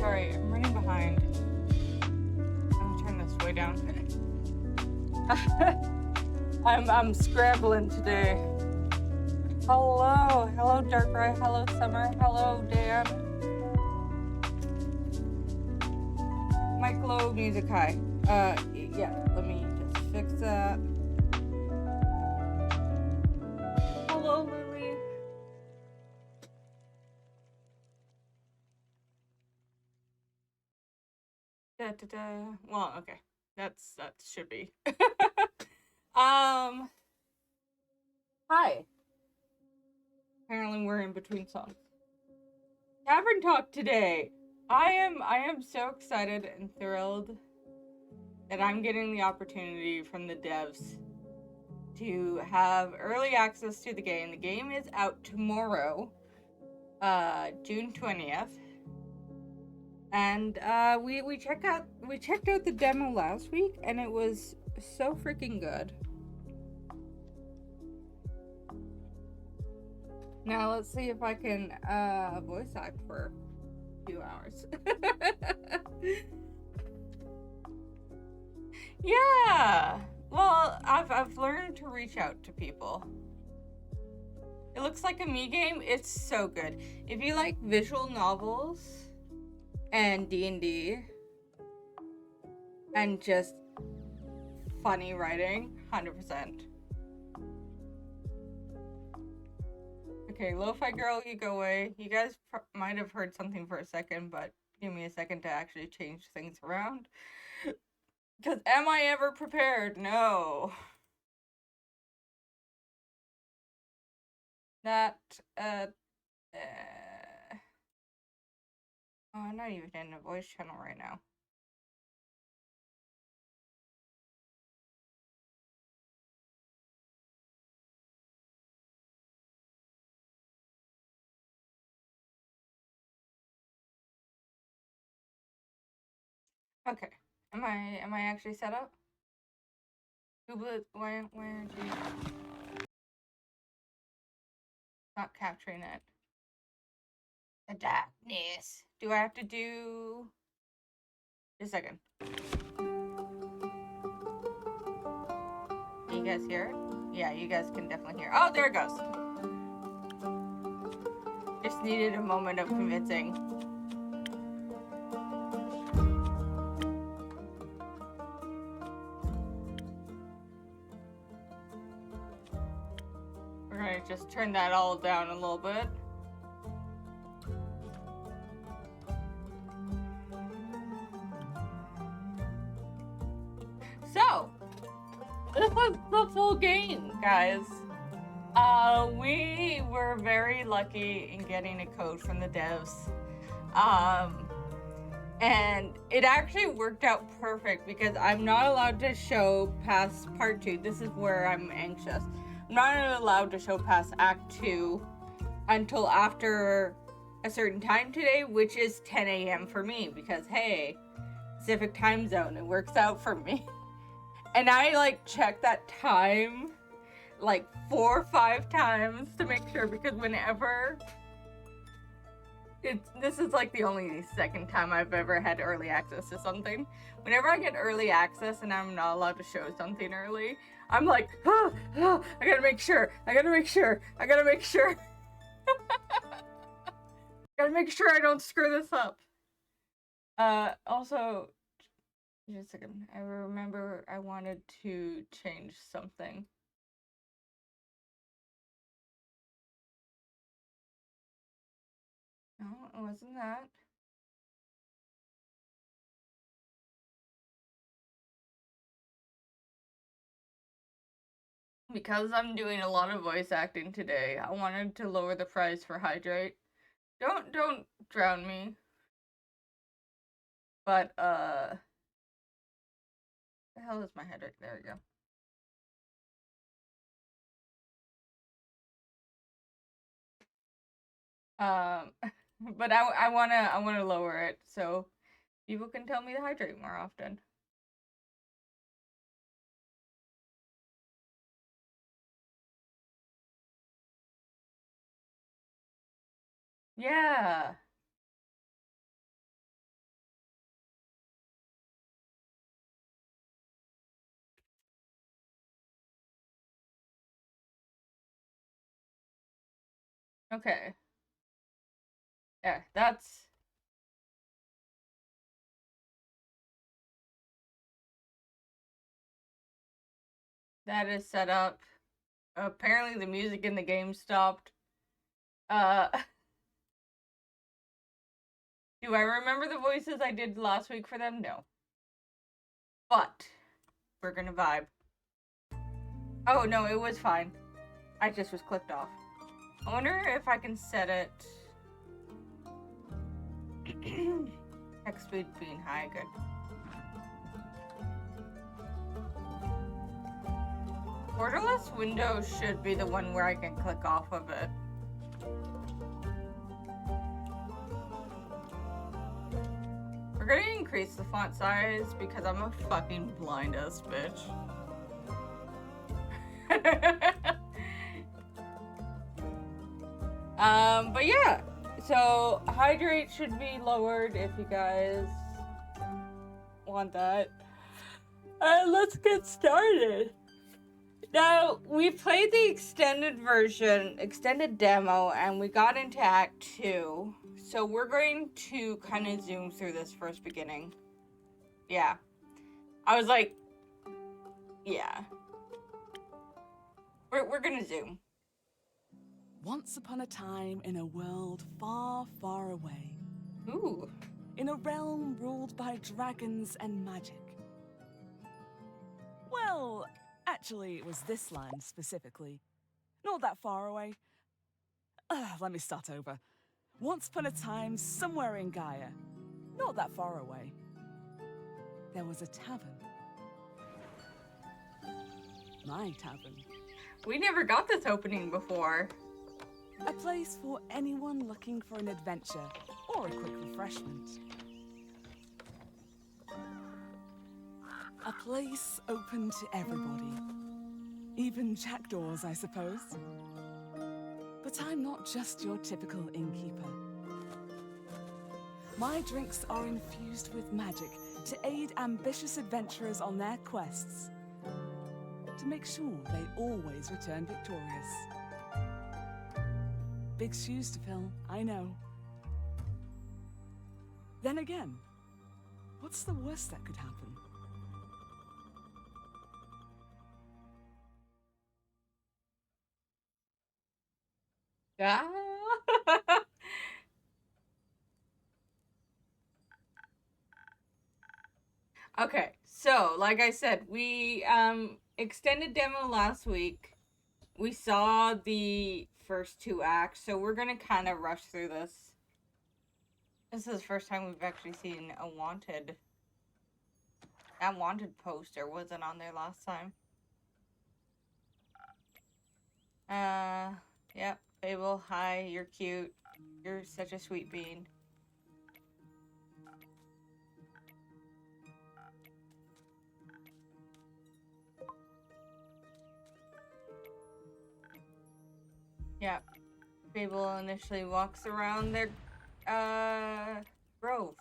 Sorry, I'm running behind. I'm gonna turn this way down. I'm scrambling today. Hello Darkrai, hello Summer, hello Dan. Mic low, music high. Yeah, let me just fix that. Hello Lily. Well, okay. That should be. Hi. Apparently we're in between songs. Tavern Talk today. I am so excited and thrilled that I'm getting the opportunity from the devs to have early access to the game. The game is out tomorrow, June 20th. And we checked out the demo last week and it was so freaking good. Now let's see if I can voice act for a few hours. Yeah. Well, I've learned to reach out to people. It looks like a me game. It's so good. If you like visual novels and D&D and just funny writing, 100%. Okay, Lo-Fi Girl, you go away. You guys might have heard something for a second, but give me a second to actually change things around. Because am I ever prepared? No. That, oh, I'm not even in a voice channel right now. Okay. Am I actually set up? Why aren't you not capturing it? The darkness. Do I have to do... Just a second. You guys hear it? Yeah, you guys can definitely hear it. Oh, there it goes. Just needed a moment of convincing. We're gonna just turn that all down a little bit. So, this was the full game, guys. We were very lucky in getting a code from the devs. And it actually worked out perfect because I'm not allowed to show past part 2. This is where I'm anxious. I'm not allowed to show past Act 2 until after a certain time today, which is 10 a.m. for me because, hey, Pacific time zone, it works out for me. And I, like, checked that time, like, 4 or 5 times to make sure because whenever... This is like the only second time I've ever had early access to something. Whenever I get early access and I'm not allowed to show something early, I'm like, I gotta make sure. I gotta make sure I don't screw this up. Also, just a second. I remember I wanted to change something. No, it wasn't that. Because I'm doing a lot of voice acting today, I wanted to lower the price for hydrate. Don't drown me. But the hell is my hydrate? There we go. But I wanna lower it so people can tell me to hydrate more often. Yeah. Okay. Yeah, that is set up. Apparently the music in the game stopped. Uh, do I remember the voices I did last week for them? No. But we're gonna vibe. Oh no, it was fine. I just was clicked off. I wonder if I can set it. Text speed being high, good. Borderless window should be the one where I can click off of it. We're gonna increase the font size because I'm a fucking blind ass bitch. But yeah, so hydrate should be lowered if you guys want that. Let's get started. Now, we played the extended version, extended demo, and we got into Act 2. So we're going to kind of zoom through this first beginning. Yeah. I was like, yeah. We're gonna zoom. Once upon a time in a world far, far away. Ooh. In a realm ruled by dragons and magic. Well, actually, it was this land specifically. Not that far away. Let me start over. Once upon a time, somewhere in Gaia. Not that far away. There was a tavern. My tavern. We never got this opening before. A place for anyone looking for an adventure or a quick refreshment. A place open to everybody. Even jackdaws, I suppose. But I'm not just your typical innkeeper. My drinks are infused with magic to aid ambitious adventurers on their quests. To make sure they always return victorious. Big shoes to fill, I know. Then again, what's the worst that could happen? Yeah. Okay, so like I said, we extended demo last week. We saw the first 2 acts, so we're gonna kind of rush through this. This is the first time we've actually seen a wanted. That wanted poster wasn't on there last time. Yep. Fable, hi, you're cute. You're such a sweet bean. Yeah. Fable initially walks around their, grove.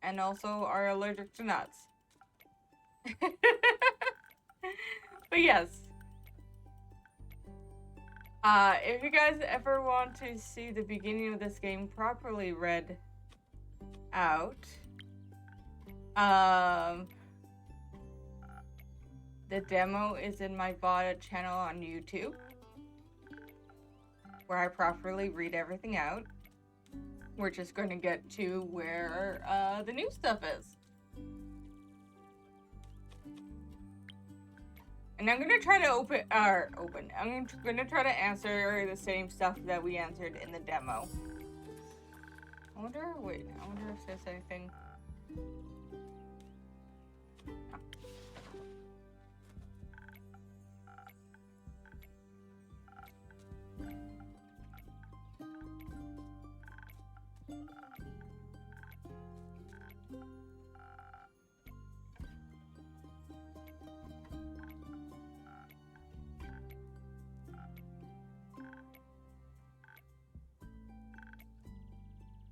And also are allergic to nuts. But yes. If you guys ever want to see the beginning of this game properly read out, the demo is in my VOD channel on YouTube, where I properly read everything out. We're just going to get to where the new stuff is. And I'm going to try to I'm going to try to answer the same stuff that we answered in the demo. I wonder if there's anything. Oh.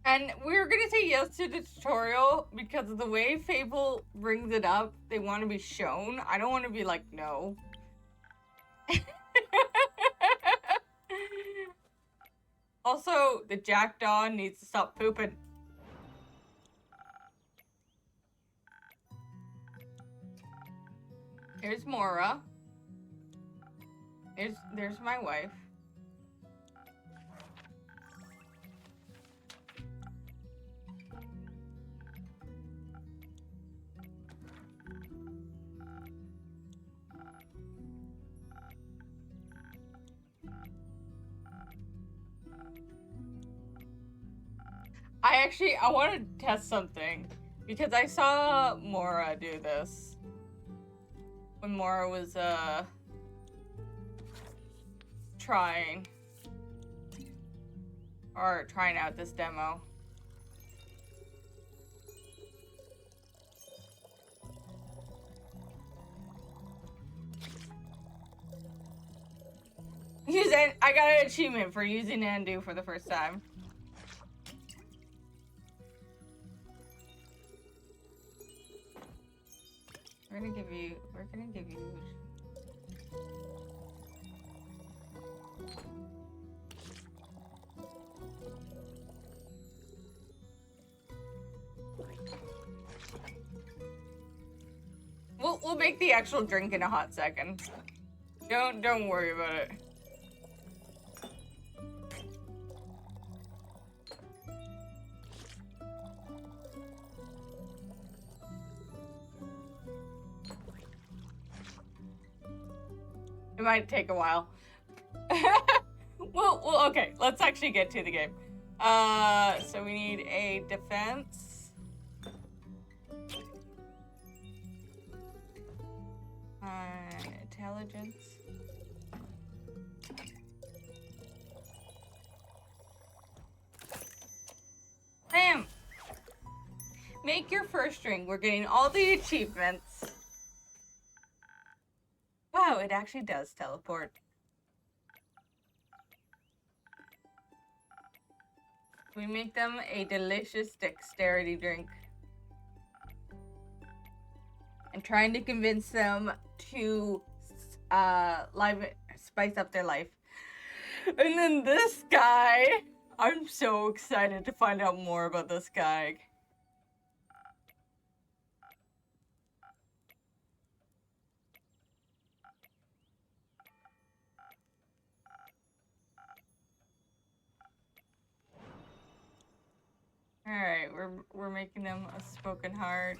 And we were gonna say yes to the tutorial because of the way Fable brings it up. They want to be shown. I don't want to be like, no. Also, the jackdaw needs to stop pooping. Here's Mora. There's my wife. I want to test something because I saw Mora do this when Mora was trying out this demo. I got an achievement for using Nandu for the first time. We're gonna give you. We'll make the actual drink in a hot second. Don't worry about it. It might take a while. well, okay. Let's actually get to the game. So we need a defense. Intelligence. Bam! Make your first drink. We're getting all the achievements. Wow, it actually does teleport. We make them a delicious dexterity drink. And trying to convince them to spice up their life. And then this guy, I'm so excited to find out more about this guy. All right, we're making them a spoken heart.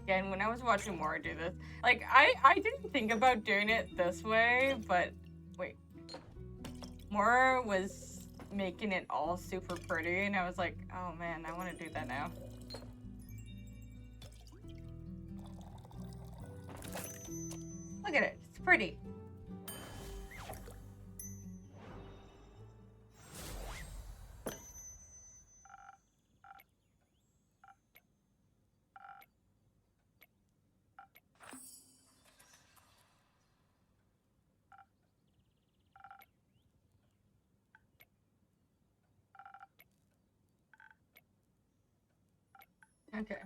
Again, when I was watching Mora do this, like, I didn't think about doing it this way, but wait. Mora was making it all super pretty, and I was like, oh man, I want to do that now. Look at it, it's pretty. Okay.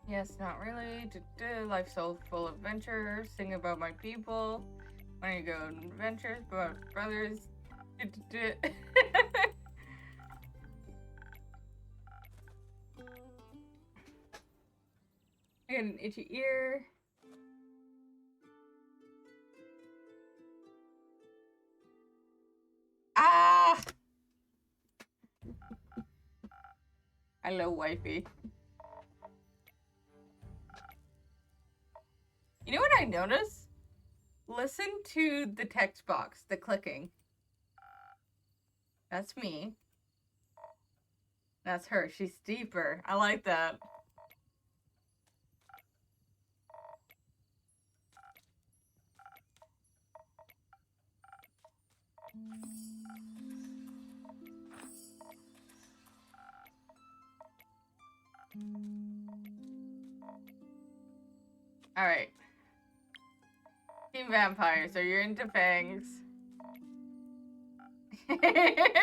Yes, not really. Life so full of adventure. Sing about my people. When you go on adventures about brothers. I got an itchy ear. Ah! Hello, wifey. You know what I noticed? Listen to the text box, the clicking. That's me. That's her. She's deeper. I like that. Alright. Team Vampire, so you're into fangs. I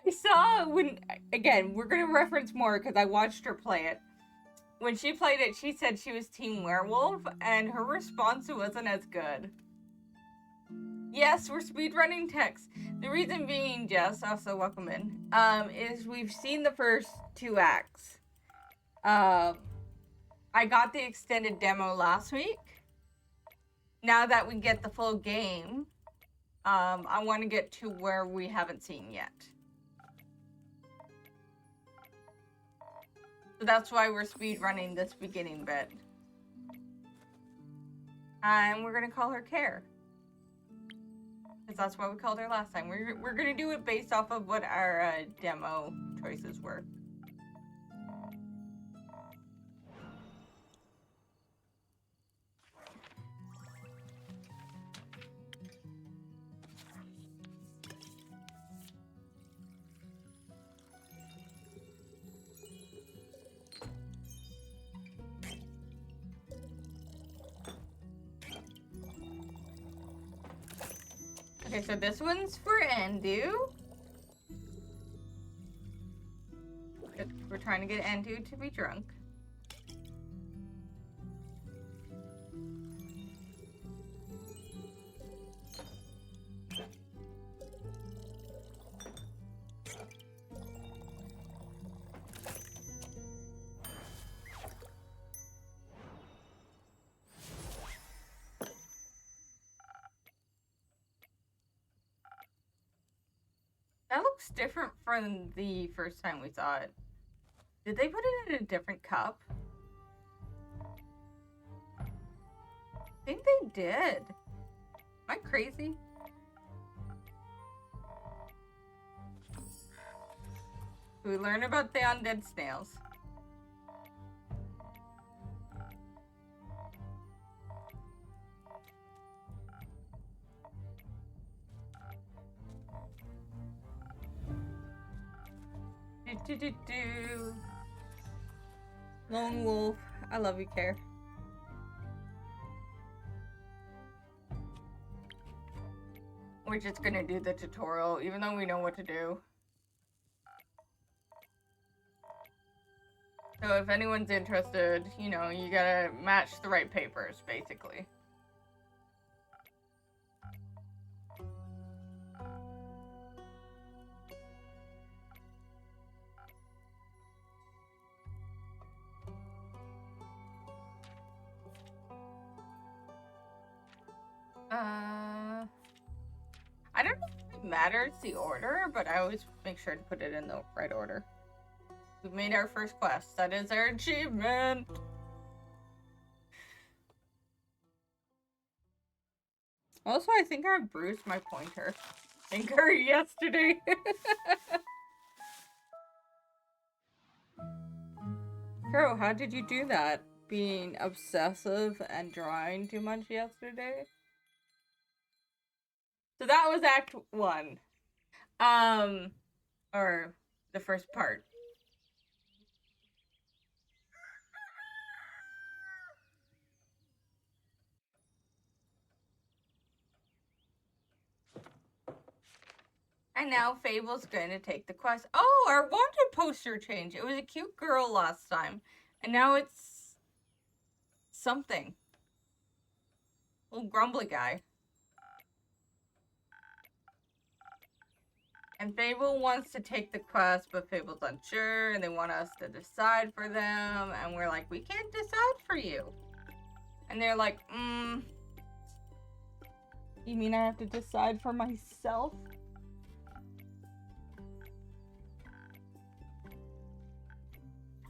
saw when, again, we're gonna reference more because I watched her play it. When she played it, she said she was Team Werewolf, and her response wasn't as good. Yes, we're speedrunning text. The reason being, Jess, also welcome in, is we've seen the first 2 acts. I got the extended demo last week. Now that we get the full game, I want to get to where we haven't seen yet. So that's why we're speedrunning this beginning bit. And we're gonna call her Care. Because that's what we called her last time. We're gonna do it based off of what our demo choices were. Okay, so this one's for Andu. We're trying to get Andu to be drunk. That looks different from the first time we saw it. Did they put it in a different cup? I think they did. Am I crazy? We learn about the undead snails. Do. Lone wolf. I love you, Care. We're just gonna do the tutorial, even though we know what to do. So if anyone's interested, you know, you gotta match the right papers, basically. I don't know if it matters the order, but I always make sure to put it in the right order. We've made our first quest. That is our achievement. Also, I think I bruised my pointer finger yesterday. Bro, how did you do that? Being obsessive and drawing too much yesterday? So that was Act 1. Or the first part. And now Fable's going to take the quest. Oh, our wanted poster changed. It was a cute girl last time. And now it's something. Little grumbly guy. And Fable wants to take the quest, but Fable's unsure, and they want us to decide for them. And we're like, we can't decide for you. And they're like, you mean I have to decide for myself?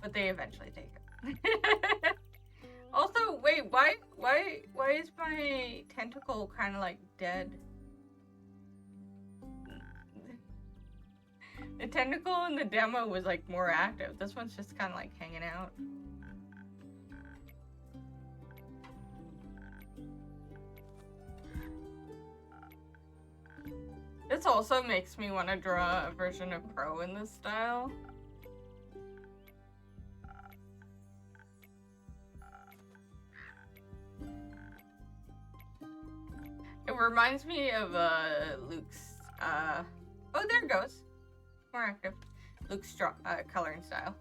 But they eventually take it. Also, wait, why is my tentacle kind of like dead? The tentacle in the demo was like more active. This one's just kind of like hanging out. This also makes me want to draw a version of Pro in this style. It reminds me of Luke's Oh, there it goes. More active. Looks strong, color and style.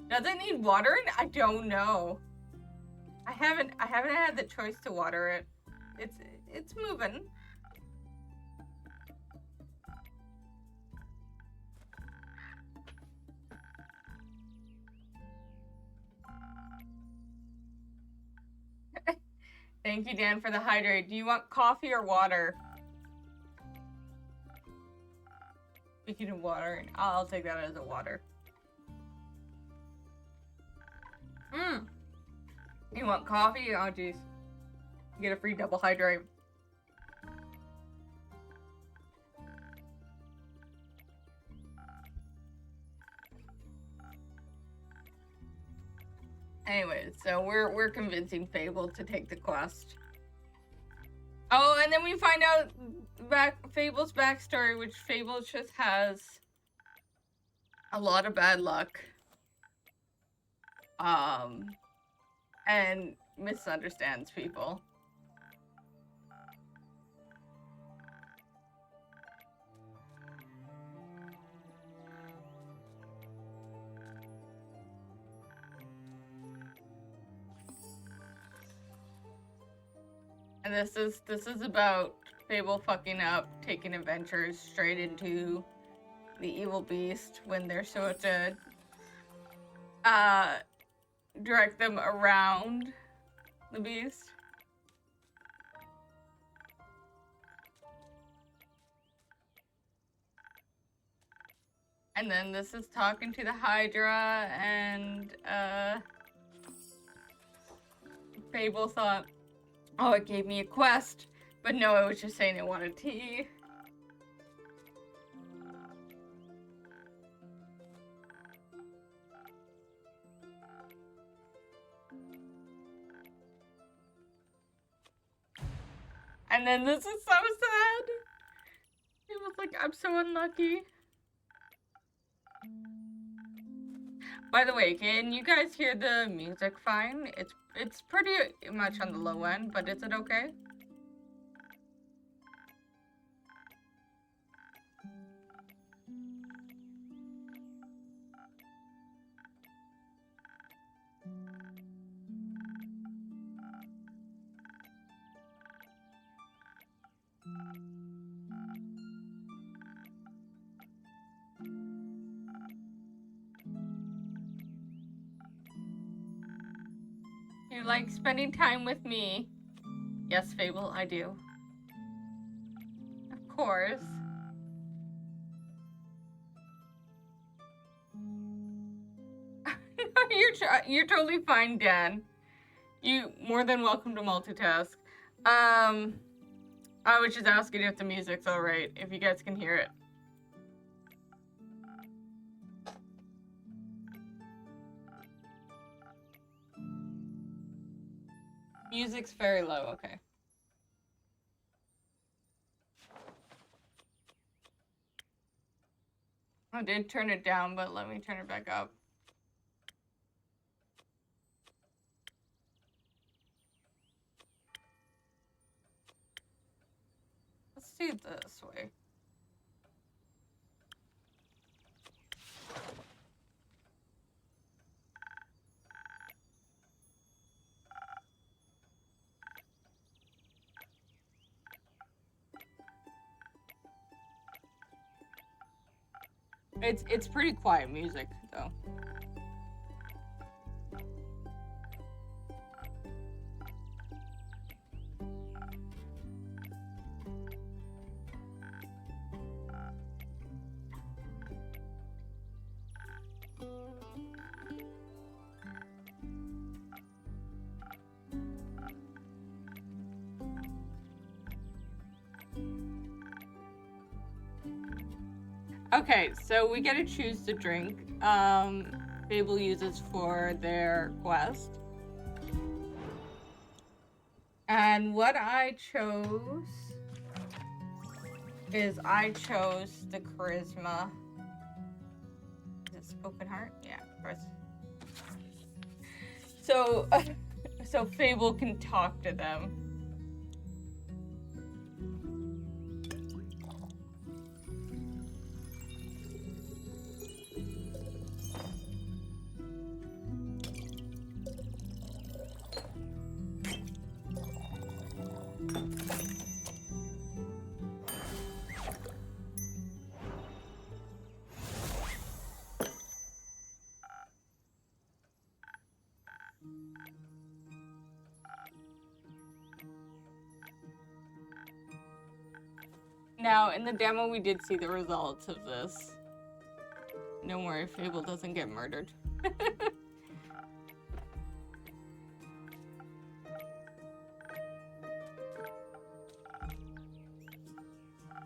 Does it need watering? I don't know. I haven't had the choice to water it. It's moving. Thank you, Dan, for the hydrate. Do you want coffee or water? We can do water. I'll take that as a water. You want coffee? Oh, jeez. You get a free double hydrate. Anyways, so we're convincing Fable to take the quest. Oh, and then we find out Fable's backstory, which Fable just has a lot of bad luck. And misunderstands people. And this is about Fable fucking up, taking adventures straight into the evil beast when they're supposed to direct them around the beast. And then this is talking to the Hydra, and Fable thought, oh, it gave me a quest, but no, it was just saying it wanted tea. And then this is so sad. He was like, I'm so unlucky. By the way, can you guys hear the music fine? It's pretty much on the low end, but is it okay? You like spending time with me? Yes, Fable, I do. Of course. You're totally fine, Dan. You more than welcome to multitask. I was just asking if the music's alright, if you guys can hear it. Music's very low, okay. I did turn it down, but let me turn it back up. Let's do it this way. It's pretty quiet music, though. Okay, so we get to choose the drink Fable uses for their quest. And what I chose is I chose the charisma. Is it spoken heart? Yeah, of course. So, so Fable can talk to them. Now, in the demo, we did see the results of this. Don't worry, Fable doesn't get murdered.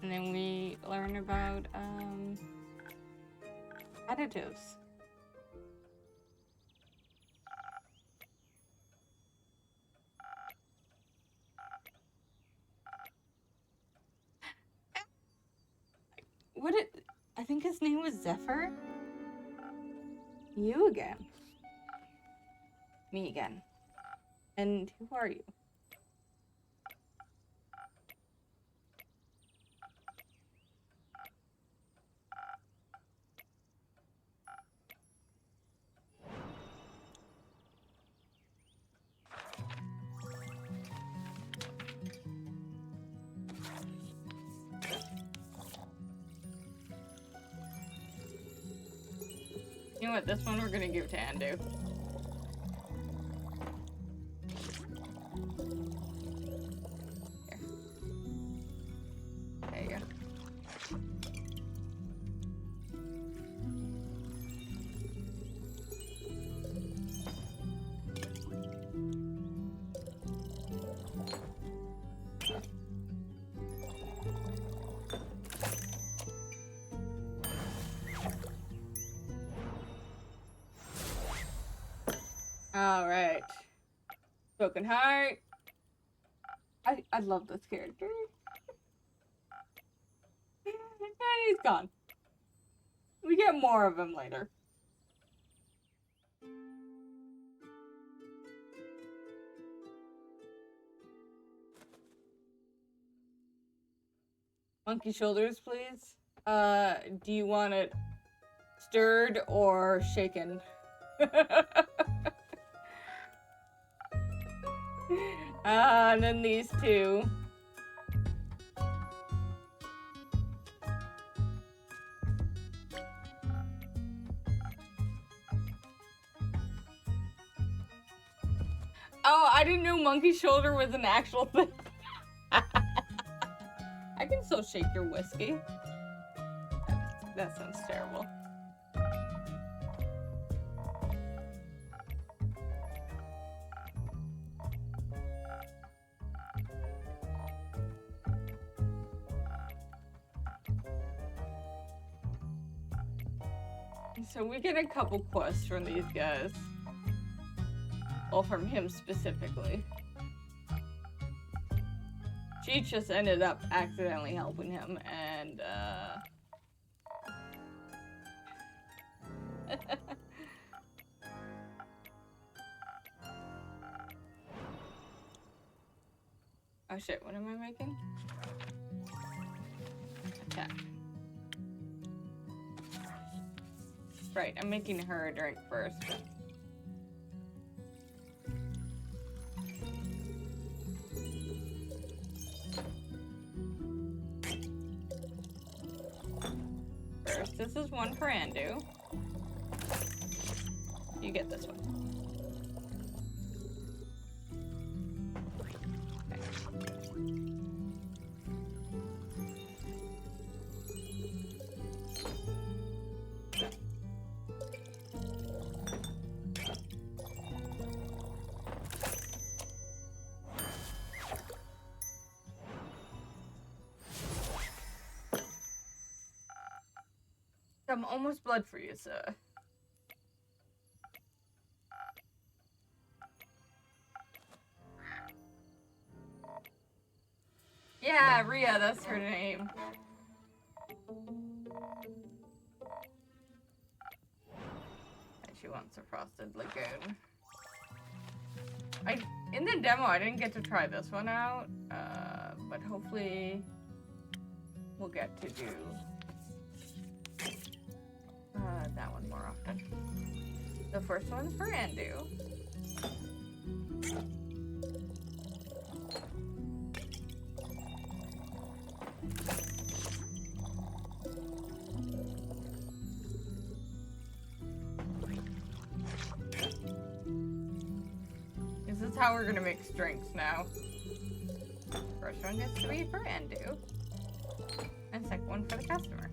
And then we learn about, additives. I think his name was Zephyr? You again. Me again. And who are you? You know what? This one we're gonna give to Andu. Here. There you go. All right. Broken Heart. I love this character. And he's gone. We get more of him later. Monkey shoulders, please. Do you want it stirred or shaken? And then these two. Oh, I didn't know monkey shoulder was an actual thing. I can still shake your whiskey. That sounds terrible. So we get a couple quests from these guys. Well, from him specifically. She just ended up accidentally helping him, and, oh shit, what am I making? Attack. Right, I'm making her a drink first. First, this is one for Andu. You get this one. I'm almost blood for you, sir. Yeah, Rhea, that's her name. And she wants a frosted lagoon. In the demo, I didn't get to try this one out, but hopefully we'll get to do that one more often. The first one's for Andu. This is how we're gonna mix drinks now. First one gets to be for Andu. And second one for the customer.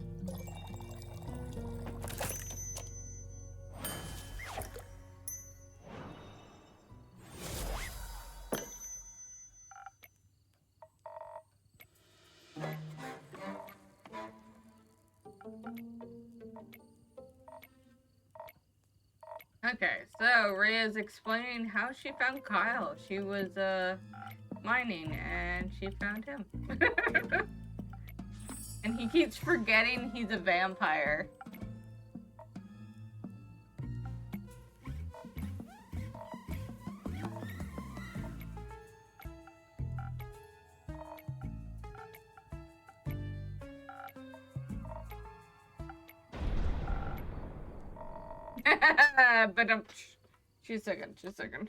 Okay, so Rhea's explaining how she found Kyle. She was, mining, and she found him. And he keeps forgetting he's a vampire. But just a second.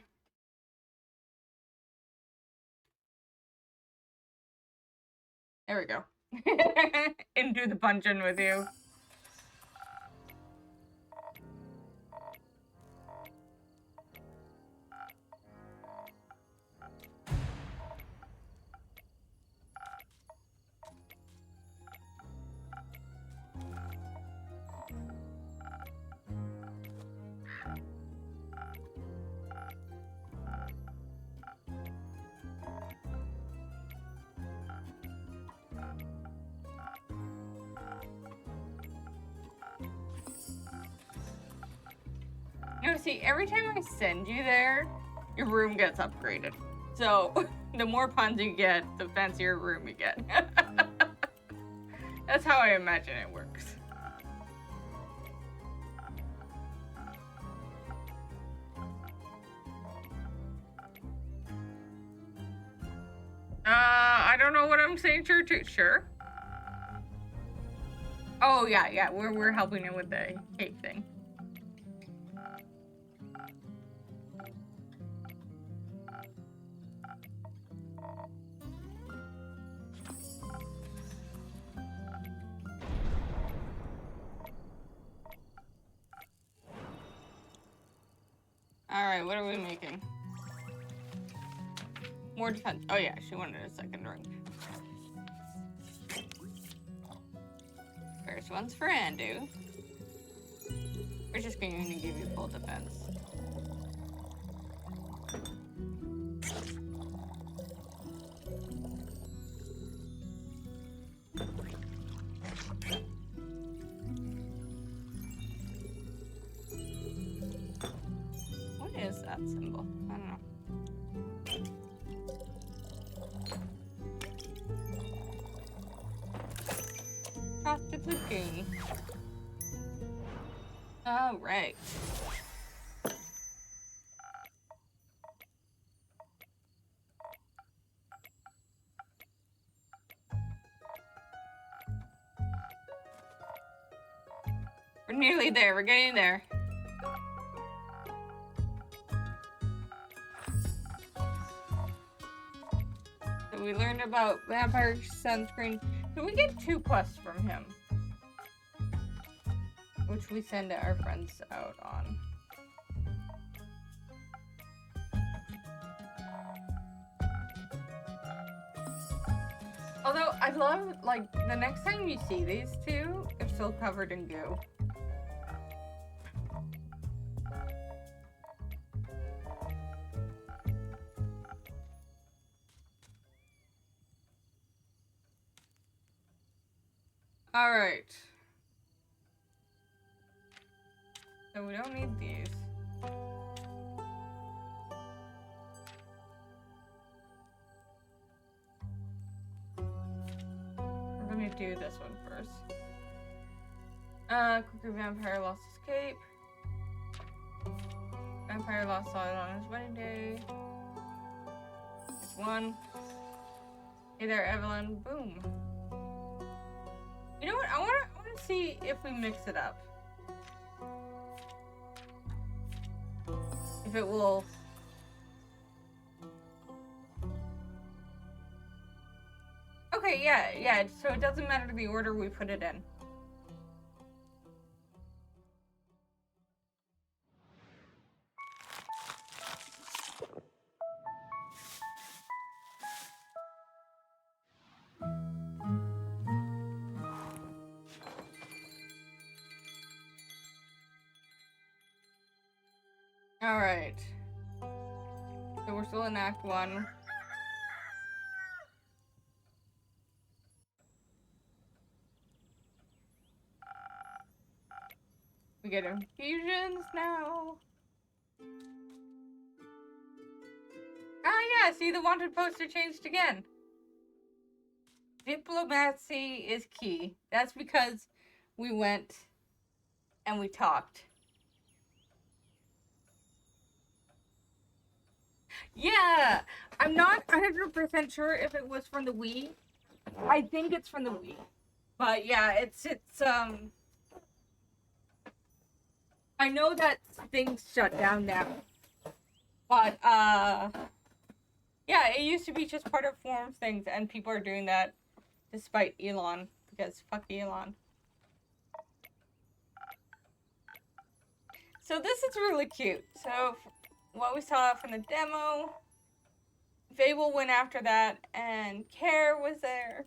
There we go. And do the punch-in with you. You know, see, every time I send you there, your room gets upgraded. So, the more puns you get, the fancier room you get. That's how I imagine it works. I don't know what I'm saying. Sure. Oh, yeah, we're helping him with the cake thing. Alright, what are we making? More defense. Oh yeah, she wanted a second drink. First one's for Andu. We're just going to give you full defense. What is that symbol? I don't know. Frosted zucchini. All right. We're nearly there. We're getting there. So we learned about vampire sunscreen. Can we get 2 quests from him? Which we send our friends out on. Although, I love, like, the next time you see these two, they're still covered in goo. Alright. So we don't need these. We're gonna do this one first. Quicker vampire lost escape. Vampire lost solid on his wedding day. It's 1. Hey there, Evelyn. Boom. You know what? I wanna see if we mix it up. If it will. Okay, yeah. So it doesn't matter the order we put it in. Alright. So we're still in Act 1. We get infusions now. Ah, yeah, see, the wanted poster changed again. Diplomacy is key. That's because we went and we talked. Yeah, I'm not 100% sure if it was from the Wii. I think it's from the Wii. But yeah, it's I know that things shut down now. But yeah, it used to be just part of forum things, and people are doing that despite Elon, because fuck Elon. So this is really cute. So what we saw from the demo, Fable went after that, and Care was there.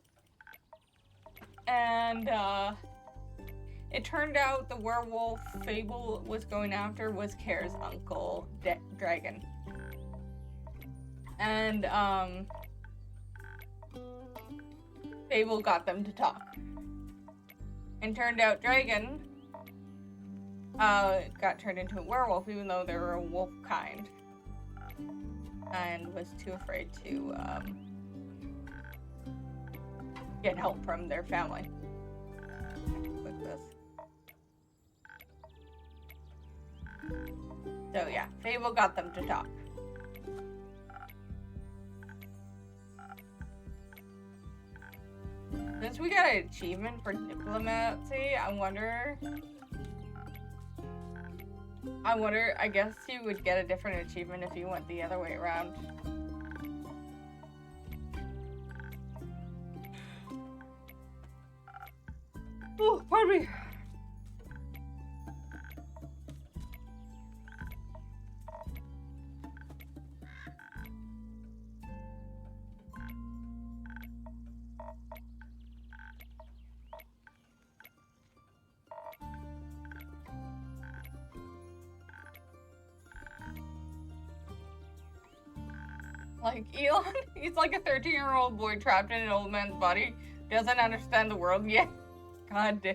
And it turned out the werewolf Fable was going after was Care's uncle, Dragon. And Fable got them to talk. And turned out Dragon got turned into a werewolf, even though they were a wolf kind. And was too afraid to get help from their family. Click this. So yeah, Fable got them to talk. Since we got an achievement for diplomacy, I guess you would get a different achievement if you went the other way around. Oh, pardon me. Like, Elon, he's like a 13-year-old boy trapped in an old man's body. Doesn't understand the world yet. God damn.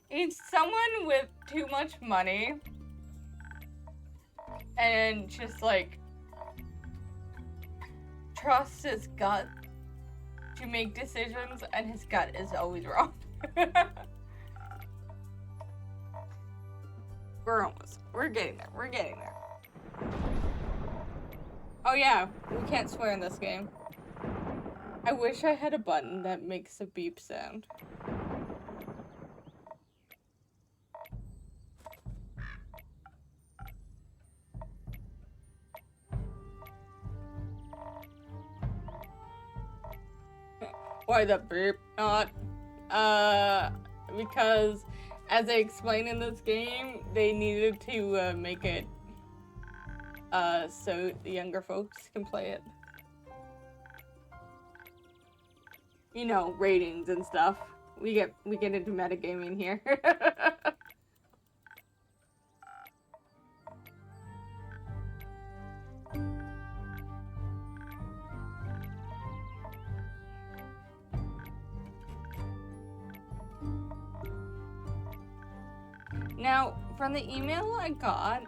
He's someone with too much money. And just, like, trusts his gut to make decisions, and his gut is always wrong. We're getting there. Oh yeah, we can't swear in this game. I wish I had a button that makes a beep sound. Why the beep not? Because as I explained in this game, they needed to make it so the younger folks can play it. You know, ratings and stuff. We get into metagaming here. Now, from the email I got,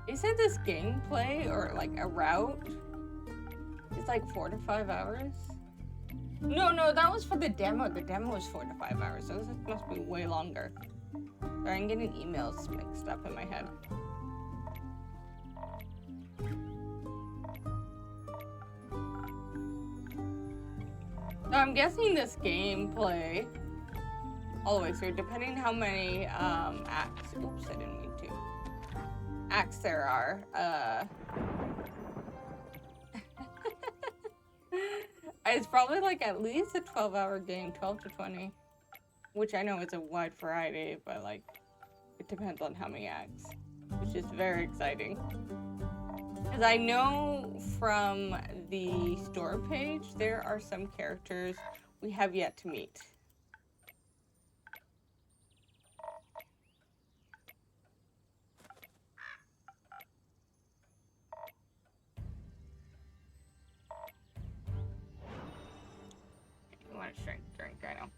they said this gameplay, or like a route, is like 4 to 5 hours. No, that was for the demo. The demo was 4 to 5 hours, so this must be way longer. Sorry, I'm getting emails mixed up in my head. So I'm guessing this gameplay all the way through, depending how many acts. Oops, I didn't mean to. Acts there are. It's probably like at least a 12-hour game, 12 to 20, which I know is a wide variety, but like it depends on how many acts, which is very exciting. Because I know from the store page there are some characters we have yet to meet. much drink, I know.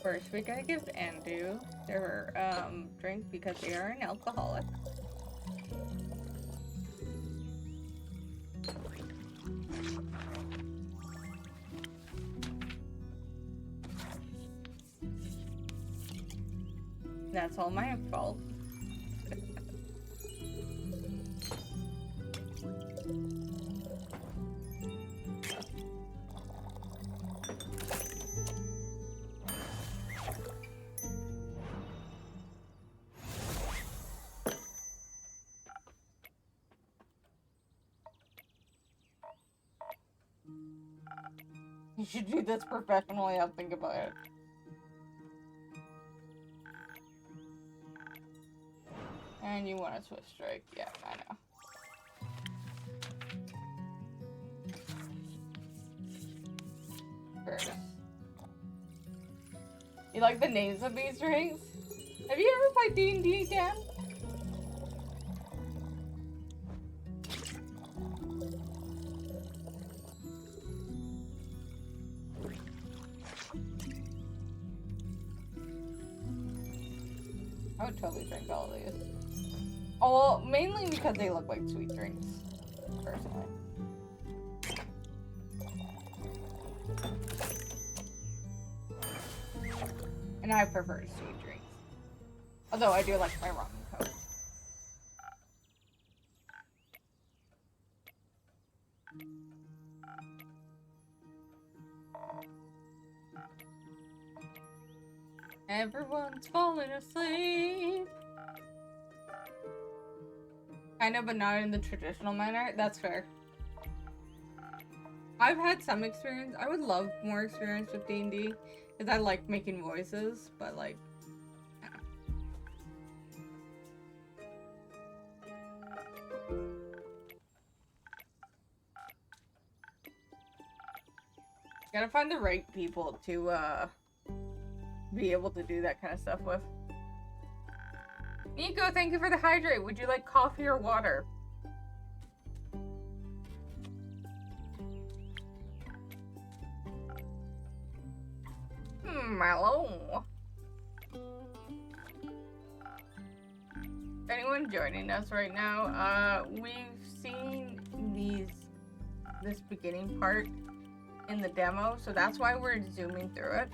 First, we gotta give Andu their drink because they are an alcoholic. That's all my fault. You should do this professionally, I'll think about it. And you want a Swift Strike? Yeah, I know. First. You like the names of these drinks? Have you ever played D&D, Dan? I would totally drink all of these. Oh, well, mainly because they look like sweet drinks, personally. And I prefer sweet drinks. Although I do like my rum and coke. Everyone's falling asleep. Kind of, but not in the traditional manner. That's fair. I've had some experience. I would love more experience with D&D. Because I like making voices, but like... Gotta find the right people to, be able to do that kind of stuff with. Nico, thank you for the hydrate. Would you like coffee or water? Hello. Anyone joining us right now? We've seen this beginning part in the demo, so that's why we're zooming through it.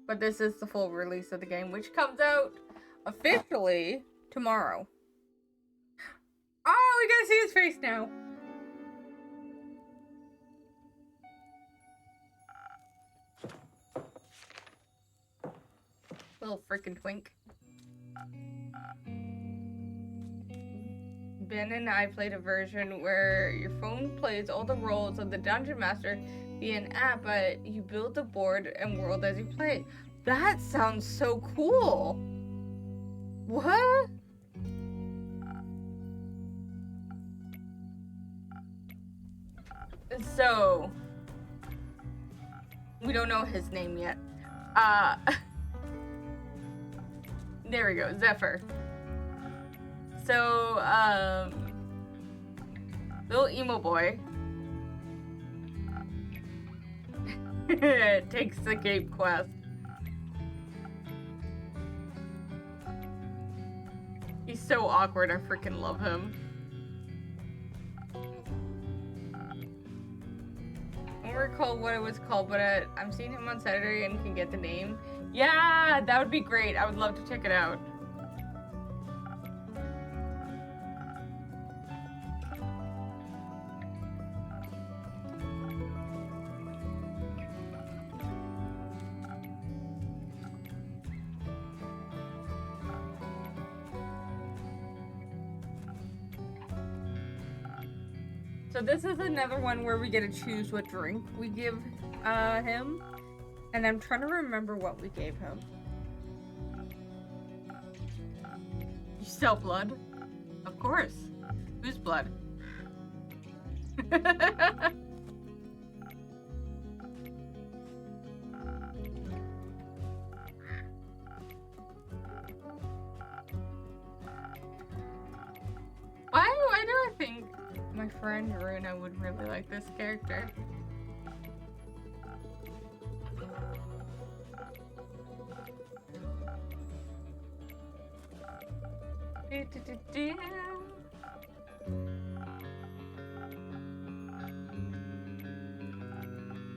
But this is the full release of the game, which comes out officially tomorrow. Oh, we gotta see his face now. Little freaking twink. Ben and I played a version where your phone plays all the roles of the Dungeon Master via an app, but you build the board and world as you play. That sounds so cool. What? So, we don't know his name yet. There we go, Zephyr. So, little emo boy takes the Cape quest. He's so awkward, I freaking love him. I don't recall what it was called, but I'm seeing him on Saturday and can get the name. Yeah, that would be great. I would love to check it out. So this is another one where we get to choose what drink we give him. And I'm trying to remember what we gave him. You sell blood? Of course. Whose blood? friend Runa would really like this character.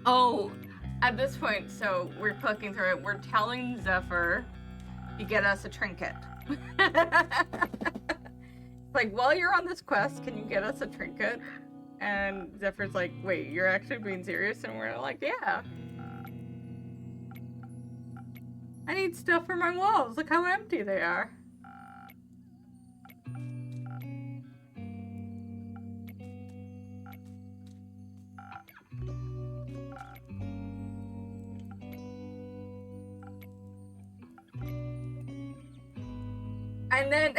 Oh, at this point, so we're clicking through it. We're telling Zephyr to get us a trinket. Like, while you're on this quest, can you get us a trinket? And Zephyr's like, wait, you're actually being serious? And we're like, yeah. I need stuff for my walls. Look how empty they are. And then,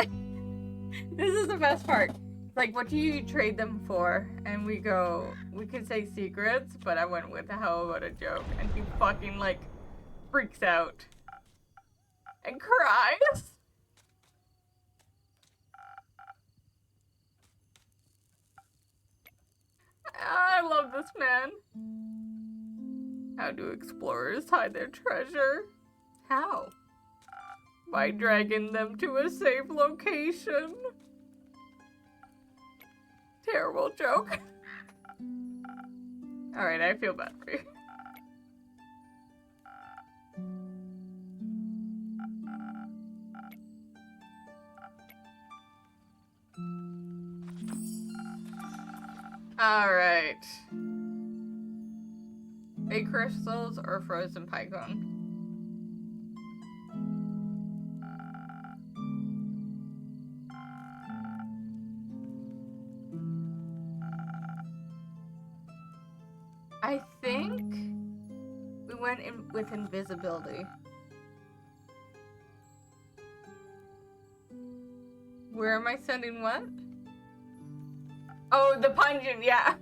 this is the best part. Like, what do you trade them for? And we go, we could say secrets, but I went with how about a joke? And he fucking, like, freaks out. And cries. I love this man. How do explorers hide their treasure? How? By dragging them to a safe location. Terrible joke. Alright, I feel bad for you. Alright. Bay crystals or frozen pycon? I think we went in with invisibility. Where am I sending what? Oh, the pungent, yeah.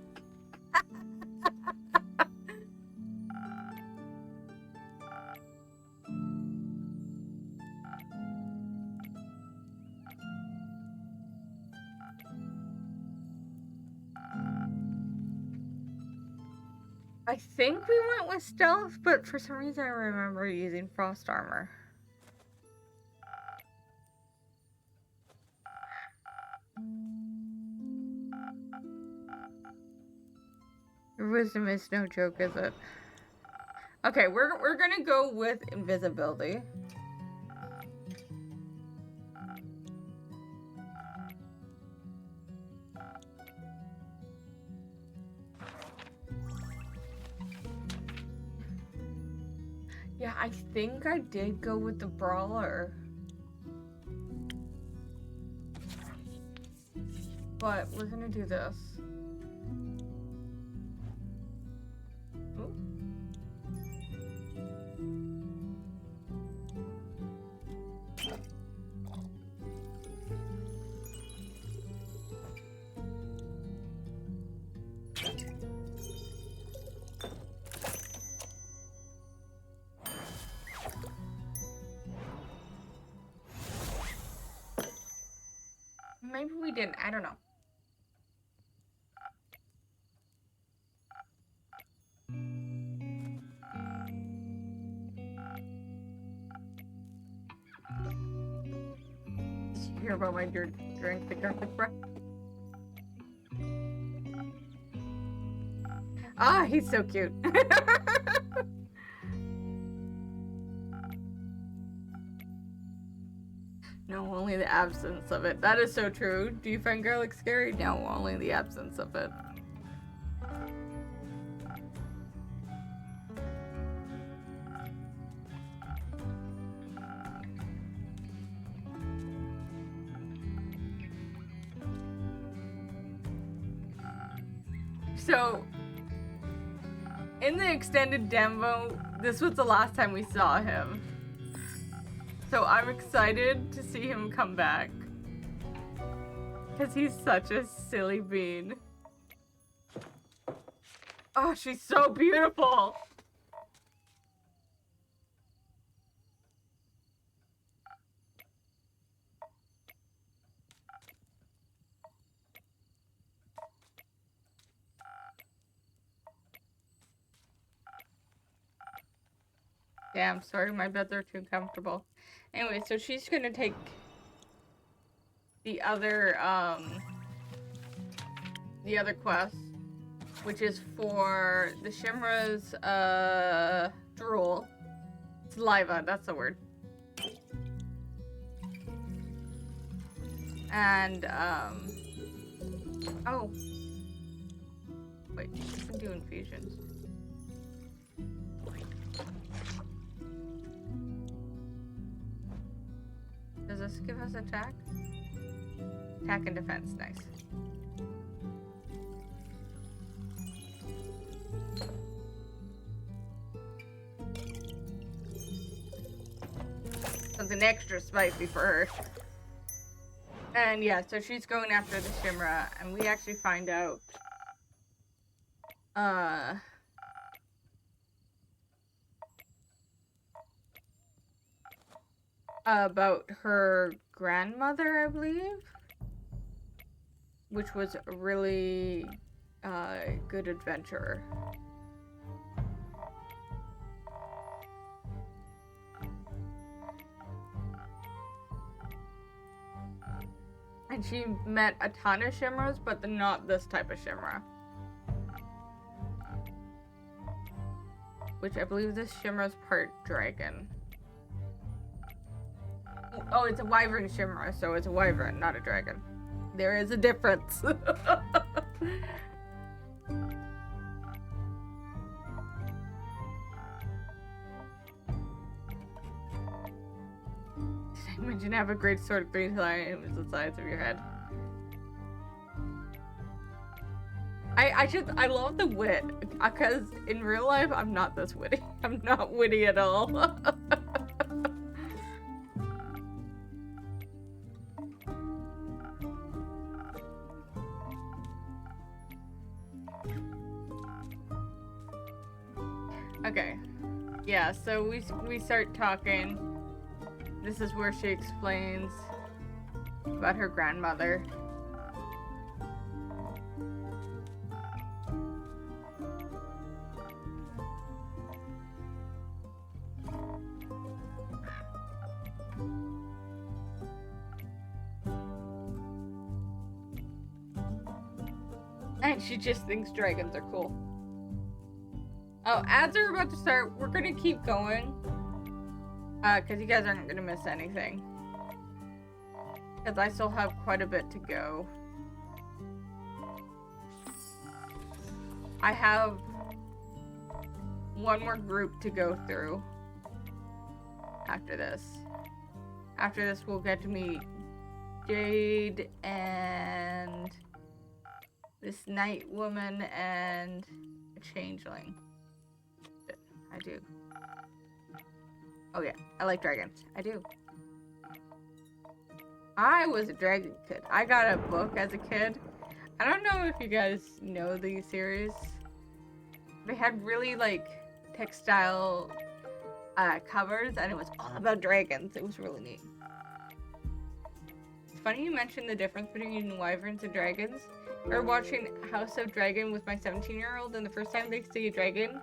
I think we went with stealth, but for some reason I remember using frost armor. Your wisdom is no joke, is it? Okay, we're gonna go with invisibility. Yeah, I think I did go with the brawler. But we're gonna do this. Ooh. Maybe we didn't, I don't know. Did you hear about my drink the garlic breath? Ah, he's so cute. No, only the absence of it. That is so true. Do you find garlic scary? No, only the absence of it. So, in the extended demo, this was the last time we saw him. So I'm excited to see him come back. Because he's such a silly bean. Oh, she's so beautiful! Damn, sorry, my beds are too comfortable. Anyway, so she's gonna take the other quest, which is for the Shimra's drool. Saliva, that's the word. And oh wait, you can do infusions. Does this give us attack? Attack and defense, nice. Something extra spicy for her. And yeah, so she's going after the Shimra, and we actually find out about her grandmother, I believe, which was a really good adventurer. And she met a ton of Shimras, but not this type of Shimra. Which I believe this Shimra's part dragon. Oh, it's a wyvern Shimra, so it's a wyvern, not a dragon. There is a difference. Did I mention have a great sword 3 times the size of your head? I love the wit, because in real life I'm not this witty. I'm not witty at all. Okay, yeah, so we start talking. This is where she explains about her grandmother. And she just thinks dragons are cool. Oh, ads are about to start. We're gonna keep going. Because you guys aren't gonna miss anything. Because I still have quite a bit to go. I have one more group to go through after this. After this, we'll get to meet Jade and this night woman and a changeling. I do. Oh yeah, I like dragons. I do. I was a dragon kid. I got a book as a kid. I don't know if you guys know these series. They had really like textile covers, and it was all about dragons. It was really neat. It's funny you mentioned the difference between wyverns and dragons. We're watching House of Dragon with my 17-year-old, and the first time they see a dragon,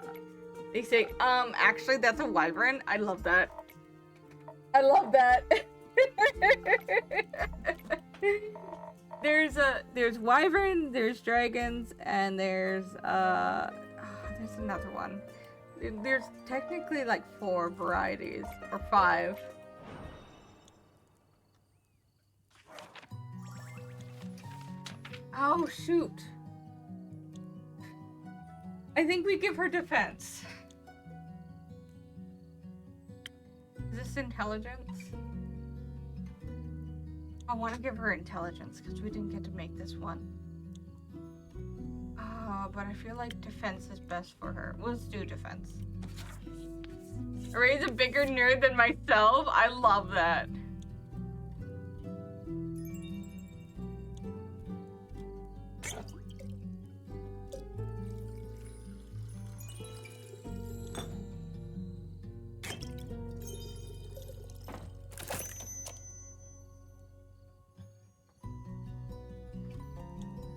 they say, actually, that's a wyvern. I love that. I love that. There's wyvern, there's dragons, and there's another one. There's technically like 4 varieties, or 5. Oh, shoot. I think we give her defense. Is this intelligence? I want to give her intelligence because we didn't get to make this one. But I feel like defense is best for her. Let's do defense. Ray's a bigger nerd than myself. I love that.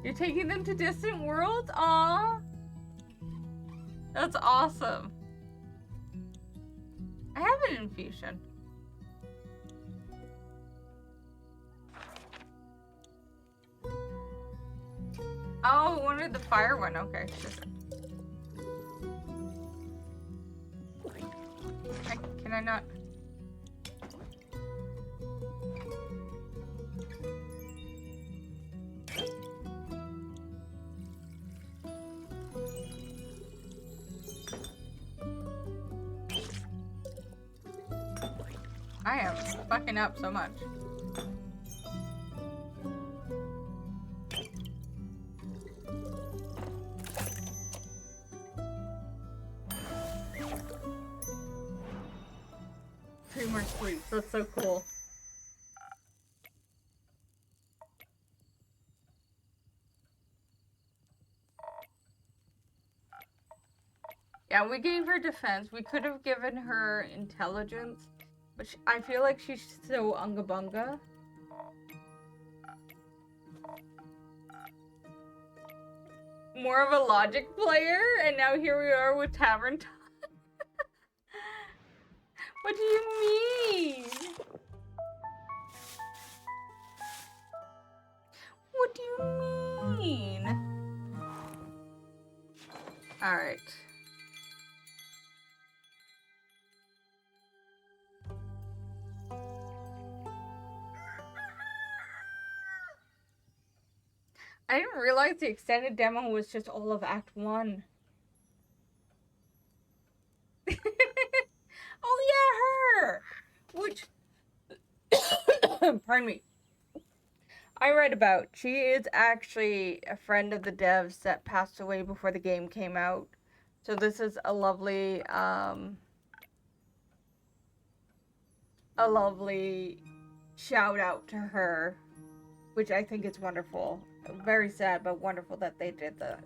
You're taking them to distant worlds? Aww. That's awesome. I have an infusion. Oh, I wanted the fire one. Okay, sure. Can I not? I am fucking up so much. Three more sleeps. That's so cool. Yeah, we gave her defense. We could have given her intelligence, but I feel like she's so unga bunga. More of a logic player, and now here we are with Tavern Talk. What do you mean? What do you mean? Alright. I didn't realize the extended demo was just all of Act 1. Oh yeah, her! Which, pardon me, I read about. She is actually a friend of the devs that passed away before the game came out. So this is a lovely shout out to her, which I think is wonderful. Very sad, but wonderful that they did that.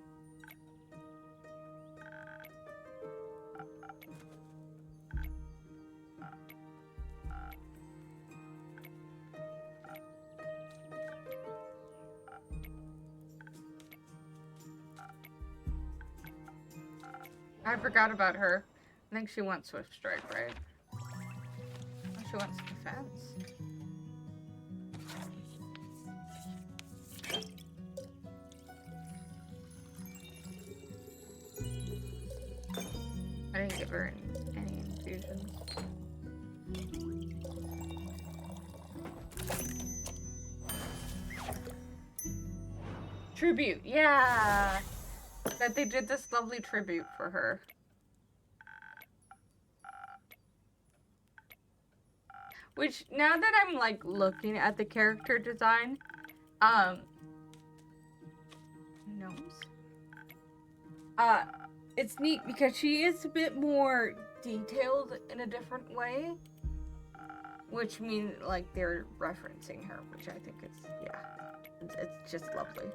I forgot about her. I think she wants Swift Strike, right? She wants defense. I didn't give her any infusions. Tribute, yeah! That they did this lovely tribute for her. Which, now that I'm, like, looking at the character design, gnomes? It's neat because she is a bit more detailed in a different way. Which means, like, they're referencing her, which I think is, yeah, it's just lovely.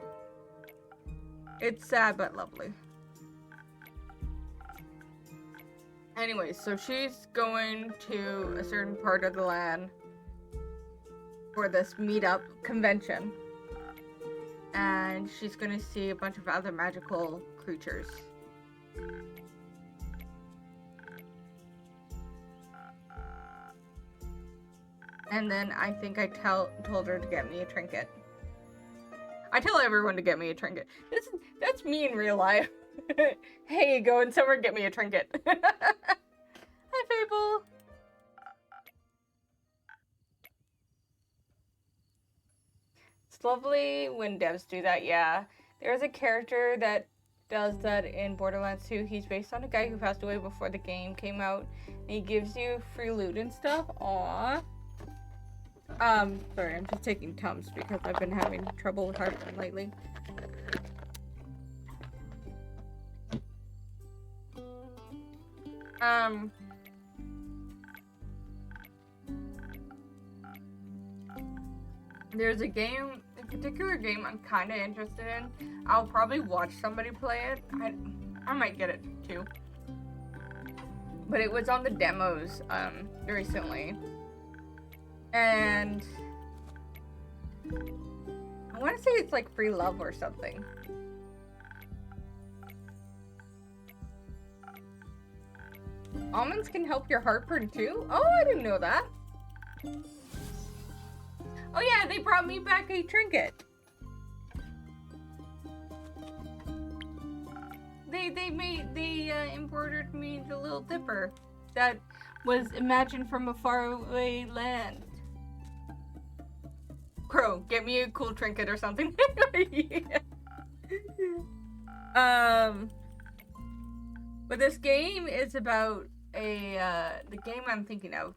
It's sad, but lovely. Anyway, so she's going to a certain part of the land for this meetup convention. And she's going to see a bunch of other magical creatures. And then I think I told her to get me a trinket. I tell everyone to get me a trinket. That's me in real life. Hey, going somewhere, get me a trinket. Hi, Fable. It's lovely when devs do that, yeah. There's a character that does that in Borderlands 2. He's based on a guy who passed away before the game came out. And he gives you free loot and stuff. Aww. Sorry, I'm just taking Tums because I've been having trouble with heartburn lately. There's a particular game I'm kind of interested in. I'll probably watch somebody play it. I might get it too. But it was on the demos, recently. And I want to say it's like Free Love or something. Almonds can help your heartburn too? Oh, I didn't know that. Oh yeah, they brought me back a trinket. They embroidered me the little dipper that was imagined from a faraway land. Crow, get me a cool trinket or something. Yeah. But this game is about the game I'm thinking of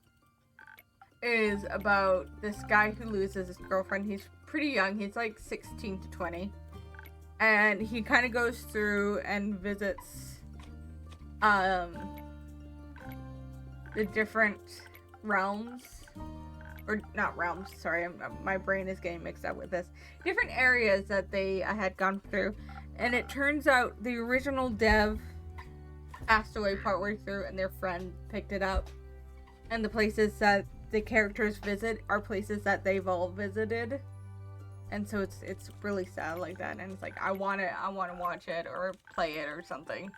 is about this guy who loses his girlfriend. He's pretty young. He's like 16 to 20. And he kind of goes through and visits the different realms. Or not realms, sorry. My brain is getting mixed up with this. Different areas that they had gone through. And it turns out the original dev passed away partway through and their friend picked it up. And the places that the characters visit are places that they've all visited. And so it's really sad like that. And it's like I wanna watch it or play it or something.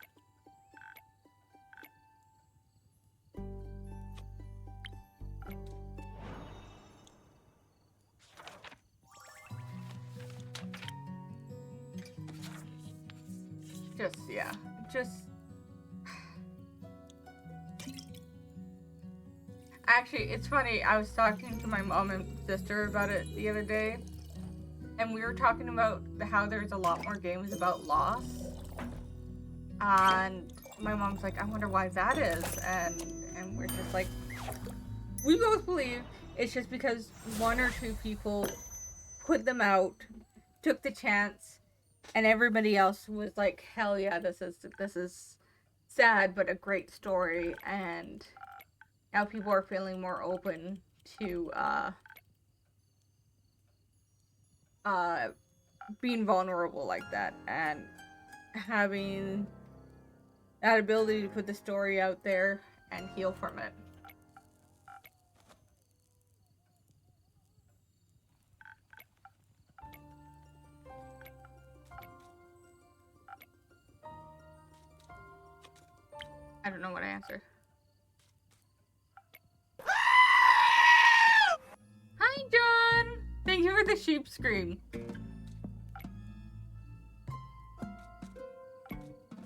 Actually, it's funny, I was talking to my mom and sister about it the other day, and we were talking about how there's a lot more games about loss, and my mom's like, I wonder why that is, and we're just like, we both believe it's just because one or two people put them out, took the chance, and everybody else was like, hell yeah, this is sad but a great story, and now people are feeling more open to being vulnerable like that and having that ability to put the story out there and heal from it. I don't know what I answer. Hi, John! Thank you for the sheep scream.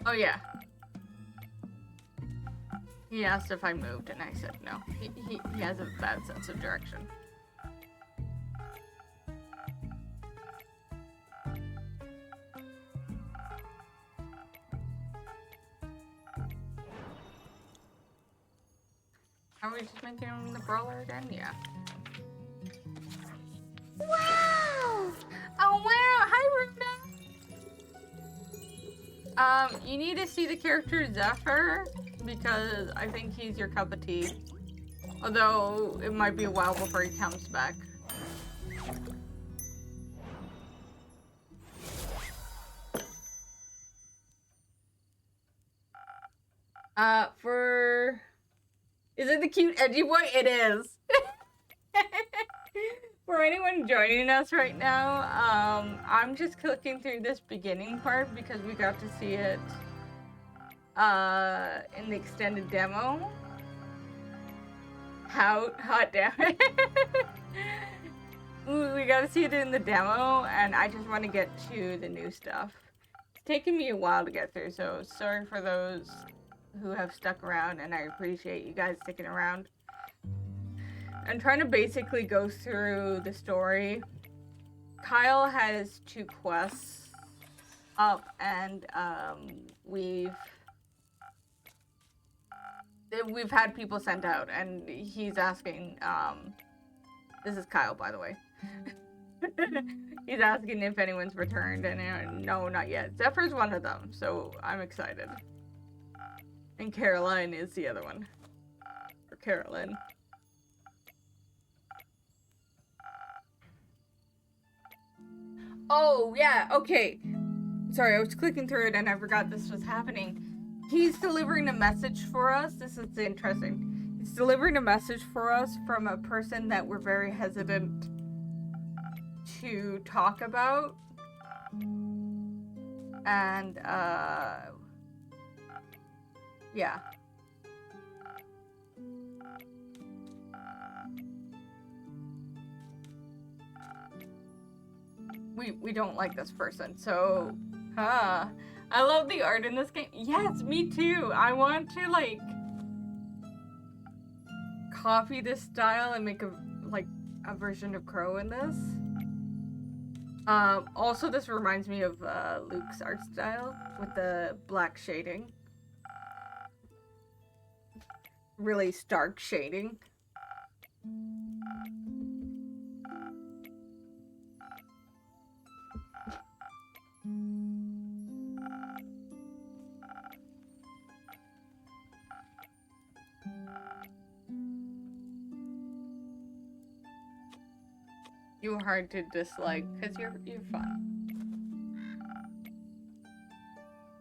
Oh, yeah. He asked if I moved, and I said no. He has a bad sense of direction. Are we just making him the brawler again? Yeah. Wow! Oh wow! Hi, Runa! You need to see the character Zephyr, because I think he's your cup of tea. Although, it might be a while before he comes back. Is it the cute edgy boy? It is. For anyone joining us right now, I'm just clicking through this beginning part because we got to see it in the extended demo. Hot damn it. We got to see it in the demo, and I just want to get to the new stuff. It's taken me a while to get through, so sorry for those who have stuck around, and I appreciate you guys sticking around. I'm trying to basically go through the story. Kyle has 2 quests up, and we've had people sent out, and he's asking, this is Kyle, by the way. He's asking if anyone's returned, and no, not yet. Zephyr's one of them, so I'm excited. And Caroline is the other one. Or Carolyn. Oh, yeah, okay. Sorry, I was clicking through it and I forgot this was happening. He's delivering a message for us. This is interesting. He's delivering a message for us from a person that we're very hesitant to talk about. And, yeah. we don't like this person. So, I love the art in this game. Yes, me too. I want to like copy this style and make a version of Crow in this. Also, this reminds me of Luke's art style with the black shading. Really stark shading. You are hard to dislike because you're fun.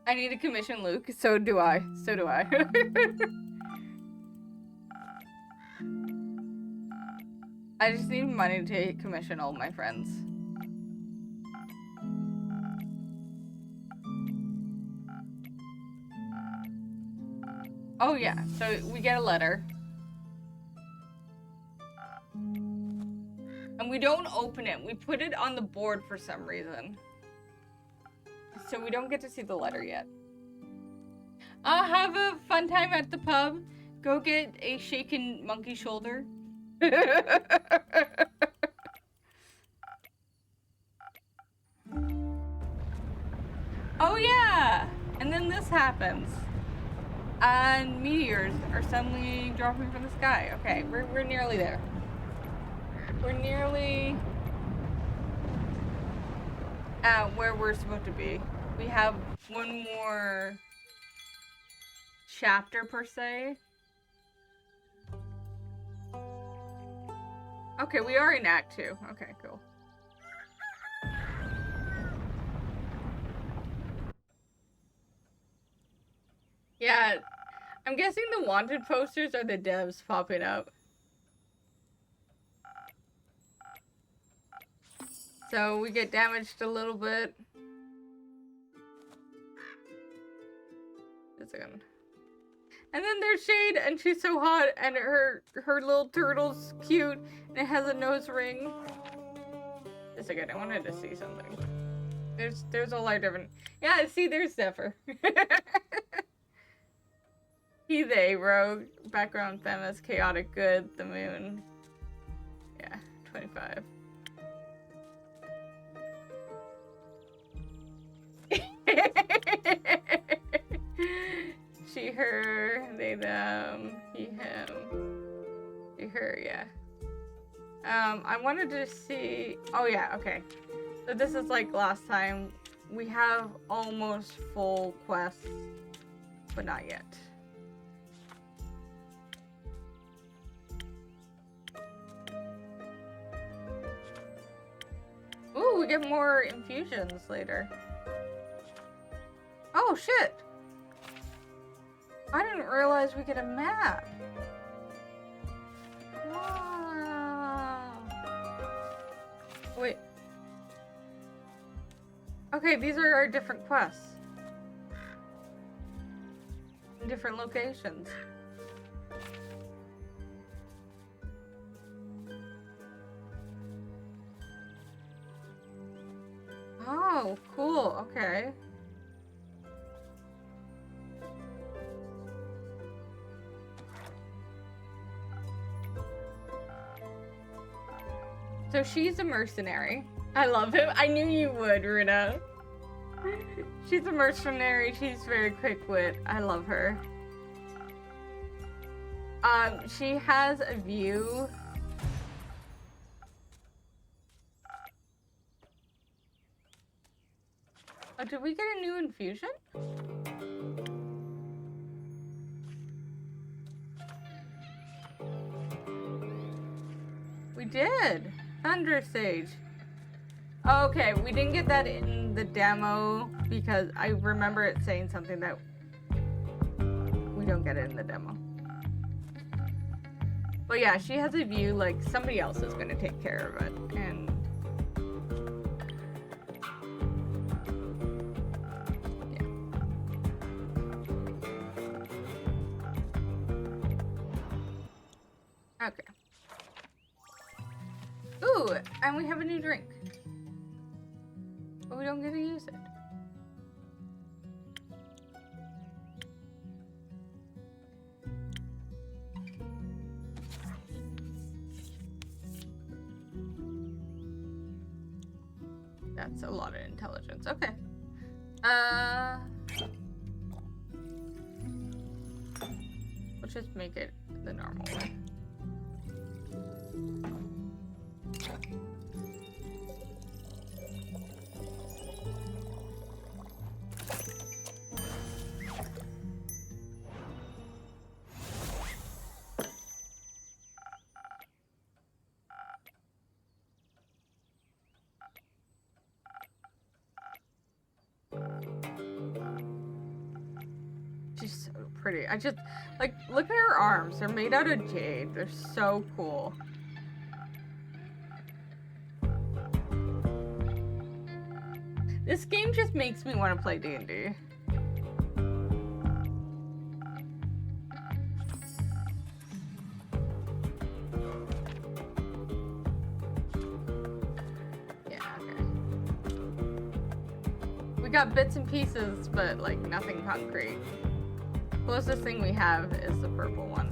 I need to commission Luke. So do I. So do I. I just need money to commission all my friends. Oh yeah, so we get a letter. And we don't open it. We put it on the board for some reason. So we don't get to see the letter yet. Have a fun time at the pub. Go get a shaken monkey shoulder. Oh yeah! And then this happens. And meteors are suddenly dropping from the sky. Okay, we're nearly there. We're nearly at where we're supposed to be. We have one more chapter per se. Okay, we are in Act 2. Okay, cool. Yeah, I'm guessing the wanted posters are the devs popping up. So we get damaged a little bit. Just a second. And then there's Shade, and she's so hot, and her little turtle's cute, and it has a nose ring. Just a second, I wanted to see something. There's a lot of different. Yeah, see, there's Zephyr. He, they, rogue, background, feminist, chaotic, good, the moon. Yeah, 25. She, her, they, them, he, him. She, her, yeah. I wanted to see. Oh yeah, okay. So this is like last time. We have almost full quests, but not yet. Ooh, we get more infusions later. Oh shit! I didn't realize we get a map. Wow. Wait. Okay, these are our different quests. In different locations. Oh, cool. Okay. So she's a mercenary. I love him. I knew you would, Runa. She's a mercenary. She's very quick-wit. I love her. She has a view. Oh, did we get a new infusion? We did. Thunder Sage. Okay, we didn't get that in the demo because I remember it saying something that we don't get it in the demo. But yeah, she has a view like somebody else is going to take care of it. And yeah. Okay. Ooh, and we have a new drink. but we don't get to use it. That's a lot of intelligence. Okay. Let's just make it the normal way. She's so pretty. I just, like, look at her arms. They're made out of jade. They're so cool. This game just makes me want to play D&D. Yeah, okay. We got bits and pieces, but, like, nothing concrete. Closest thing we have is the purple one.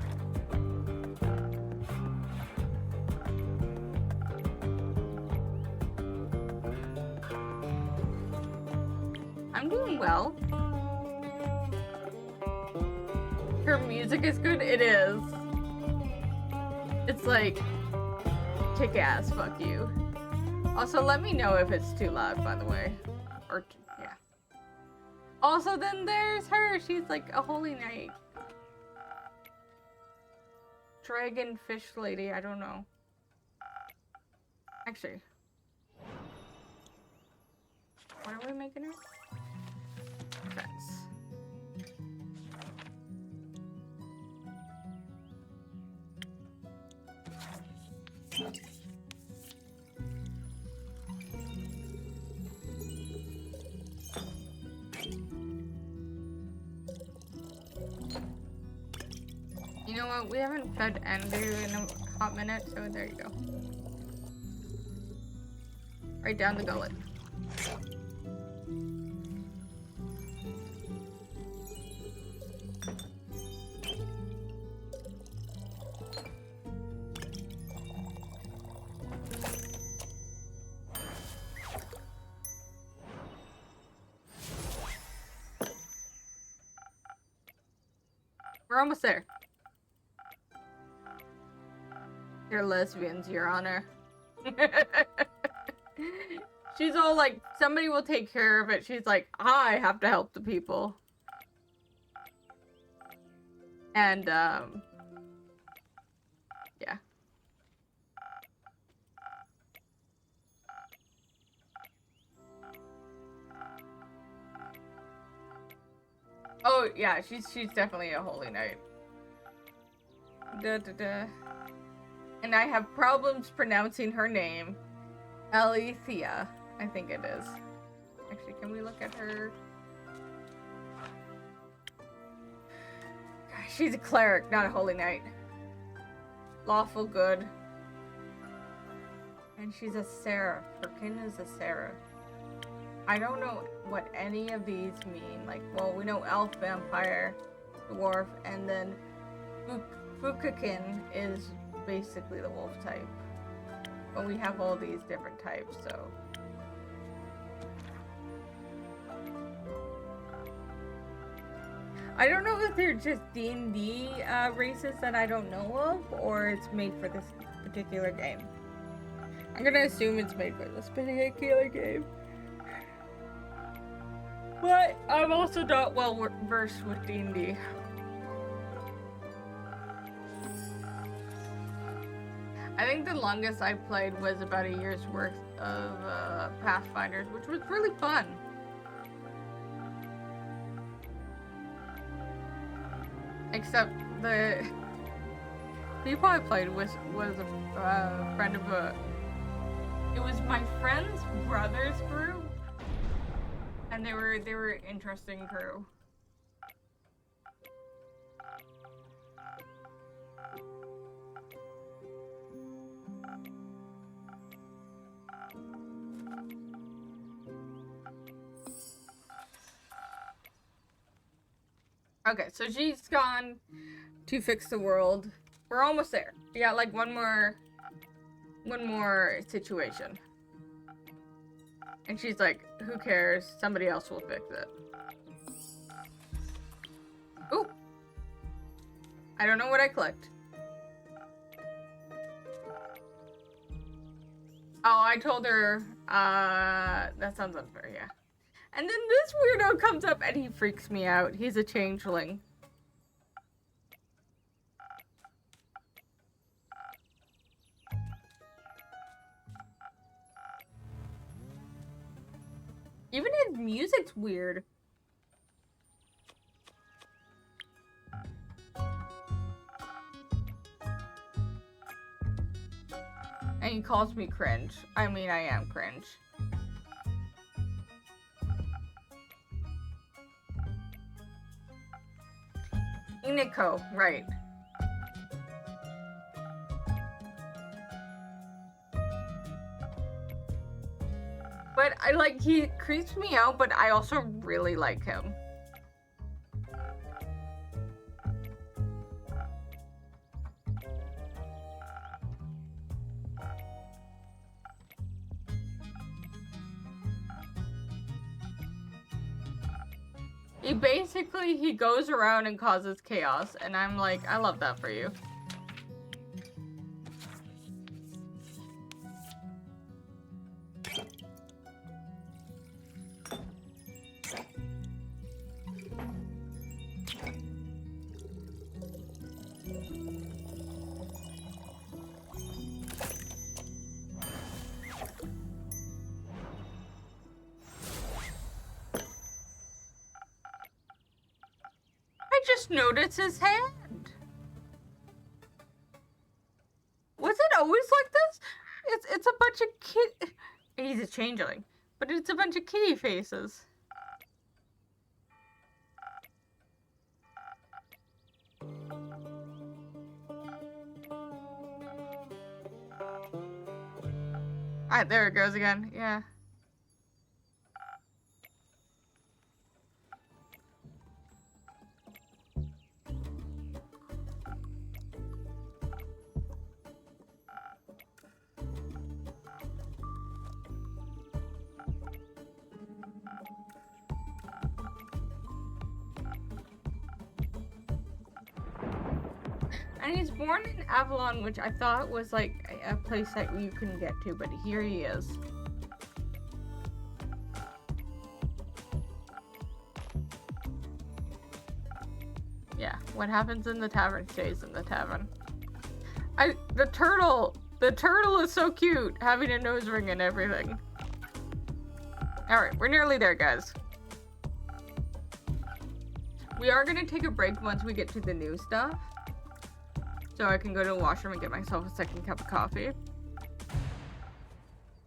I'm doing well. Her music is good? It is. It's like, kick ass, fuck you. Also, let me know if it's too loud, by the way. Or, yeah. Also, then there's her. She's like a holy knight. Dragon fish lady, I don't know. Actually. What are we making her? Defense. You know what? We haven't fed Andrew in a hot minute, so there you go. Right down the gullet. We're almost there. You're lesbians, Your Honor. She's all like, somebody will take care of it. She's like, I have to help the people. And, yeah. Oh, yeah, she's definitely a holy knight. Da da da. And I have problems pronouncing her name. Alethea, I think it is. Actually, can we look at her? Gosh, she's a cleric, not a holy knight. Lawful good. And she's a seraph. Her kin is a seraph. I don't know what any of these mean. Like, well, we know elf, vampire, dwarf, and then Fukakin is basically the wolf type. But we have all these different types, so. I don't know if they're just D&D races that I don't know of, or it's made for this particular game. I'm gonna assume it's made for this particular game. But I'm also not well versed with D&D. I think the longest I played was about a year's worth of Pathfinders, which was really fun. Except the people I played with was a friend of a. It was my friend's brother's group, and they were interesting crew. Okay, so she's gone to fix the world. We're almost there. We got like one more situation. And she's like, who cares? Somebody else will fix it. Ooh. I don't know what I clicked. Oh, I told her, that sounds unfair, yeah. And then this weirdo comes up and he freaks me out. He's a changeling. Even his music's weird. And he calls me cringe. I mean, I am cringe. Iniko, right. But I like, he creeps me out, but I also really like him. He goes around and causes chaos, and I'm like, I love that for you. Just notice his hand. Was it always like this? It's a bunch of kid. He's a changeling, but it's a bunch of kitty faces. Alright, there it goes again. Yeah. And he's born in Avalon, which I thought was like a place that you couldn't get to, but here he is. Yeah, what happens in the tavern stays in the tavern. The turtle is so cute, having a nose ring and everything. Alright, we're nearly there, guys. We are gonna take a break once we get to the new stuff. So I can go to the washroom and get myself a second cup of coffee.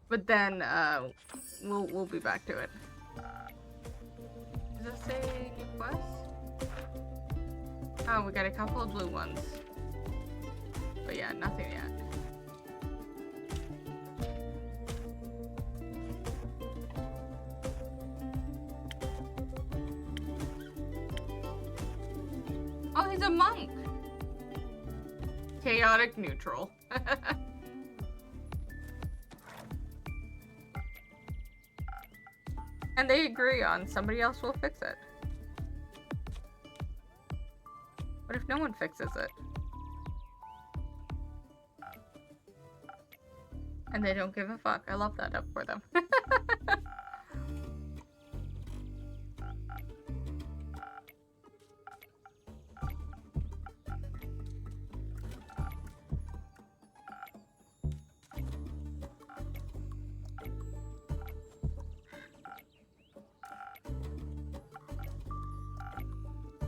But then, we'll be back to it. Does it say new quest? Oh, we got a couple of blue ones. But yeah, nothing yet. Oh, he's a monk! Chaotic neutral. And they agree on somebody else will fix it. What if no one fixes it? And they don't give a fuck. I love that up for them.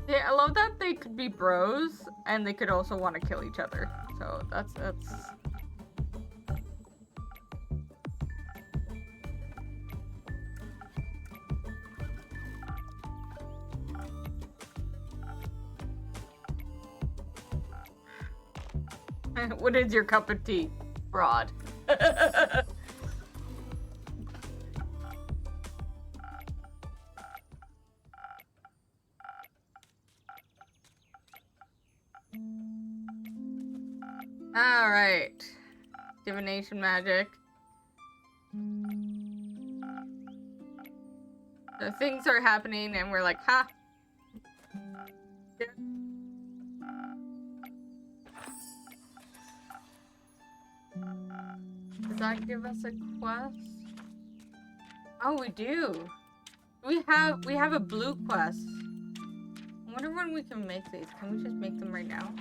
Yeah, I love that they could be bros, and they could also want to kill each other. So that's... What is your cup of tea? Broad. Alright. Divination magic. So things are happening and we're like, ha! Does that give us a quest? Oh, we do. We have a blue quest. I wonder when we can make these. Can we just make them right now?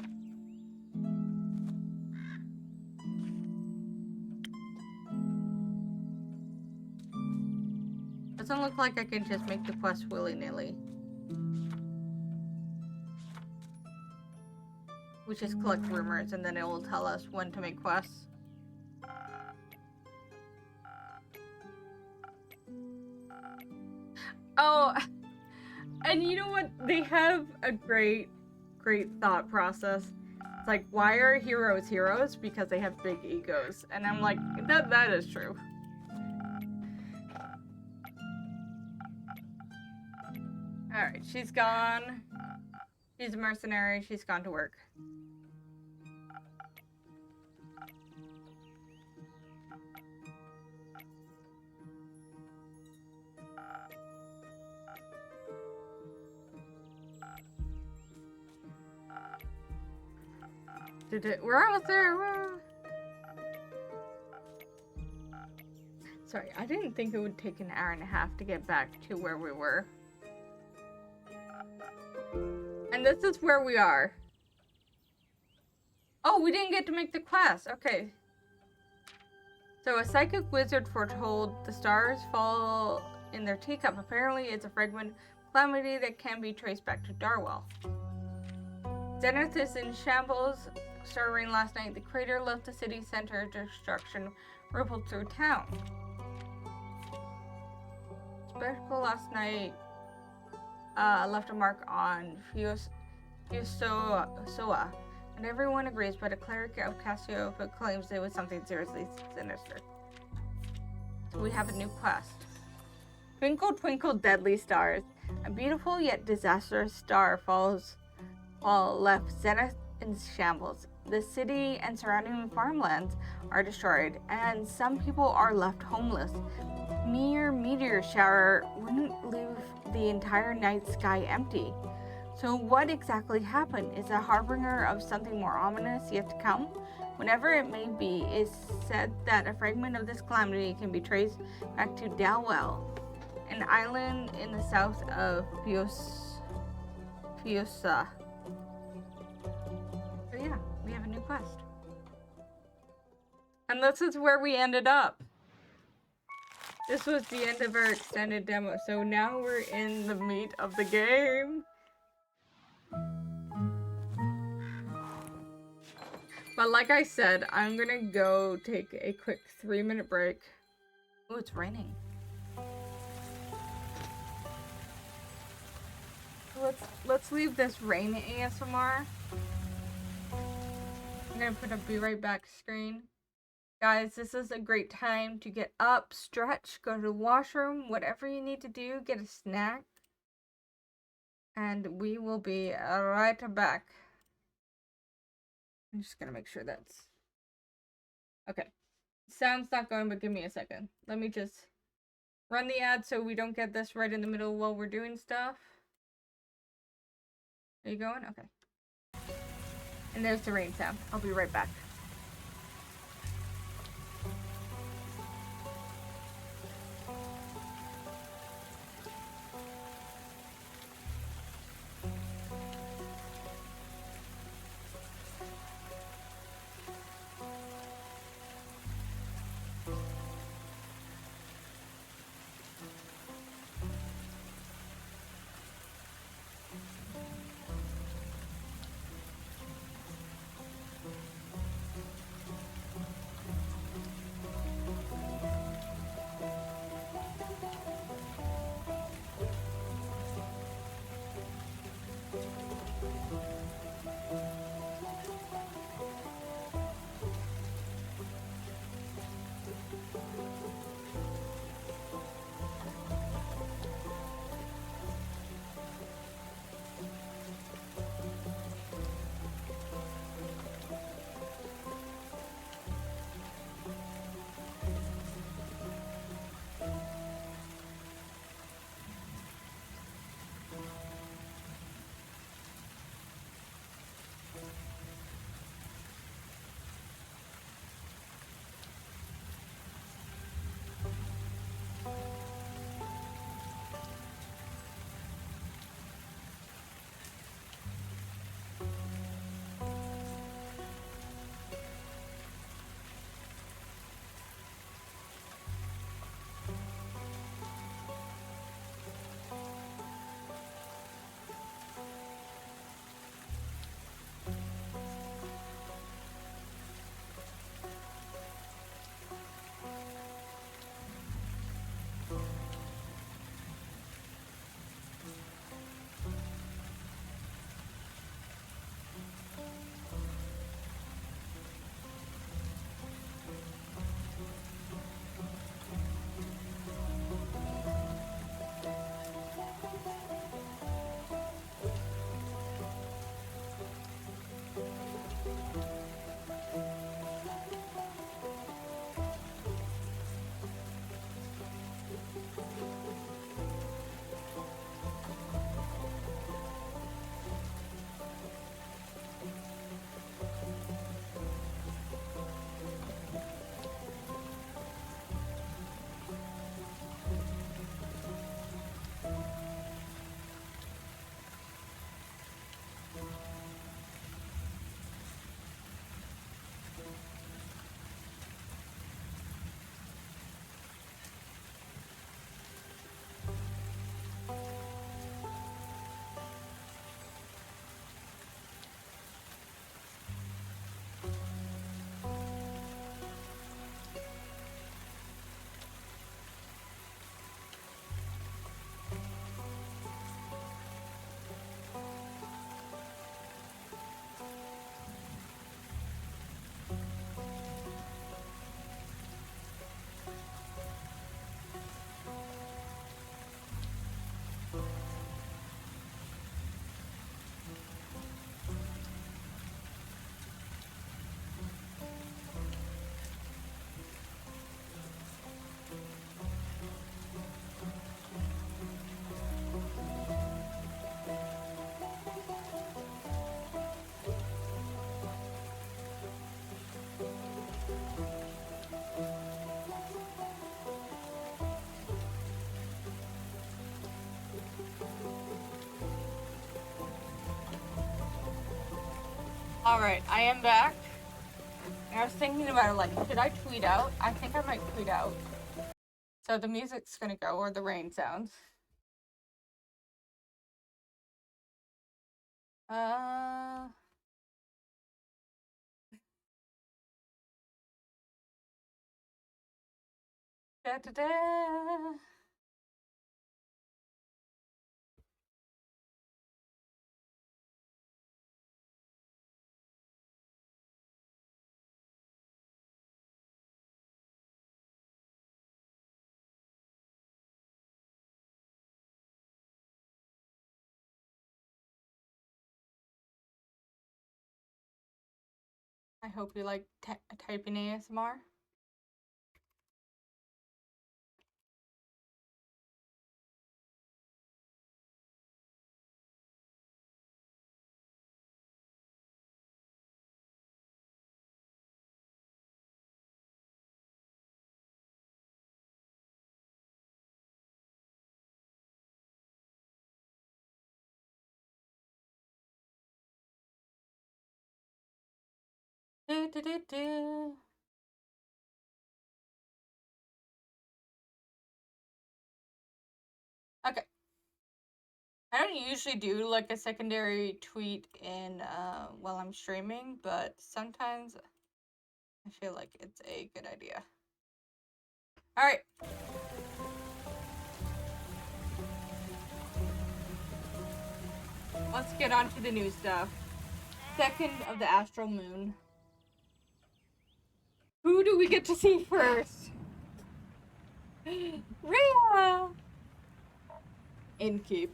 Doesn't look like I can just make the quest willy-nilly. We just collect rumors and then it will tell us when to make quests. Oh, and you know what? They have a great thought process. It's like, why are heroes heroes? Because they have big egos. And I'm like, that is true. Alright, she's gone. She's a mercenary. She's gone to work. We're almost there. Sorry, I didn't think it would take an hour and a half to get back to where we were. And this is where we are. Oh, we didn't get to make the quest. Okay. So a psychic wizard foretold the stars fall in their teacup. Apparently, it's a fragment of calamity that can be traced back to Darwell. Zenith is in shambles. Started rain last night. The crater left the city center. Destruction rippled through town. Spectacle last night left a mark on Fusoa, and everyone agrees, but a cleric of Cassiopeia claims it was something seriously sinister. So we have a new quest. Twinkle, twinkle, deadly stars. A beautiful yet disastrous star left Zenith in shambles. The city and surrounding farmlands are destroyed, and some people are left homeless. Mere meteor shower wouldn't leave the entire night sky empty. So what exactly happened? Is a harbinger of something more ominous yet to come? Whatever it may be, it's said that a fragment of this calamity can be traced back to Dalwell, an island in the south of Fusa. So yeah, we have a new quest. And this is where we ended up. This was the end of our extended demo, so now we're in the meat of the game. But like I said, I'm gonna go take a quick 3-minute break. Oh, it's raining. Let's leave this rain ASMR. I'm gonna put a be right back screen. Guys, this is a great time to get up, stretch, go to the washroom, whatever you need to do, get a snack. And we will be right back. I'm just gonna make sure that's... Okay. Sound's not going, but give me a second. Let me just run the ad so we don't get this right in the middle while we're doing stuff. Are you going? Okay. And there's the rain sound. I'll be right back. Alright, I am back. And I was thinking about it, like, should I tweet out? I think I might tweet out. So the music's gonna go, or the rain sounds. Da da da. I hope you like typing ASMR. Do do do do. Okay. I don't usually do like a secondary tweet in while I'm streaming, but sometimes I feel like it's a good idea. Alright. Let's get on to the new stuff. Second of the astral moon. Who do we get to see first? Rhea! Innkeep.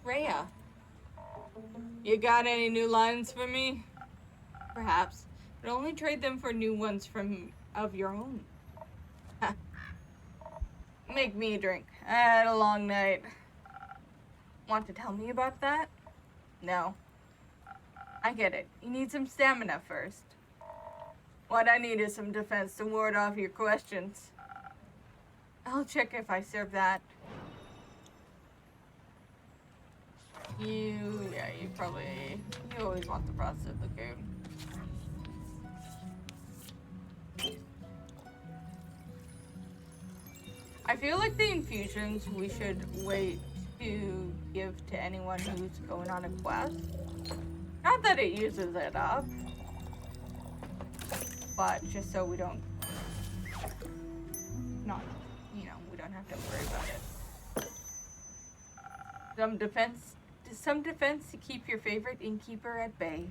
Rhea. You got any new lines for me? Perhaps, but only trade them for new ones of your own. Make me a drink. I had a long night. Want to tell me about that? No. I get it. You need some stamina first. What I need is some defense to ward off your questions. I'll check if I serve that. You always want the process of the game. I feel like the infusions we should wait to give to anyone who's going on a quest. Not that it uses it up, but just so we don't, we don't have to worry about it. Some defense to keep your favorite innkeeper at bay.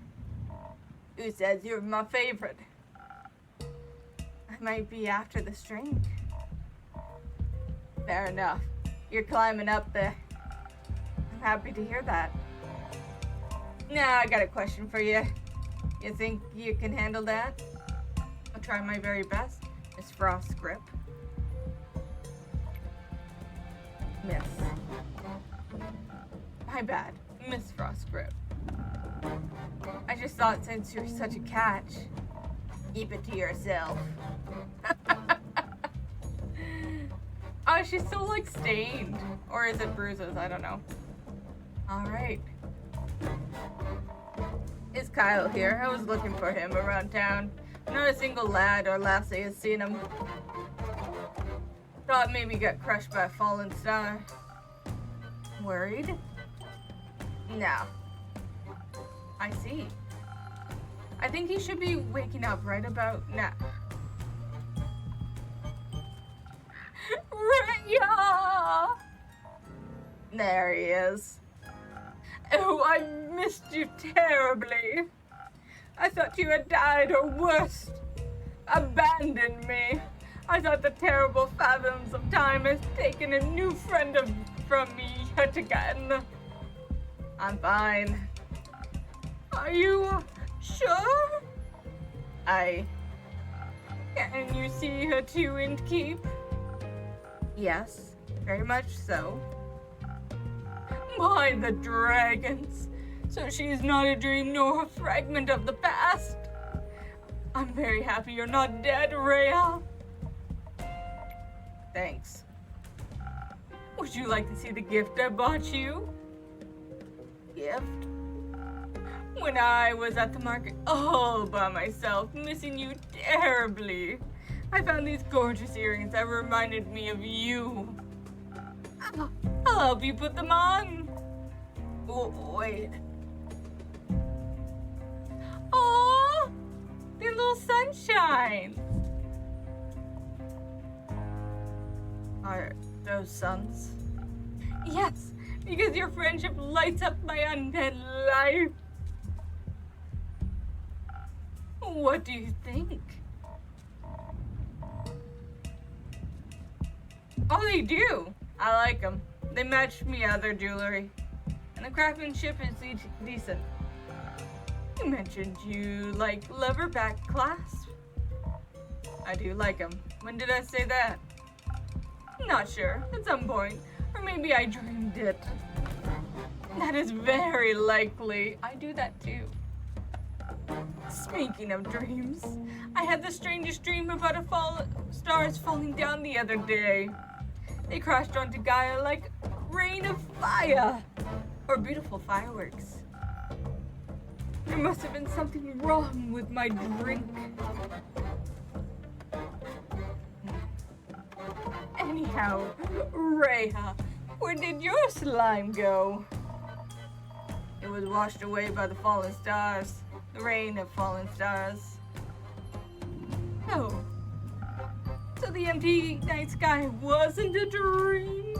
Who says you're my favorite? I might be after the drink. Fair enough. You're climbing up there. I'm happy to hear that. Now I got a question for you. You think you can handle that? I'll try my very best. Miss Frost's grip. Miss. My bad. Miss Frost's grip. I just thought since you're such a catch, keep it to yourself. Oh, she's still like stained. Or is it bruises? I don't know. Alright. It's Kyle here. I was looking for him around town. Not a single lad or lassie has seen him. Thought maybe got crushed by a fallen star. Worried? No. I see. I think he should be waking up right about now. Rhea! There he is. Oh, I missed you terribly. I thought you had died, or worse, abandoned me. I thought the terrible fathoms of time has taken a new friend from me yet again. I'm fine. Are you sure? Can you see her too, Innkeep? Yes, very much so. My, the dragons. So she's not a dream nor a fragment of the past. I'm very happy you're not dead, Rhea. Thanks. Would you like to see the gift I bought you? Gift? when I was at the market all by myself, missing you terribly. I found these gorgeous earrings that reminded me of you. I'll help you put them on. Oh, wait. Oh, they're little sunshine. Are those suns? Yes, because your friendship lights up my undead life. What do you think? Oh, they do. I like them. They match me other jewelry. And the craftsmanship is decent. You mentioned you like leatherback clasps. I do like them. When did I say that? Not sure. At some point. Or maybe I dreamed it. That is very likely. I do that too. Speaking of dreams, I had the strangest dream about stars falling down the other day. They crashed onto Gaia like rain of fire, or beautiful fireworks. There must have been something wrong with my drink. Anyhow, Rhea, where did your slime go? It was washed away by the fallen stars. The rain of fallen stars. Oh. So the empty night sky wasn't a dream?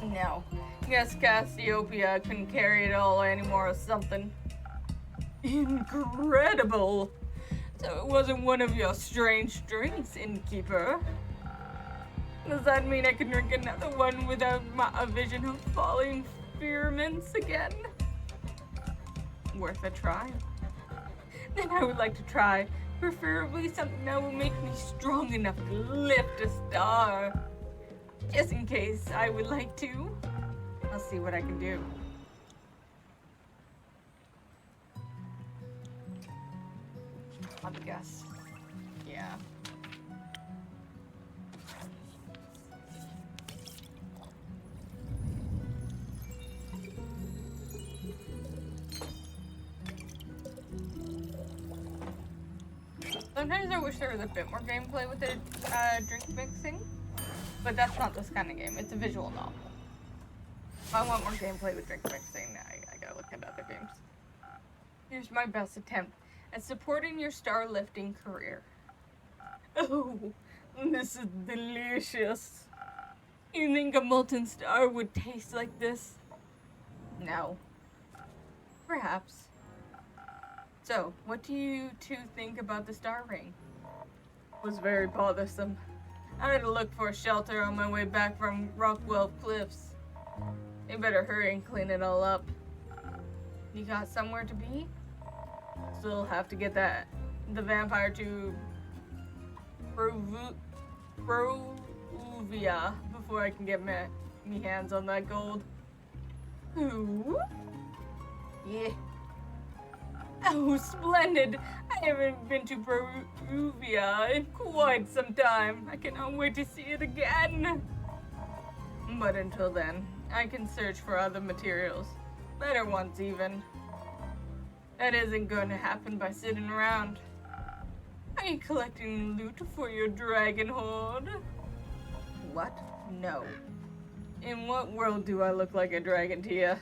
No. Guess Cassiopeia couldn't carry it all anymore or something. Incredible! So it wasn't one of your strange drinks, innkeeper. Does that mean I can drink another one without a vision of falling firmaments again? Worth a try. Then I would like to try, preferably something that will make me strong enough to lift a star. Just in case I would like to. I'll see what I can do. I'll guess. Yeah. Sometimes I wish there was a bit more gameplay with the drink mixing, but that's not this kind of game. It's a visual novel. If I want more gameplay with drink mixing, I gotta look at other games. Here's my best attempt at supporting your star lifting career. Oh, this is delicious. You think a molten star would taste like this? No. Perhaps. So, what do you two think about the star ring? It was very bothersome. I had to look for a shelter on my way back from Rockwell Cliffs. You better hurry and clean it all up. You got somewhere to be? Still have to get the vampire to Provia before I can get me hands on that gold. Who? Yeah. Oh, splendid! I haven't been to Provia in quite some time. I cannot wait to see it again. But until then, I can search for other materials. Better ones, even. That isn't going to happen by sitting around. Are you collecting loot for your dragon horde? What? No. In what world do I look like a dragon to you?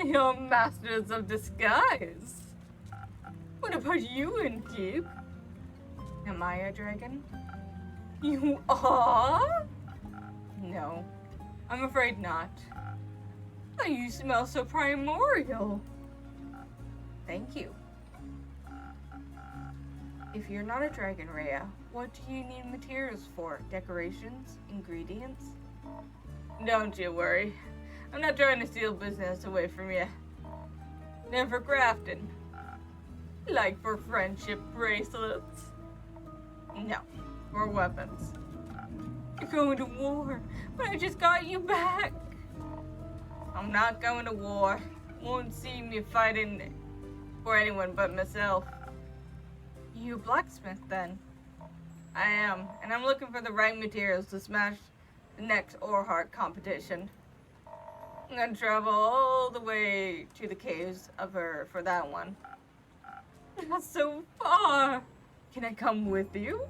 You're masters of disguise. What about you, Innkeep? Am I a dragon? You are? No, I'm afraid not. Oh, you smell so primordial. Thank you. If you're not a dragon, Rhea, what do you need materials for? Decorations? Ingredients? Don't you worry. I'm not trying to steal business away from you. Then for crafting. Like for friendship bracelets. No, for weapons. You're going to war, but I just got you back. I'm not going to war. Won't see me fighting for anyone but myself. You a blacksmith then? I am, and I'm looking for the right materials to smash the next Orhart competition. I'm gonna travel all the way to the caves of her for that one. That's so far. Can I come with you?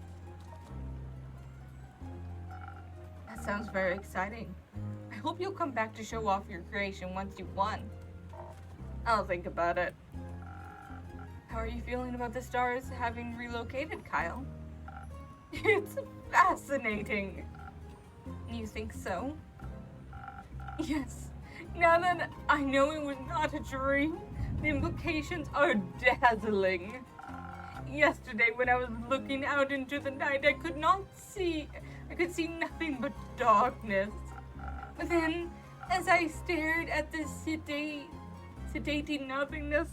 That sounds very exciting. I hope you'll come back to show off your creation once you've won. I'll think about it. How are you feeling about the stars having relocated, Kyle? It's fascinating. You think so? Yes. Now that I know it was not a dream, the implications are dazzling. Yesterday, when I was looking out into the night, I could see nothing but darkness. But then, as I stared at the sedating nothingness,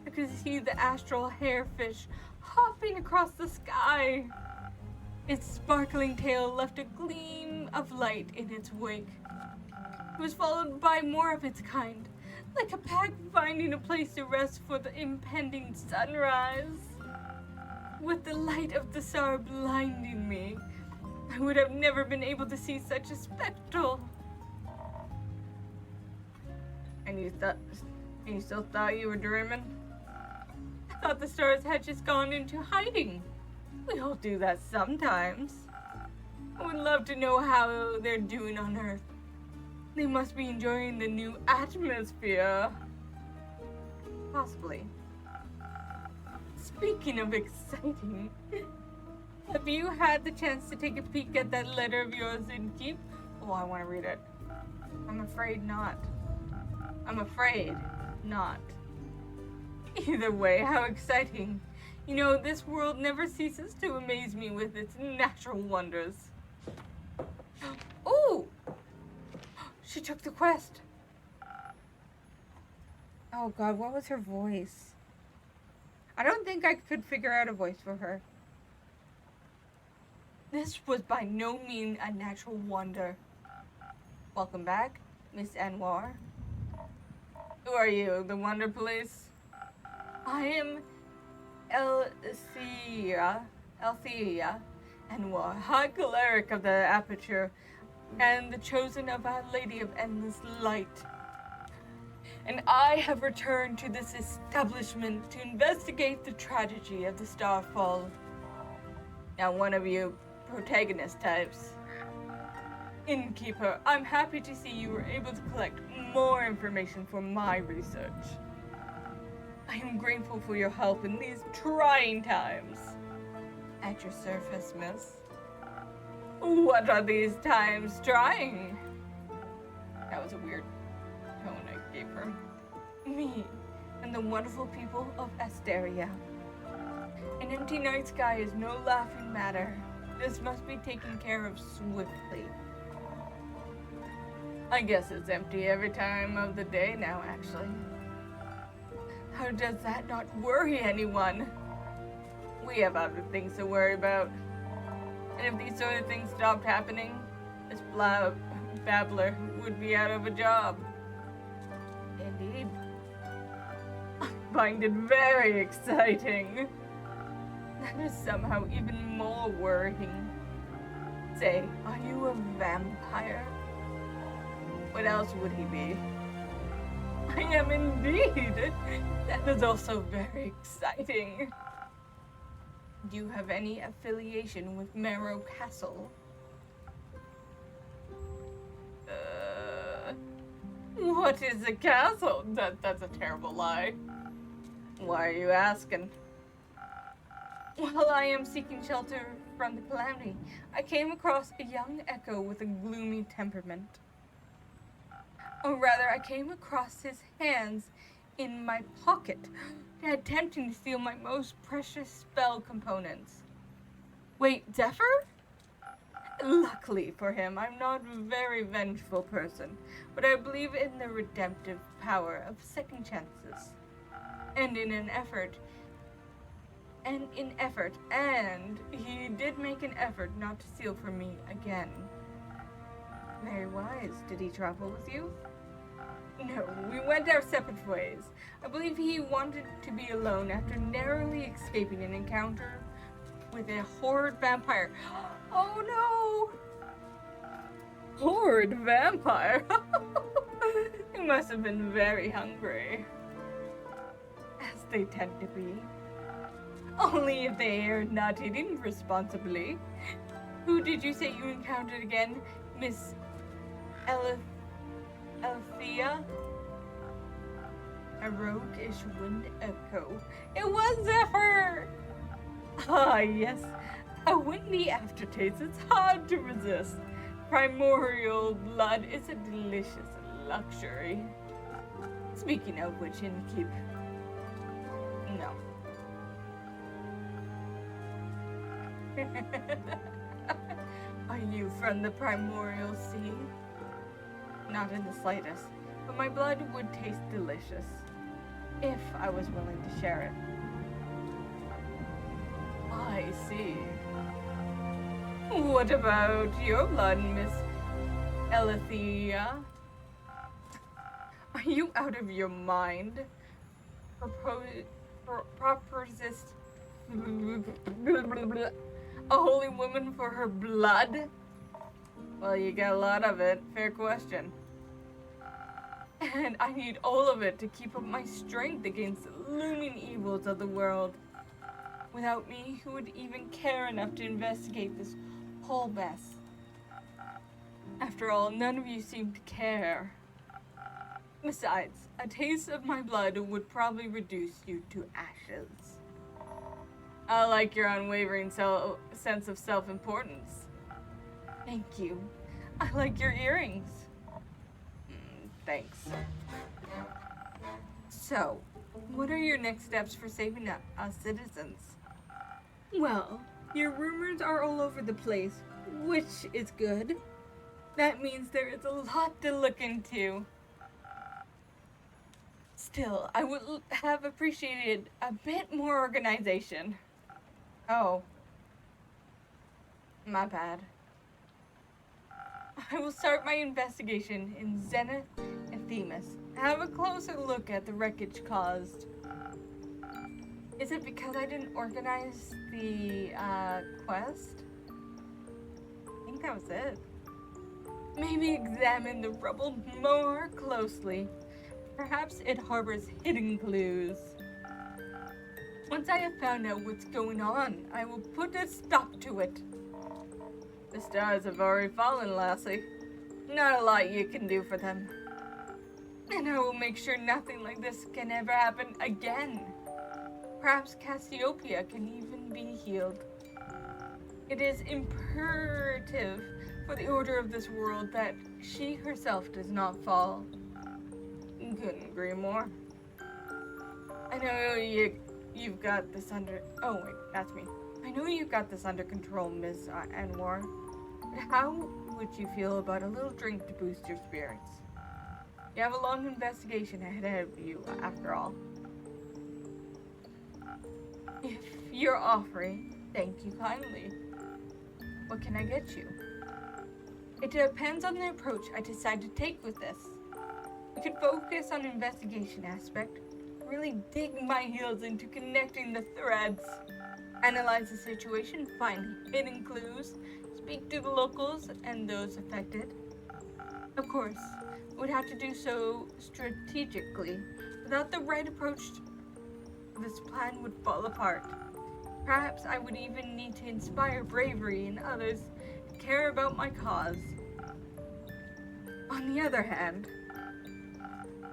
I could see the astral hairfish hopping across the sky. Its sparkling tail left a gleam of light in its wake. It was followed by more of its kind, like a pack finding a place to rest for the impending sunrise. With the light of the star blinding me, I would have never been able to see such a spectacle. And you still thought you were dreaming? I thought the stars had just gone into hiding. We all do that sometimes. I would love to know how they're doing on Earth. They must be enjoying the new atmosphere. Possibly. Speaking of exciting, have you had the chance to take a peek at that letter of yours in Keep? Oh, I want to read it. I'm afraid not. Either way, how exciting. You know, this world never ceases to amaze me with its natural wonders. Ooh! She took the quest. Oh god, what was her voice? I don't think I could figure out a voice for her. This was by no means a natural wonder. Welcome back, Miss Anwar. Who are you, the Wonder Police? I am Althea Anwar, High Cleric of the Aperture, and the chosen of Our Lady of Endless Light. And I have returned to this establishment to investigate the tragedy of the Starfall. Now, one of you protagonist types. Innkeeper, I'm happy to see you were able to collect more information for my research. I am grateful for your help in these trying times. At your service, miss. What are these times trying? That was a weird tone I gave her. Me and the wonderful people of Asteria. An empty night sky is no laughing matter. This must be taken care of swiftly. I guess it's empty every time of the day now, actually. How does that not worry anyone? We have other things to worry about. And if these sort of things stopped happening, this babbler would be out of a job. Indeed. I find it very exciting. That is somehow even more worrying. Say, are you a vampire? What else would he be? I am indeed. That is also very exciting. Do you have any affiliation with Marrow Castle? What is a castle? That's a terrible lie. Why are you asking? While I am seeking shelter from the calamity, I came across a young echo with a gloomy temperament. Or rather, I came across his hands in my pocket, attempting to steal my most precious spell components. Wait, Zephyr? Luckily for him, I'm not a very vengeful person, but I believe in the redemptive power of second chances. And he did make an effort not to steal from me again. Very wise. Did he travel with you? No, we went our separate ways. I believe he wanted to be alone after narrowly escaping an encounter with a horrid vampire. Oh no! Horrid vampire? You must have been very hungry. As they tend to be. Only if they are not eating responsibly. Who did you say you encountered again, Miss Althea? A roguish wind echo. It was her! Ah, yes. A windy aftertaste. It's hard to resist. Primordial blood is a delicious luxury. Speaking of which, innkeep. No. Are you from the Primordial Sea? Not in the slightest, but my blood would taste delicious if I was willing to share it. I see. What about your blood, Miss Althea? Are you out of your mind? Proposist a holy woman for her blood? Well, you got a lot of it. Fair question. And I need all of it to keep up my strength against the looming evils of the world. Without me, who would even care enough to investigate this whole mess? After all, none of you seem to care. Besides, a taste of my blood would probably reduce you to ashes. I like your unwavering sense of self-importance. Thank you. I like your earrings. Thanks. So, what are your next steps for saving us citizens? Well, your rumors are all over the place, which is good. That means there is a lot to look into. Still, I would have appreciated a bit more organization. Oh. My bad. I will start my investigation in Zenith and Themis. Have a closer look at the wreckage caused. Is it because I didn't organize the quest? I think that was it. Maybe examine the rubble more closely. Perhaps it harbors hidden clues. Once I have found out what's going on, I will put a stop to it. The stars have already fallen, lassie. Not a lot you can do for them. And I will make sure nothing like this can ever happen again. Perhaps Cassiopeia can even be healed. It is imperative for the order of this world that she herself does not fall. Couldn't agree more. I know you've got this under... Oh, wait, that's me. I know you've got this under control, Miss Anwar. But how would you feel about a little drink to boost your spirits? You have a long investigation ahead of you, after all. If you're offering, thank you kindly. What can I get you? It depends on the approach I decide to take with this. We could focus on investigation aspect, really dig my heels into connecting the threads, analyze the situation, find hidden clues, speak to the locals and those affected. Of course, we'd have to do so strategically. Without the right approach, this plan would fall apart. Perhaps I would even need to inspire bravery in others to care about my cause. On the other hand,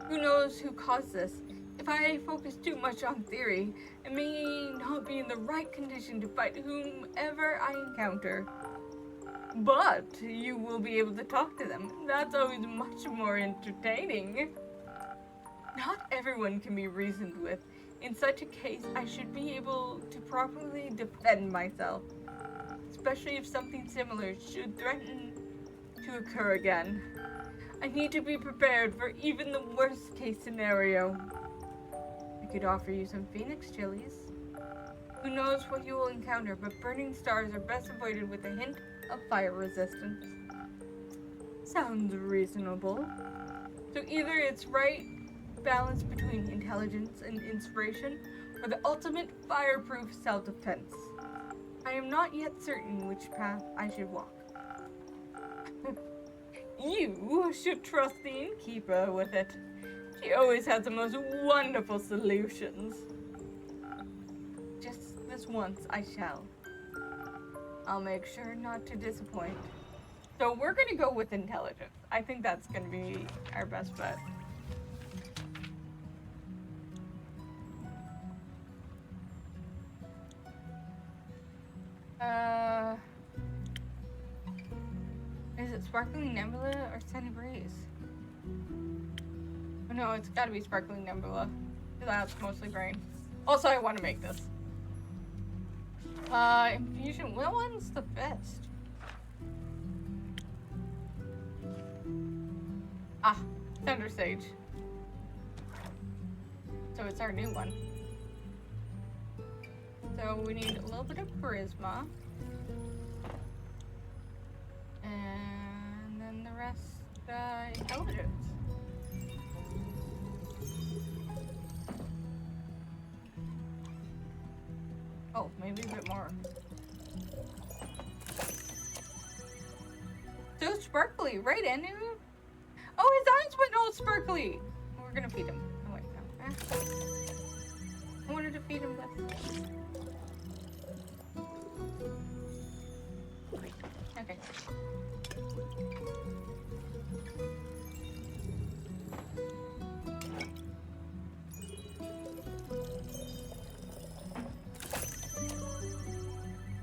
who knows who caused this? If I focus too much on theory, I may not be in the right condition to fight whomever I encounter. But you will be able to talk to them. That's always much more entertaining. Not everyone can be reasoned with. In such a case, I should be able to properly defend myself, especially if something similar should threaten to occur again. I need to be prepared for even the worst case scenario. I could offer you some phoenix chilies. Who knows what you will encounter, but burning stars are best avoided with a hint of fire resistance. Sounds reasonable. So either it's right balance between intelligence and inspiration, or the ultimate fireproof self-defense. I am not yet certain which path I should walk. You should trust the innkeeper with it. She always has the most wonderful solutions. Just this once, I shall. I'll make sure not to disappoint. So we're gonna go with intelligence. I think that's gonna be our best bet. Is it Sparkling Nebula or Sunny Breeze? Oh, no, it's gotta be Sparkling Nebula. That's mostly brain. Also, I want to make this. Infusion. What one's the best? Ah, Thunder Sage. So it's our new one. So we need a little bit of charisma. And then the rest, intelligence. Oh, maybe a bit more. So sparkly, right, Anu? Oh, his eyes went all sparkly. We're gonna feed him. Oh, wait, no. I wanted to feed him this. Okay.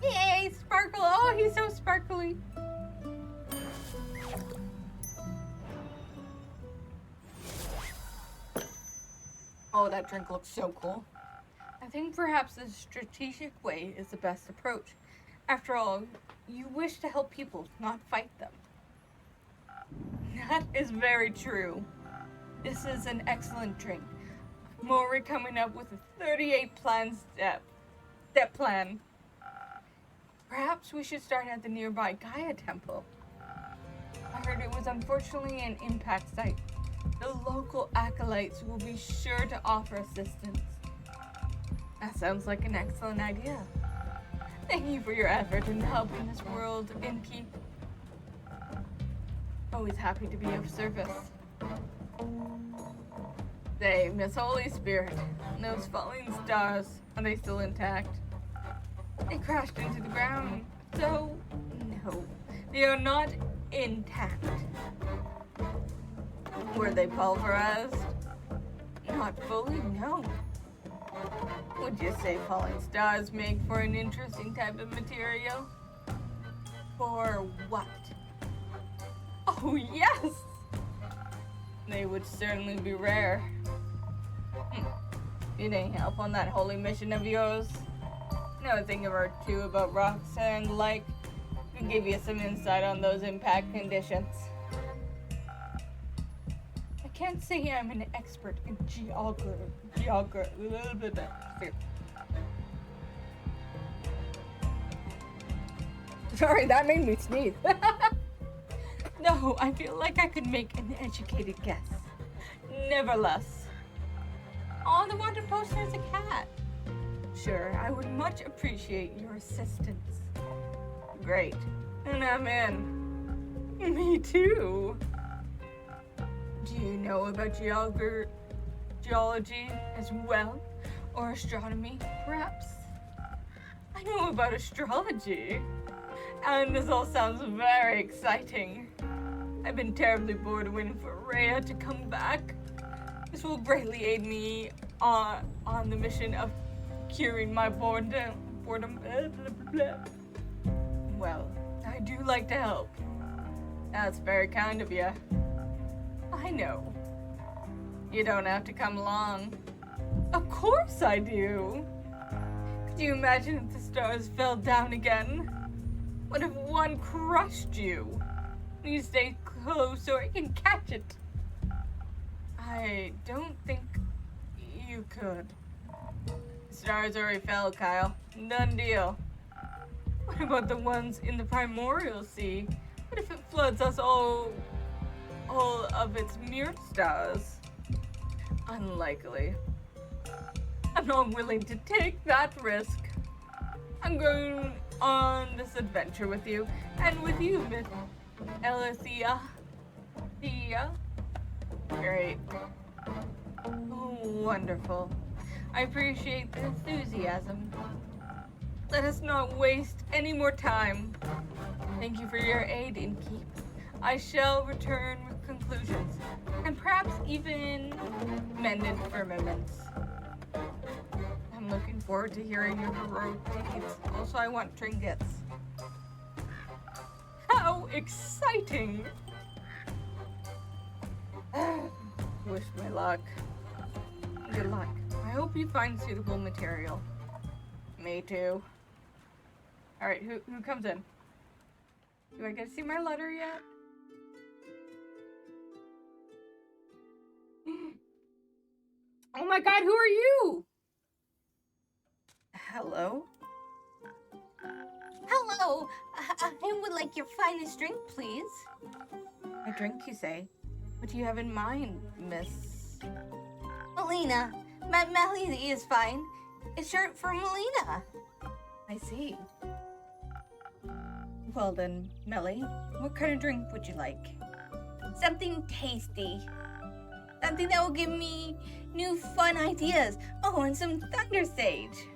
Yay, Sparkle! Oh, he's so sparkly. Oh, that drink looks so cool. I think perhaps the strategic way is the best approach. After all, you wish to help people, not fight them. That is very true. This is an excellent drink. I'm already coming up with a 38 step plan. Perhaps we should start at the nearby Gaia Temple. I heard it was unfortunately an impact site. The local acolytes will be sure to offer assistance. That sounds like an excellent idea. Thank you for your effort in helping this world innkeep. Always happy to be of service. Say, Miss Holy Spirit, those falling stars, are they still intact? They crashed into the ground, so no, they are not intact. Were they pulverized? Not fully, no. Would you say falling stars make for an interesting type of material? For what? Oh, yes! They would certainly be rare. Need any help on that holy mission of yours? Know a thing or two about rocks and the like. Could give you some insight on those impact conditions. I can't say I'm an expert in Sorry, that made me sneeze. No, I feel like I could make an educated guess. Nevertheless. Oh, the wanted poster is a cat. Sure, I would much appreciate your assistance. Great. And I'm in. Me too. Do you know about geology as well? Or astronomy, perhaps? I know about astrology. And this all sounds very exciting. I've been terribly bored waiting for Rhea to come back. This will greatly aid me on the mission of curing my boredom. Well, I do like to help. That's very kind of you. I know. You don't have to come along. Of course I do. Could you imagine if the stars fell down again? What if one crushed you? You stay close so I can catch it. I don't think you could. The stars already fell, Kyle. Done deal. What about the ones in the primordial sea? What if it floods us all of its mirrored stars? Unlikely. I'm not willing to take that risk. I'm going on this adventure with you, and with you, Miss Alethea. Yeah. Great. Oh, wonderful. I appreciate the enthusiasm. Let us not waste any more time. Thank you for your aid, Innkeep. I shall return with conclusions, and perhaps even mended firmaments. I'm looking forward to hearing your heroic deeds. Also, I want trinkets. How exciting! Wish me luck. Good luck. I hope you find suitable material. Me too. Alright, who comes in? Do I get to see my letter yet? Oh my god, who are you? Hello? Hello, I would like your finest drink, please. A drink, you say? What do you have in mind, Miss? Melina. Melina is fine. It's short for Melina. I see. Well then, Melly, what kind of drink would you like? Something tasty. Something that will give me new fun ideas. Oh, and some Thunder Sage.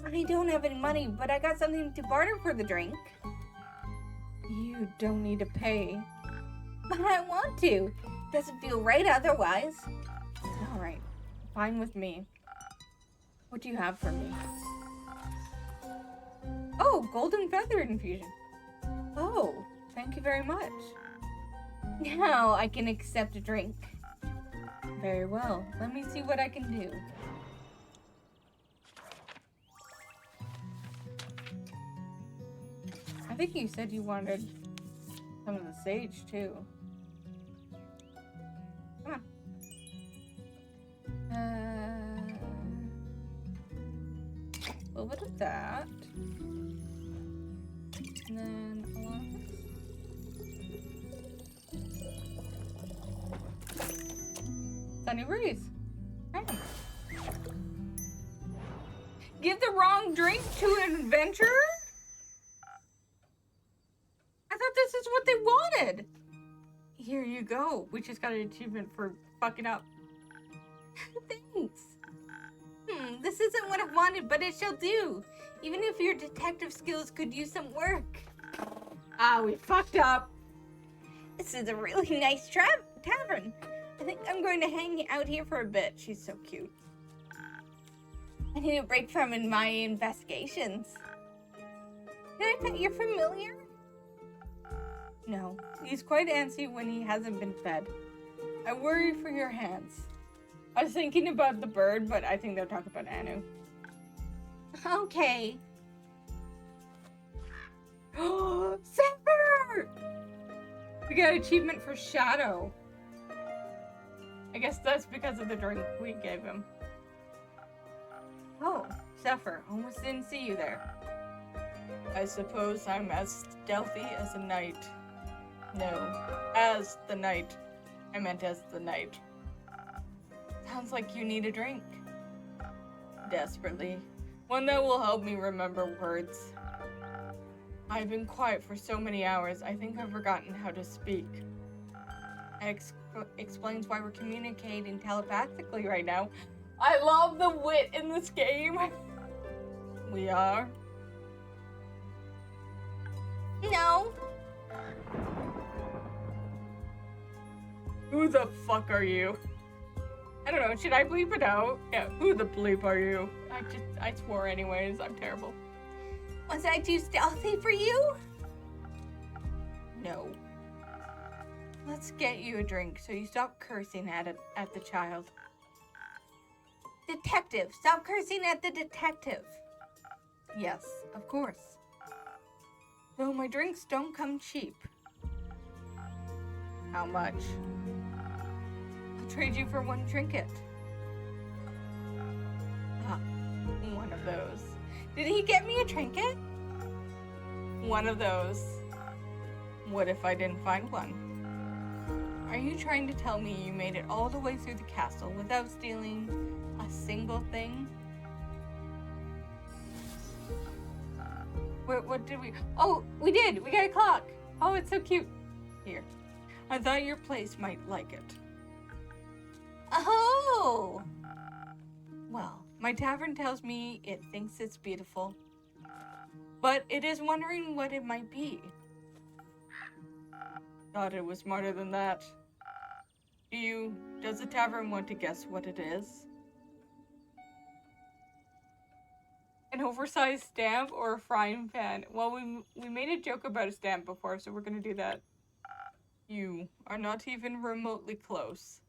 I don't have any money, but I got something to barter for the drink. You don't need to pay. But I want to. Doesn't feel right otherwise. Alright, fine with me. What do you have for me? Oh, golden feather infusion. Oh, thank you very much. Now I can accept a drink. Very well. Let me see what I can do. I think you said you wanted some of the sage too. Come on. A little bit of that. And then a lot of this. Sunny breeze. Nice. Give the wrong drink to an adventurer? I thought this is what they wanted. Here you go. We just got an achievement for fucking up. Thanks. This isn't what I wanted, but it shall do. Even if your detective skills could use some work. Ah, we fucked up. This is a really nice tavern. I think I'm going to hang out here for a bit. She's so cute. I need a break from my investigations. Can I pet your familiar? No, he's quite antsy when he hasn't been fed. I worry for your hands. I was thinking about the bird, but I think they're talking about Anu. Okay. Zephyr! We got an achievement for Shadow. I guess that's because of the drink we gave him. Oh, Zephyr, almost didn't see you there. I suppose I'm as stealthy as a knight. No, as the knight. I meant as the knight. Sounds like you need a drink. Desperately. One that will help me remember words. I've been quiet for so many hours, I think I've forgotten how to speak. Explains why we're communicating telepathically right now. I love the wit in this game. We are. No. Who the fuck are you? I don't know, should I bleep it out? Yeah, who the bleep are you? I swore anyways, I'm terrible. Was I too stealthy for you? No. Let's get you a drink so you stop cursing at the child. Detective, stop cursing at the detective. Yes, of course. Though my drinks don't come cheap. How much? I'll trade you for one trinket. Ah, one of those. Did he get me a trinket? One of those. What if I didn't find one? Are you trying to tell me you made it all the way through the castle without stealing a single thing? What did we... Oh, we did! We got a clock! Oh, it's so cute. Here. I thought your place might like it. Oh! Well, my tavern tells me it thinks it's beautiful, but it is wondering what it might be. Thought it was smarter than that. Does the tavern want to guess what it is? An oversized stamp or a frying pan? Well, we made a joke about a stamp before, so we're gonna do that. You are not even remotely close.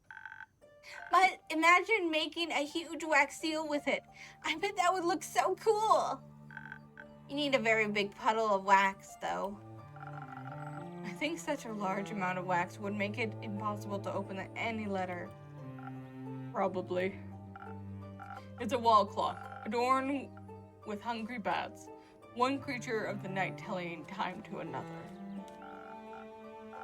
But imagine making a huge wax seal with it. I bet that would look so cool. You need a very big puddle of wax, though. I think such a large amount of wax would make it impossible to open any letter. Probably. It's a wall clock, adorned with hungry bats, one creature of the night telling time to another.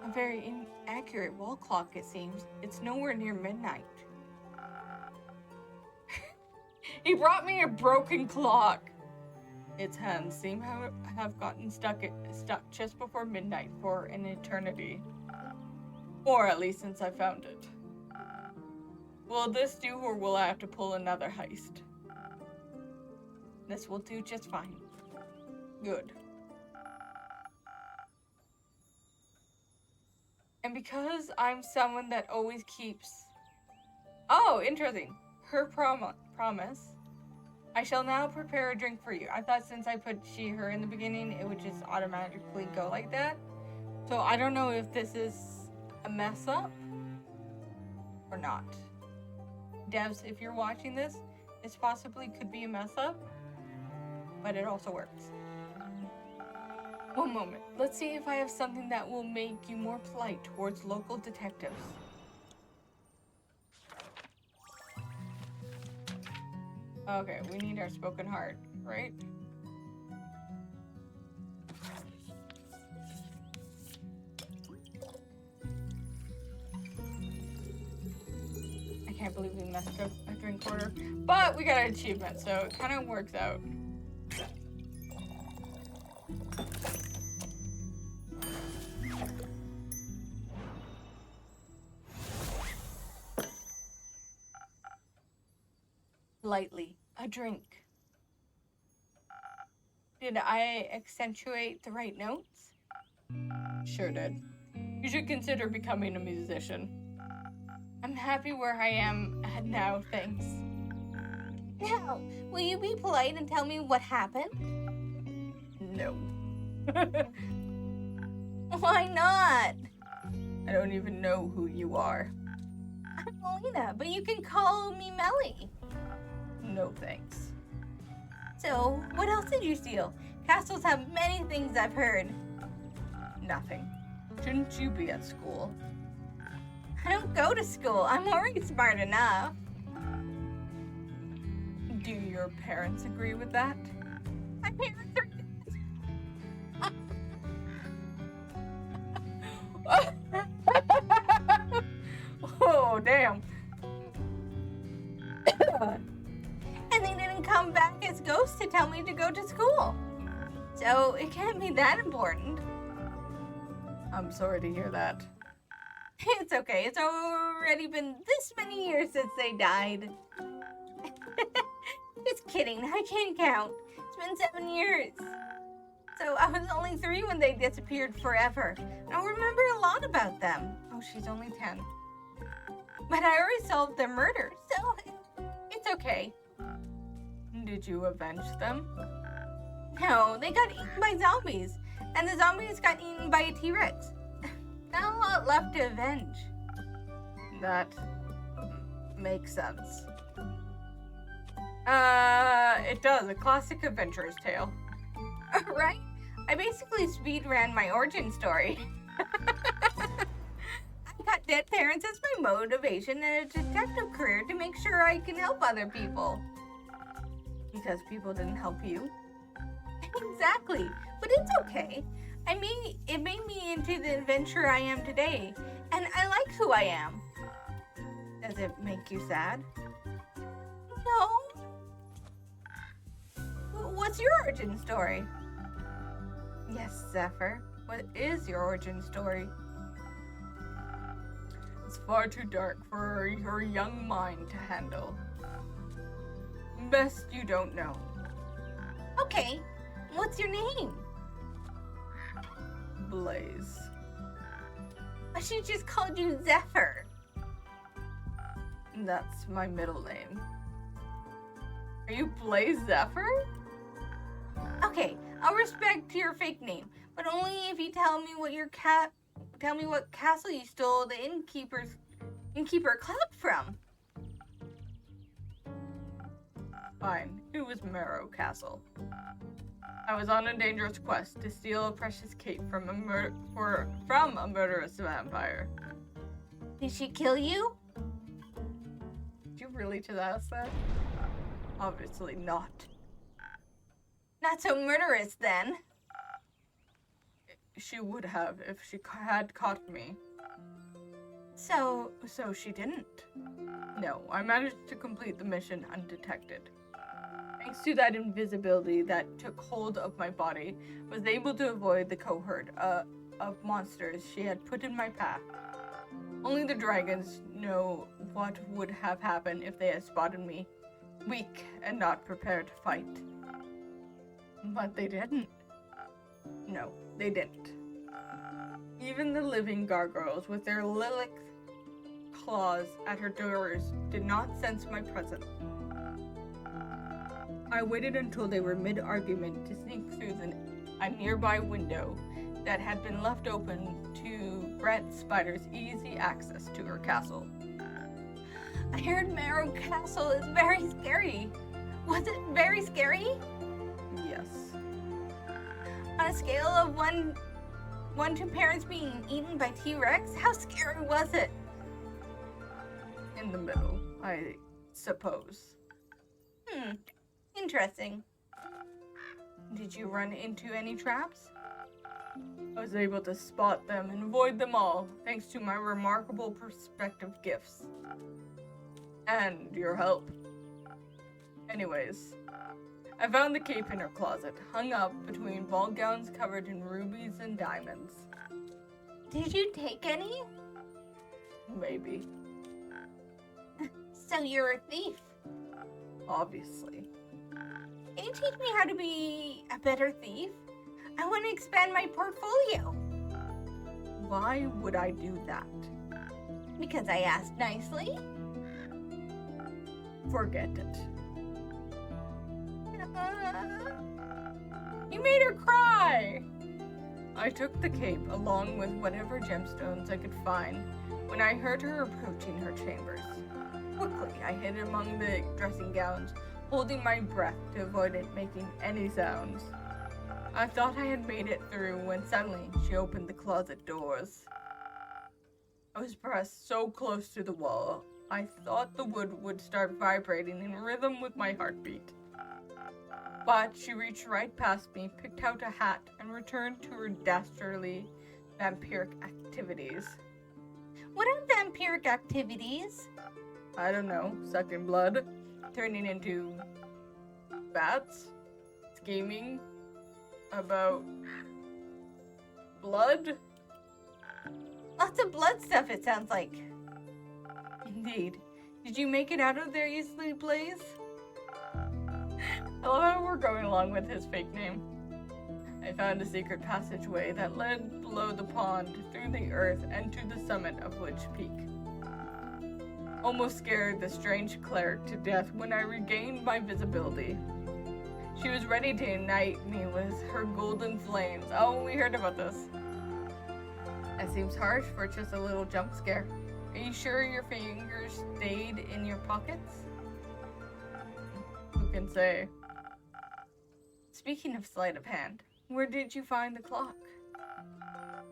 A very inaccurate wall clock, it seems. It's nowhere near midnight. He brought me a broken clock. Its hands seem to have gotten stuck just before midnight for an eternity. Or at least since I found it. Will this do, or will I have to pull another heist? This will do just fine. Good. And because I'm someone that always keeps... Oh, interesting. Her promise. I shall now prepare a drink for you. I thought since I put she, her in the beginning, it would just automatically go like that. So I don't know if this is a mess up or not. Devs, if you're watching this, this possibly could be a mess up, but it also works. One moment. Let's see if I have something that will make you more polite towards local detectives. Okay, we need our spoken heart, right? I can't believe we messed up a drink order, but we got an achievement, so it kind of works out. Lightly, a drink. Did I accentuate the right notes? Sure did. You should consider becoming a musician. I'm happy where I am now, thanks. Now, will you be polite and tell me what happened? No. Why not? I don't even know who you are. I'm Melina, but you can call me Melly. No thanks. So, what else did you steal? Castles have many things, I've heard. Nothing. Shouldn't you be at school? I don't go to school. I'm already smart enough. Do your parents agree with that? My parents are... Oh, damn. And they didn't come back as ghosts to tell me to go to school. So it can't be that important. I'm sorry to hear that. It's okay. It's already been this many years since they died. Just kidding. I can't count. It's been 7 years. So I was only 3 when they disappeared forever. I don't remember a lot about them. Oh, she's only 10. But I already solved their murder, so it's okay. Did you avenge them? No, they got eaten by zombies. And the zombies got eaten by a T-Rex. Not a lot left to avenge. That makes sense. It does. A classic adventurer's tale. Right? I basically speed ran my origin story. I got dead parents as my motivation and a detective career to make sure I can help other people. Because people didn't help you? Exactly. But it's okay. It made me into the adventurer I am today. And I like who I am. Does it make you sad? No. What's your origin story? Yes, Zephyr. What is your origin story? It's far too dark for your young mind to handle. Best you don't know. Okay, what's your name? Blaze. I should just called you Zephyr. That's my middle name. Are you Blaze Zephyr? Okay, I'll respect your fake name, but only if you tell me what castle you stole the innkeeper cloak from. Fine, it was Marrow Castle. I was on a dangerous quest to steal a precious cape from a murderous vampire. Did she kill you? Did you really just ask that? Obviously not. Not so murderous then. She would have if she had caught me. So she didn't. No, I managed to complete the mission undetected. Thanks to that invisibility that took hold of my body, was able to avoid the cohort of monsters she had put in my path. Only the dragons know what would have happened if they had spotted me, weak and not prepared to fight. But they didn't. No, they didn't. Even the living gargoyles with their Lilith claws at her doors did not sense my presence. I waited until they were mid-argument to sneak through a nearby window that had been left open to grant spiders easy access to her castle. I heard Marrow Castle is very scary. Was it very scary? Yes. On a scale of one to parents being eaten by T-Rex, how scary was it? In the middle, I suppose. Interesting. Did you run into any traps? I was able to spot them and avoid them all, thanks to my remarkable perspective gifts. And your help. Anyways, I found the cape in her closet, hung up between ball gowns covered in rubies and diamonds. Did you take any? Maybe. So you're a thief. Obviously. Can you teach me how to be a better thief? I want to expand my portfolio. Why would I do that? Because I asked nicely. Forget it. You made her cry! I took the cape along with whatever gemstones I could find when I heard her approaching her chambers. Quickly, I hid among the dressing gowns, holding my breath to avoid it making any sounds. I thought I had made it through when suddenly she opened the closet doors. I was pressed so close to the wall, I thought the wood would start vibrating in rhythm with my heartbeat. But she reached right past me, picked out a hat, and returned to her dastardly vampiric activities. What are vampiric activities? I don't know, sucking blood, turning into bats, scheming about blood. Lots of blood stuff, it sounds like. Indeed. Did you make it out of there easily, Blaze? I love how we're going along with his fake name. I found a secret passageway that led below the pond, through the earth, and to the summit of Witch Peak. Almost scared the strange cleric to death when I regained my visibility. She was ready to ignite me with her golden flames. Oh, we heard about this. That seems harsh for just a little jump scare. Are you sure your fingers stayed in your pockets? Who can say? Speaking of sleight of hand, where did you find the clock?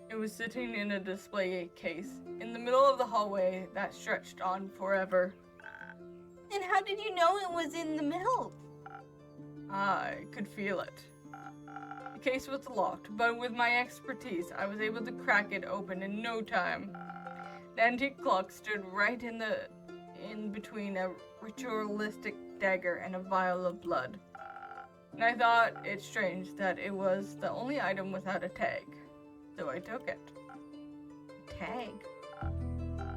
It was sitting in a display case in the middle of the hallway that stretched on forever. And how did you know it was in the middle? I could feel it. The case was locked, but with my expertise, I was able to crack it open in no time. The antique clock stood right in between a ritualistic dagger and a vial of blood. And I thought it strange that it was the only item without a tag, so I took it. Tag.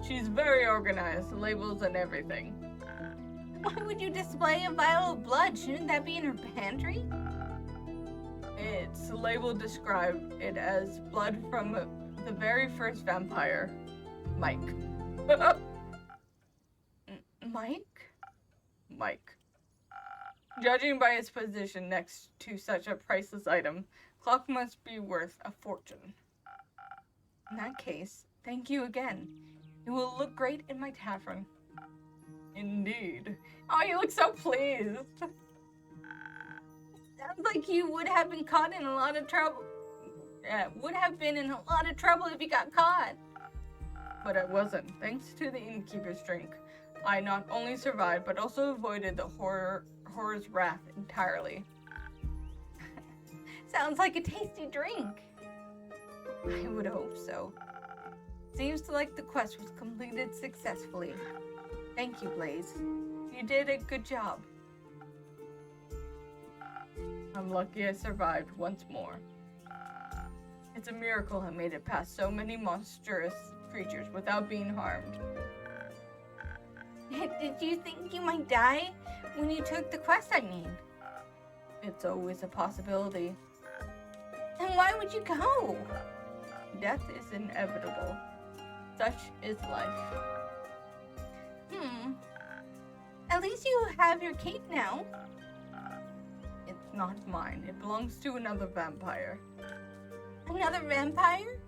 She's very organized, labels and everything. Why would you display a vial of blood? Shouldn't that be in her pantry? Its label described it as blood from the very first vampire, Mike. Mike? Mike. Judging by its position next to such a priceless item, clock must be worth a fortune. In that case, thank you again. It will look great in my tavern. Indeed. Oh, you look so pleased. Sounds like you would have been caught in a lot of trouble. Would have been in a lot of trouble if you got caught. But I wasn't. Thanks to the innkeeper's drink, I not only survived, but also avoided the horror's wrath entirely. Sounds like a tasty drink. I would hope so. Seems like the quest was completed successfully. Thank you, Blaze. You did a good job. I'm lucky I survived once more. It's a miracle I made it past so many monstrous creatures without being harmed. Did you think you might die when you took the quest, I mean? It's always a possibility. Then why would you go? Death is inevitable. Such is life. At least you have your cape now. It's not mine. It belongs to another vampire. Another vampire?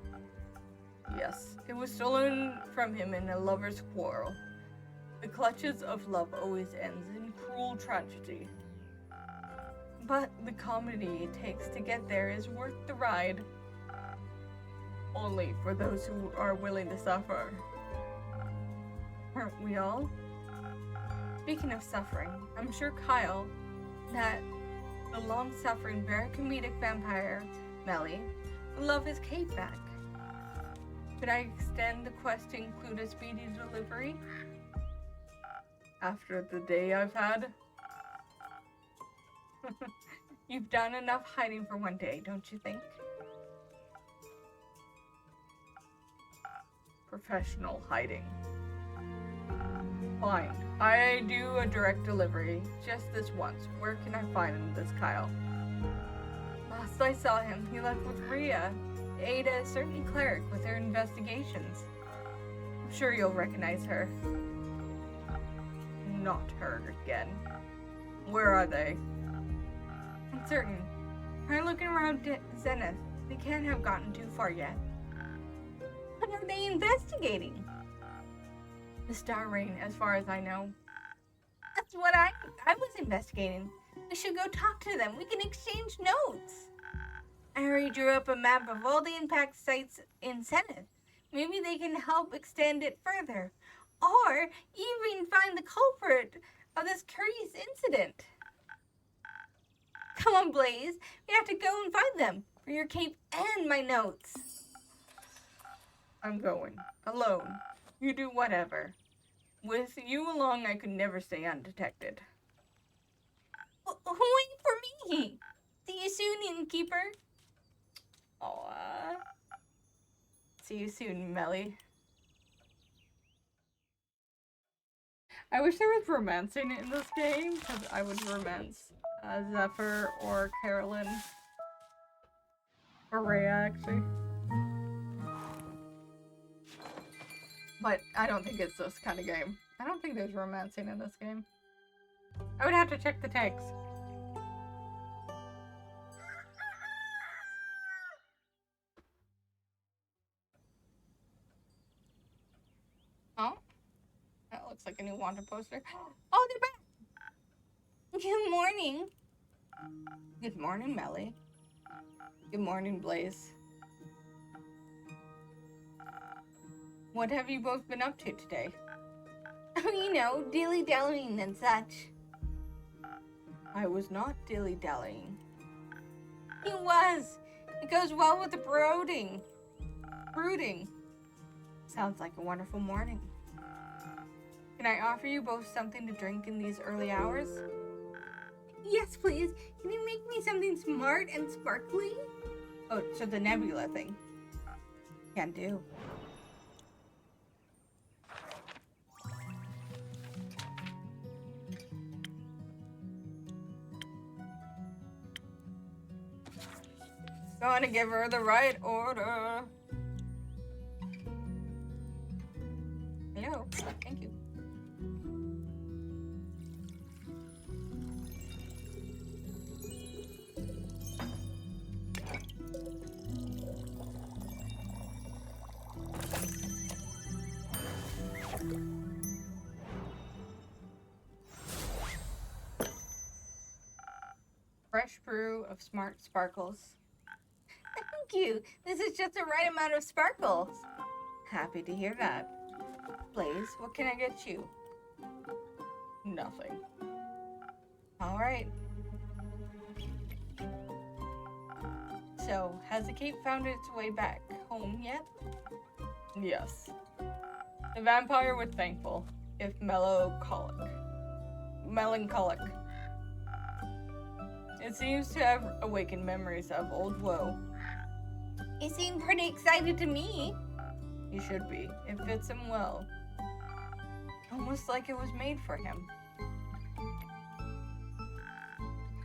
Yes, it was stolen from him in a lover's quarrel. The clutches of love always ends in cruel tragedy. But the comedy it takes to get there is worth the ride. Only for those who are willing to suffer. Aren't we all? Speaking of suffering, I'm sure Kyle, that the long-suffering, very comedic vampire, Melly, would love his cape back. Could I extend the quest to include a speedy delivery? After the day I've had? You've done enough hiding for one day, don't you think? Professional hiding. Fine. I do a direct delivery, just this once. Where can I find this Kyle? Last I saw him, he left with Rhea, to aid a certain cleric with her investigations. I'm sure you'll recognize her. Not her again. Where are they? Uncertain. Try looking around Zenith. They can't have gotten too far yet. What are they investigating? The Star Rain, as far as I know. That's what I was investigating. We should go talk to them. We can exchange notes. I already drew up a map of all the impact sites in Zenith. Maybe they can help extend it further. Or even find the culprit of this curious incident. Come on, Blaze. We have to go and find them for your cape and my notes. I'm going. Alone. You do whatever. With you along, I could never stay undetected. Wait for me. See you soon, innkeeper. Aww. See you soon, Melly. I wish there was romancing in this game, because I would romance Zephyr or Carolyn. Or Rhea, actually. But I don't think it's this kind of game. I don't think there's romancing in this game. I would have to check the tags. Oh? That looks like a new wanted poster. Oh, they're back! Good morning. Good morning, Melly. Good morning, Blaze. What have you both been up to today? Oh, you know, dilly-dallying and such. I was not dilly-dallying. He was. It goes well with the brooding. Sounds like a wonderful morning. Can I offer you both something to drink in these early hours? Yes, please. Can you make me something smart and sparkly? Oh, so the nebula thing. Can do. Gonna give her the right order. Hello. Thank you. Fresh brew of smart sparkles. Thank you. This is just the right amount of sparkles. Happy to hear that. Blaze, what can I get you? Nothing. All right. So, has the cape found its way back home yet? Yes. The vampire was thankful, if melancholic. It seems to have awakened memories of old woe. He seemed pretty excited to me. He should be. It fits him well. Almost like it was made for him.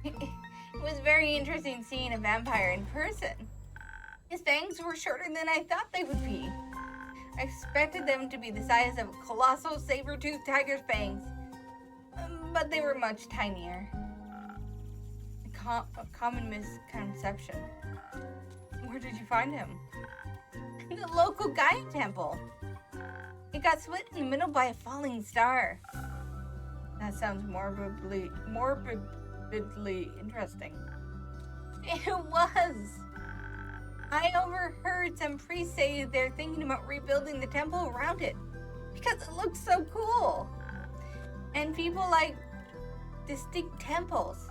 It was very interesting seeing a vampire in person. His fangs were shorter than I thought they would be. I expected them to be the size of a colossal saber-toothed tiger's fangs, but they were much tinier. A common misconception. Where did you find him? The local Gaia temple. It got split in the middle by a falling star. That sounds morbidly interesting. It was. I overheard some priests say they're thinking about rebuilding the temple around it because it looks so cool. And people like distinct temples.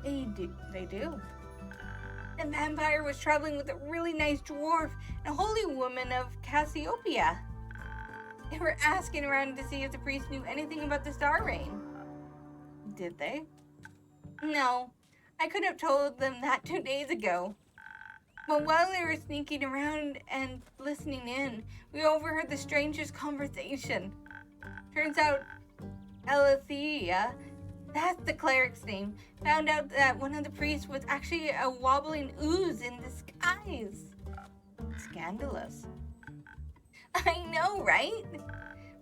They do. The vampire was traveling with a really nice dwarf and a holy woman of Cassiopeia. They were asking around to see if the priest knew anything about the star rain. Did they? No, I could have told them that 2 days ago. But while they were sneaking around and listening in, we overheard the strangest conversation. Turns out, Alethea, that's the cleric's name, found out that one of the priests was actually a wobbling ooze in disguise. Scandalous. I know, right?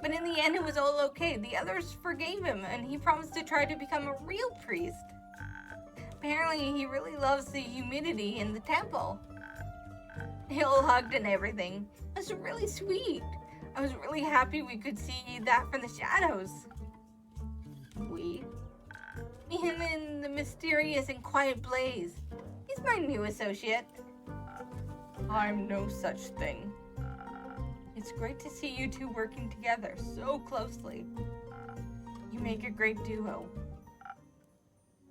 But in the end, it was all okay. The others forgave him, and he promised to try to become a real priest. Apparently, he really loves the humidity in the temple. They all hugged and everything. It was really sweet. I was really happy we could see that from the shadows. We? And then the mysterious and quiet Blaze. He's my new associate. I'm no such thing. It's great to see you two working together so closely. You make a great duo.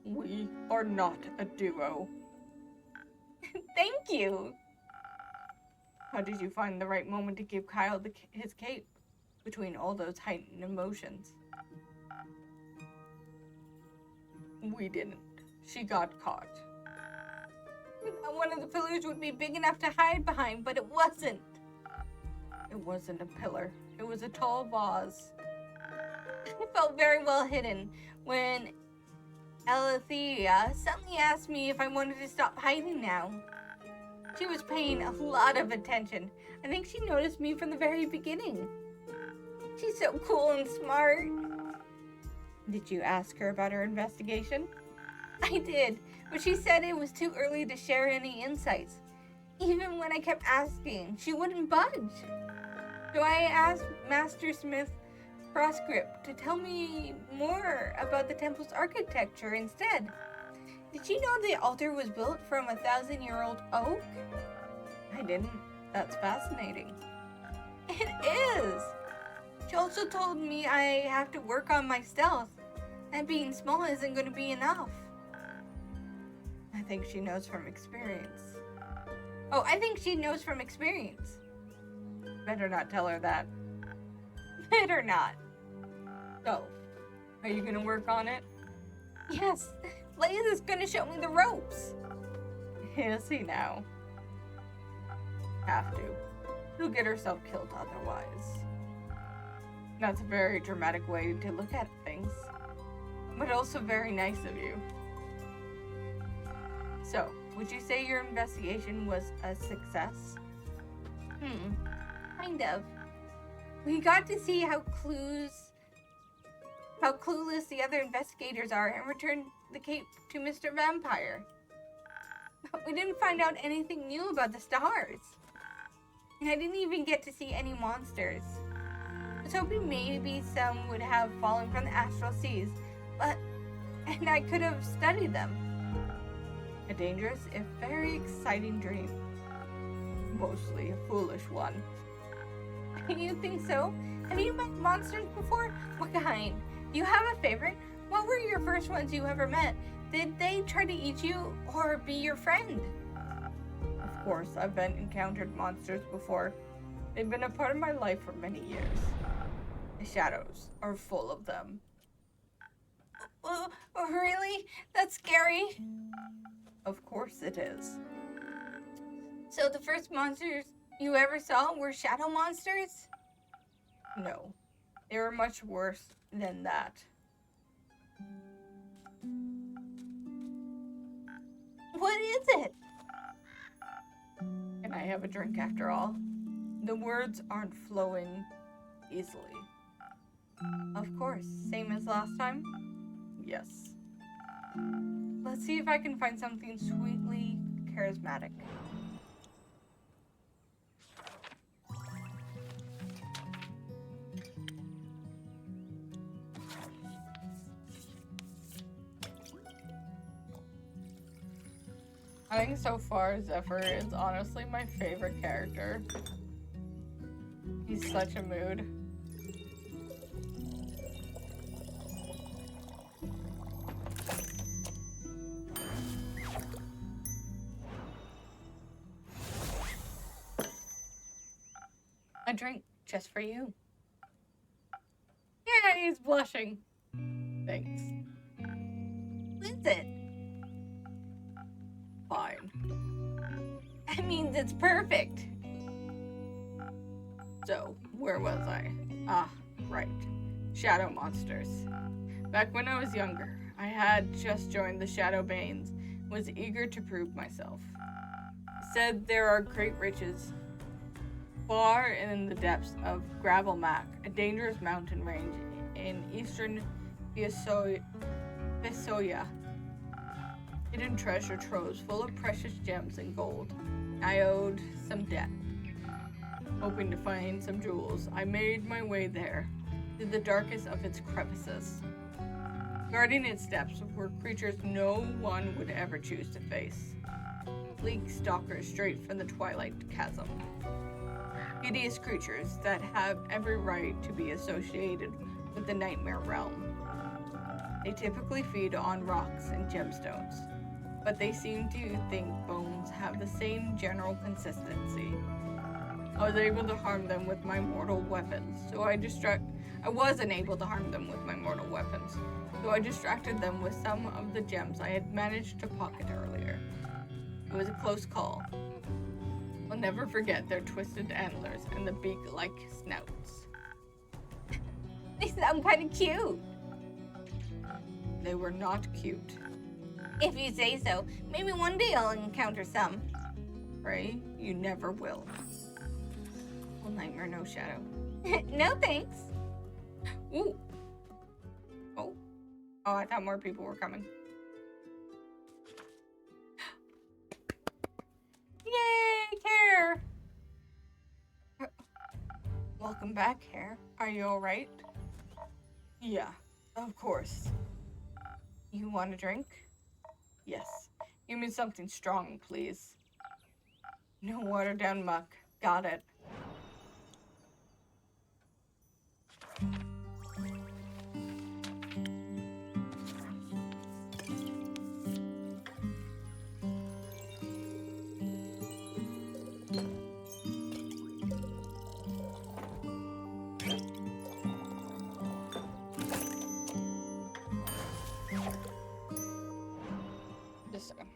We are not a duo. Thank you. How did you find the right moment to give Kyle his cape between all those heightened emotions? We didn't. She got caught. One of the pillars would be big enough to hide behind, but it wasn't. It wasn't a pillar. It was a tall vase. It felt very well hidden when Alethea suddenly asked me if I wanted to stop hiding now. She was paying a lot of attention. I think she noticed me from the very beginning. She's so cool and smart. Did you ask her about her investigation? I did, but she said it was too early to share any insights. Even when I kept asking, she wouldn't budge. So I asked Master Smith Proscript to tell me more about the temple's architecture instead. Did you know the altar was built from a 1,000-year-old oak? I didn't. That's fascinating. It is! She also told me I have to work on my stealth, and being small isn't going to be enough. I think she knows from experience. Oh, I think she knows from experience. Better not tell her that. Better not. So, are you gonna work on it? Yes, Blaze is going to show me the ropes. Is he now? Have to. She'll get herself killed otherwise. That's a very dramatic way to look at things, but also very nice of you. So, Would you say your investigation was a success? Kind of. We got to see how clueless the other investigators are and returned the cape to Mr. Vampire. But we didn't find out anything new about the stars. And I didn't even get to see any monsters. I was hoping maybe some would have fallen from the astral seas, and I could have studied them. A dangerous, if very exciting dream. Mostly a foolish one. You think so? Have you met monsters before? What kind? Do you have a favorite? What were your first ones you ever met? Did they try to eat you or be your friend? Of course, I've encountered monsters before. They've been a part of my life for many years. The shadows are full of them. Oh, really? That's scary. Of course it is. So the first monsters you ever saw were shadow monsters? No, they were much worse than that. What is it? Can I have a drink after all? The words aren't flowing easily. Of course, same as last time? Yes. Let's see if I can find something sweetly charismatic. I think so far Zephyr is honestly my favorite character. He's such a mood. A drink just for you. Yeah, he's blushing. Thanks. What is it? Fine. That means it's perfect. So, where was I? Ah, right. Shadow monsters. Back when I was younger, I had just joined the Shadow Banes, was eager to prove myself. Said there are great riches far in the depths of Gravel Mac, a dangerous mountain range in eastern Visalia. Hidden treasure troves full of precious gems and gold. I owed some debt. Hoping to find some jewels, I made my way there, to the darkest of its crevices. Guarding its depths were creatures no one would ever choose to face. Bleak stalkers straight from the twilight chasm. Hideous creatures that have every right to be associated with the nightmare realm. They typically feed on rocks and gemstones, but they seem to think bones have the same general consistency. I was able to harm them with my mortal weapons, so I wasn't able to harm them with my mortal weapons, so I distracted them with some of the gems I had managed to pocket earlier. It was a close call. I'll never forget their twisted antlers and the beak-like snouts. They sound kind of cute. They were not cute. If you say so, maybe one day I'll encounter some. Pray you never will. Well, nightmare, no shadow. No thanks. Ooh. Oh, I thought more people were coming. Yay, Care! Welcome back, Care. Are you alright? Yeah, of course. You want a drink? Yes. Give me something strong, please. No watered down muck. Got it. Just a second.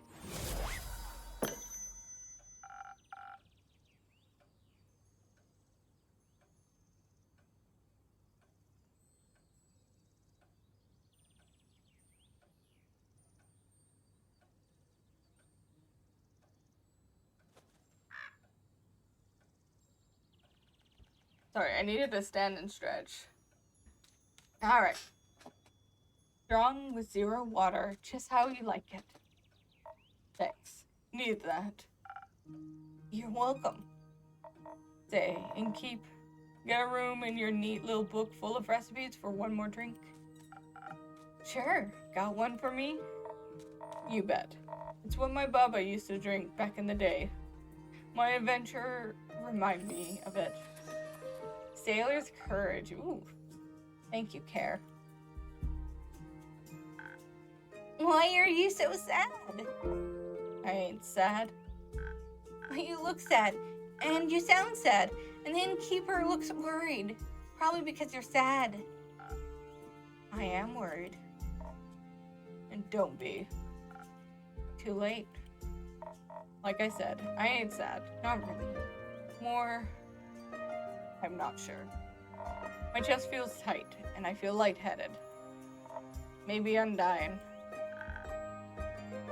Sorry, I needed to stand and stretch. Alright. Strong with 0 water, just how you like it. Thanks. Need that. You're welcome. Say, and keep. Get a room in your neat little book full of recipes for one more drink? Sure. Got one for me? You bet. It's what my baba used to drink back in the day. My adventure remind me of it. Sailor's courage. Ooh. Thank you, Care. Why are you so sad? I ain't sad. You look sad, and you sound sad, and the innkeeper looks worried. Probably because you're sad. I am worried. And don't be. Too late. Like I said, I ain't sad. Not really. More... I'm not sure. My chest feels tight, and I feel lightheaded. Maybe I'm dying.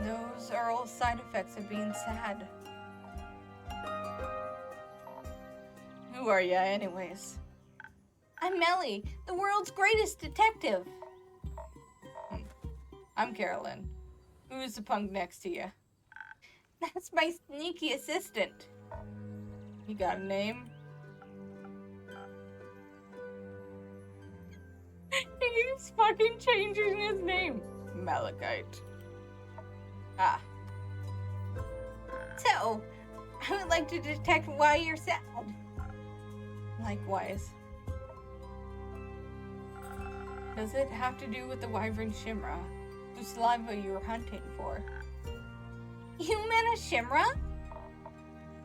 Those are all side effects of being sad. Who are ya, anyways? I'm Melly, the world's greatest detective. I'm Carolyn. Who's the punk next to you? That's my sneaky assistant. You got a name? He keeps fucking changing his name. Malachite. Ah. So, I would like to detect why you're sad. Likewise. Does it have to do with the wyvern Shimra, whose saliva you were hunting for? You met a Shimra?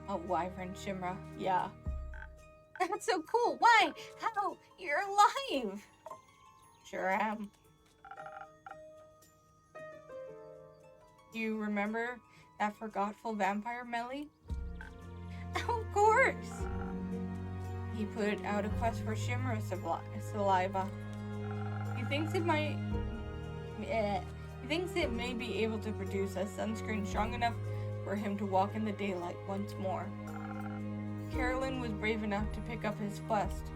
A wyvern Shimra, yeah. That's so cool. Why? How? You're alive. Sure am. You remember that forgetful vampire, Melly? Of course. He put out a quest for Shimra saliva. He thinks it may be able to produce a sunscreen strong enough for him to walk in the daylight once more. Carolyn was brave enough to pick up his quest.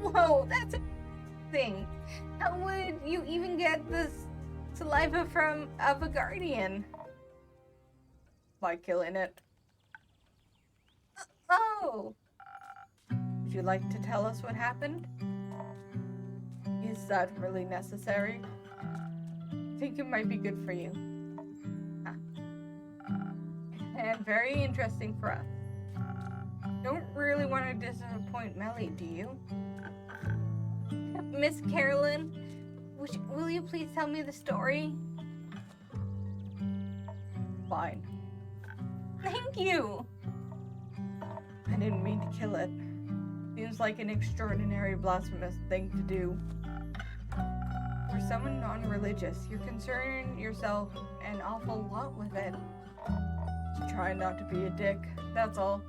Whoa, that's a thing. How would you even get this saliva of a guardian? By killing it. Oh. Would you like to tell us what happened? Is that really necessary? I think it might be good for you. And very interesting for us. Don't really want to disappoint Melly, do you? Miss Carolyn, will you please tell me the story? Fine. Thank you. I didn't mean to kill it. Seems like an extraordinary blasphemous thing to do. For someone non-religious, you concern yourself an awful lot with it. Try not to be a dick, that's all.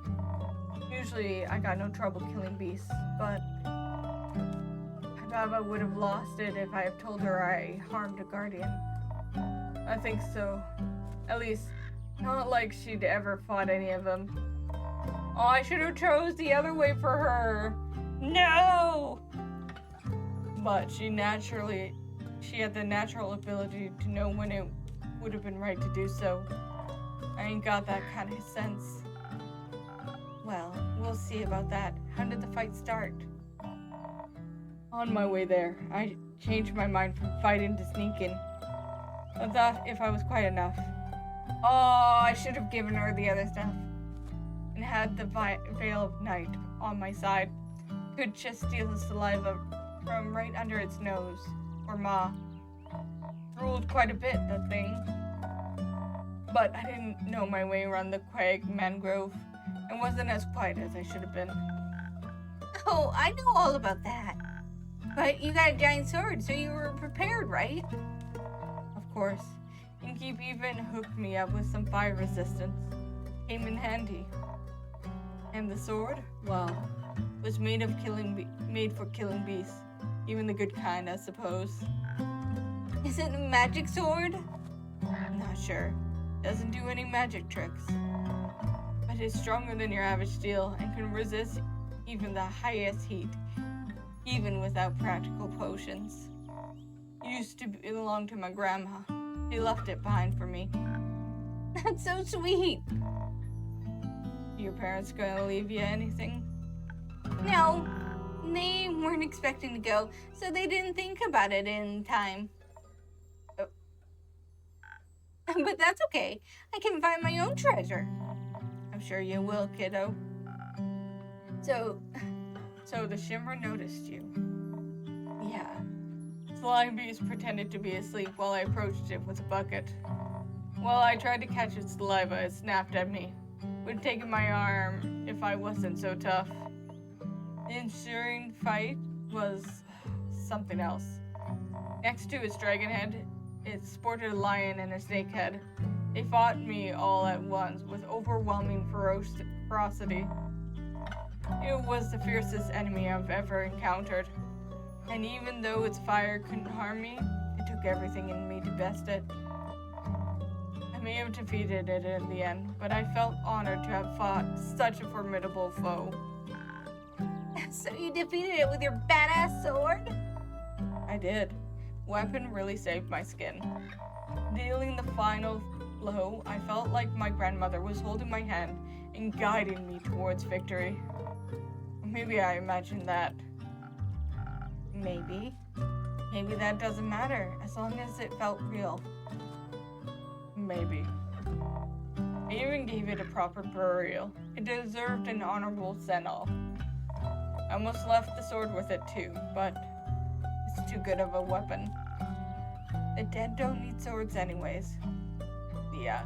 Usually, I got no trouble killing beasts, but my Baba would have lost it if I have told her I harmed a guardian. I think so. At least, not like she'd ever fought any of them. Oh, I should have chose the other way for her. No! But she had the natural ability to know when it would have been right to do so. I ain't got that kind of sense. Well, we'll see about that. How did the fight start? On my way there, I changed my mind from fighting to sneaking. I thought if I was quiet enough. Oh, I should have given her the other stuff. And had the veil of night on my side. Could just steal the saliva from right under its nose. Or maw. Ruled quite a bit, that thing. But I didn't know my way around the quag mangrove. And wasn't as quiet as I should have been. Oh, I know all about that. But you got a giant sword, so you were prepared, right? Of course. Inkeep even hooked me up with some fire resistance. Came in handy. And the sword, well, was made for killing beasts. Even the good kind, I suppose. Is it a magic sword? I'm not sure. Doesn't do any magic tricks. But it's stronger than your average steel and can resist even the highest heat, even without practical potions. It used to belong to my grandma. She left it behind for me. That's so sweet. Your parents gonna leave you anything? No, they weren't expecting to go, so they didn't think about it in time. Oh. But that's okay. I can find my own treasure. I'm sure you will, kiddo. So the Shimmer noticed you. yeah. Slime Beast pretended to be asleep while I approached it with a bucket. While I tried to catch its saliva, it snapped at me. Would have taken my arm if I wasn't so tough. The ensuing fight was something else. Next to its dragon head, it sported a lion and a snake head. They fought me all at once with overwhelming ferocity. It was the fiercest enemy I've ever encountered. And even though its fire couldn't harm me, it took everything in me to best it. I may have defeated it in the end, but I felt honored to have fought such a formidable foe. So you defeated it with your badass sword? I did. Weapon really saved my skin. Dealing the final blow, I felt like my grandmother was holding my hand and guiding me towards victory. Maybe I imagined that. Maybe that doesn't matter, as long as it felt real. Maybe. I even gave it a proper burial. It deserved an honorable send-off. I almost left the sword with it too, but it's too good of a weapon. The dead don't need swords anyways. Yeah.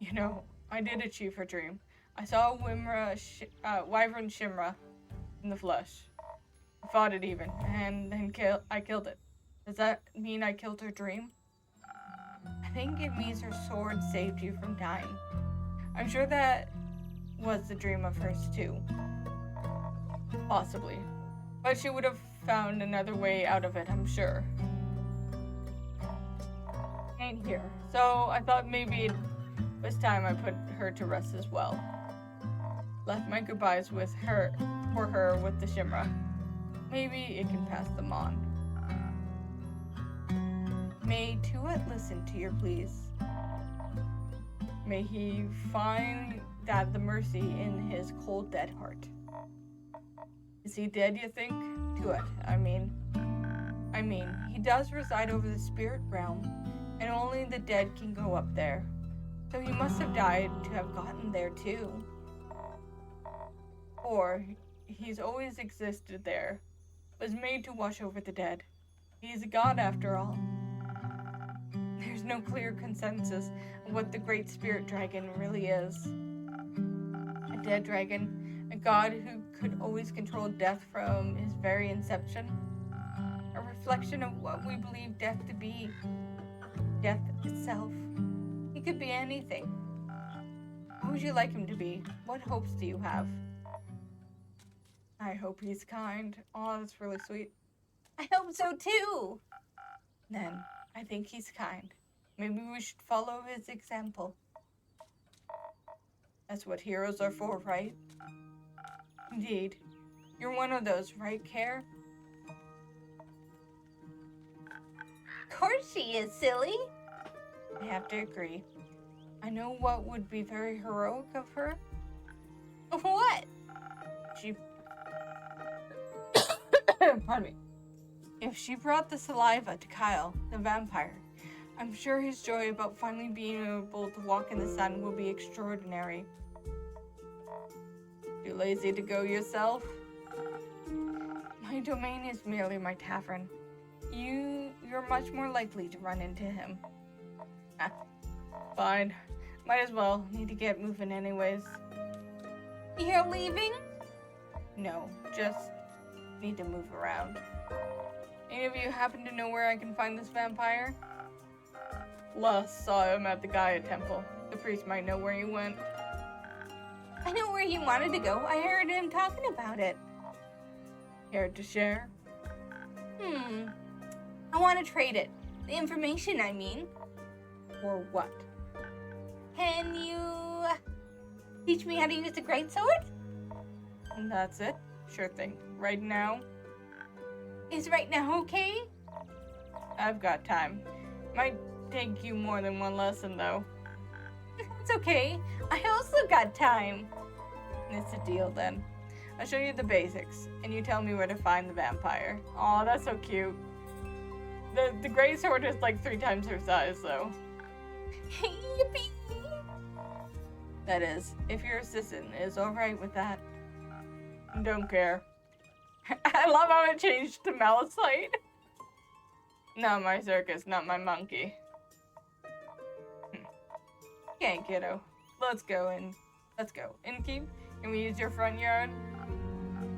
You know, I did achieve her dream. I saw a wyvern Shimra in the flesh. I fought it even, and then I killed it. Does that mean I killed her dream? I think it means her sword saved you from dying. I'm sure that was the dream of hers too. Possibly. But she would have found another way out of it, I'm sure. Ain't here. So I thought maybe it was time I put her to rest as well. Left my goodbyes with her with the Shimra. Maybe it can pass them on. May Tuat listen to your pleas. May he find that the mercy in his cold dead heart. Is he dead, you think? Tuat, I mean, he does reside over the spirit realm, and only the dead can go up there. So he must have died to have gotten there too. Or he's always existed there, was made to watch over the dead. He's a god after all. There's no clear consensus of what the great spirit dragon really is. A dead dragon, a god who could always control death from his very inception. A reflection of what we believe death to be. Death itself. He could be anything. What would you like him to be? What hopes do you have? I hope he's kind. Oh, that's really sweet. I hope so too. Then, I think he's kind. Maybe we should follow his example. That's what heroes are for, right? Indeed. You're one of those, right, Care? Of course she is, silly. I have to agree. I know what would be very heroic of her. What? She... Pardon me. If she brought the saliva to Kyle, the vampire, I'm sure his joy about finally being able to walk in the sun will be extraordinary. Too lazy to go yourself? My domain is merely my tavern. You're much more likely to run into him. Ah, fine. Might as well. Need to get moving anyways. You're leaving? No, just need to move around. Any of you happen to know where I can find this vampire? Last saw him at the Gaia temple. The priest might know where he went. I know where he wanted to go. I heard him talking about it. Care to share? I want to trade it. The information, I mean. Or what? Can you teach me how to use the greatsword? And that's it? Sure thing. Right now? Is right now okay? I've got time. Might take you more than one lesson, though. It's okay. I also got time. It's a deal, then. I'll show you the basics, and you tell me where to find the vampire. Aw, that's so cute. The great sword is like 3 times her size, though. Yippee! That is, if your assistant is alright with that. Don't care. I love how it changed to Malachite. Not my circus, not my monkey. Okay, kiddo. Let's go. Innkeep, can we use your front yard?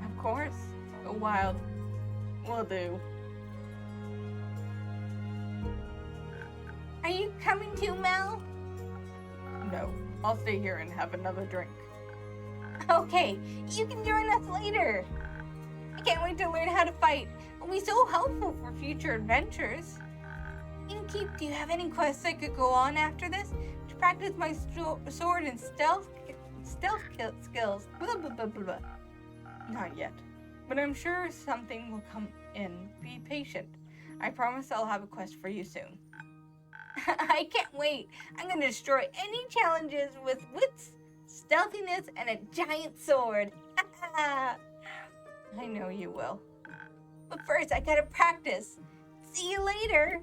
Of course. Go wild. Will do. Are you coming too, Mel? No, I'll stay here and have another drink. Okay, you can join us later. I can't wait to learn how to fight. It'll be so helpful for future adventures. Innkeep, do you have any quests I could go on after this to practice my sword and stealth skills? Blah, blah, blah, blah, blah. Not yet, but I'm sure something will come in. Be patient. I promise I'll have a quest for you soon. I can't wait. I'm going to destroy any challenges with wits, stealthiness, and a giant sword. I know you will. But first, I gotta practice. See you later.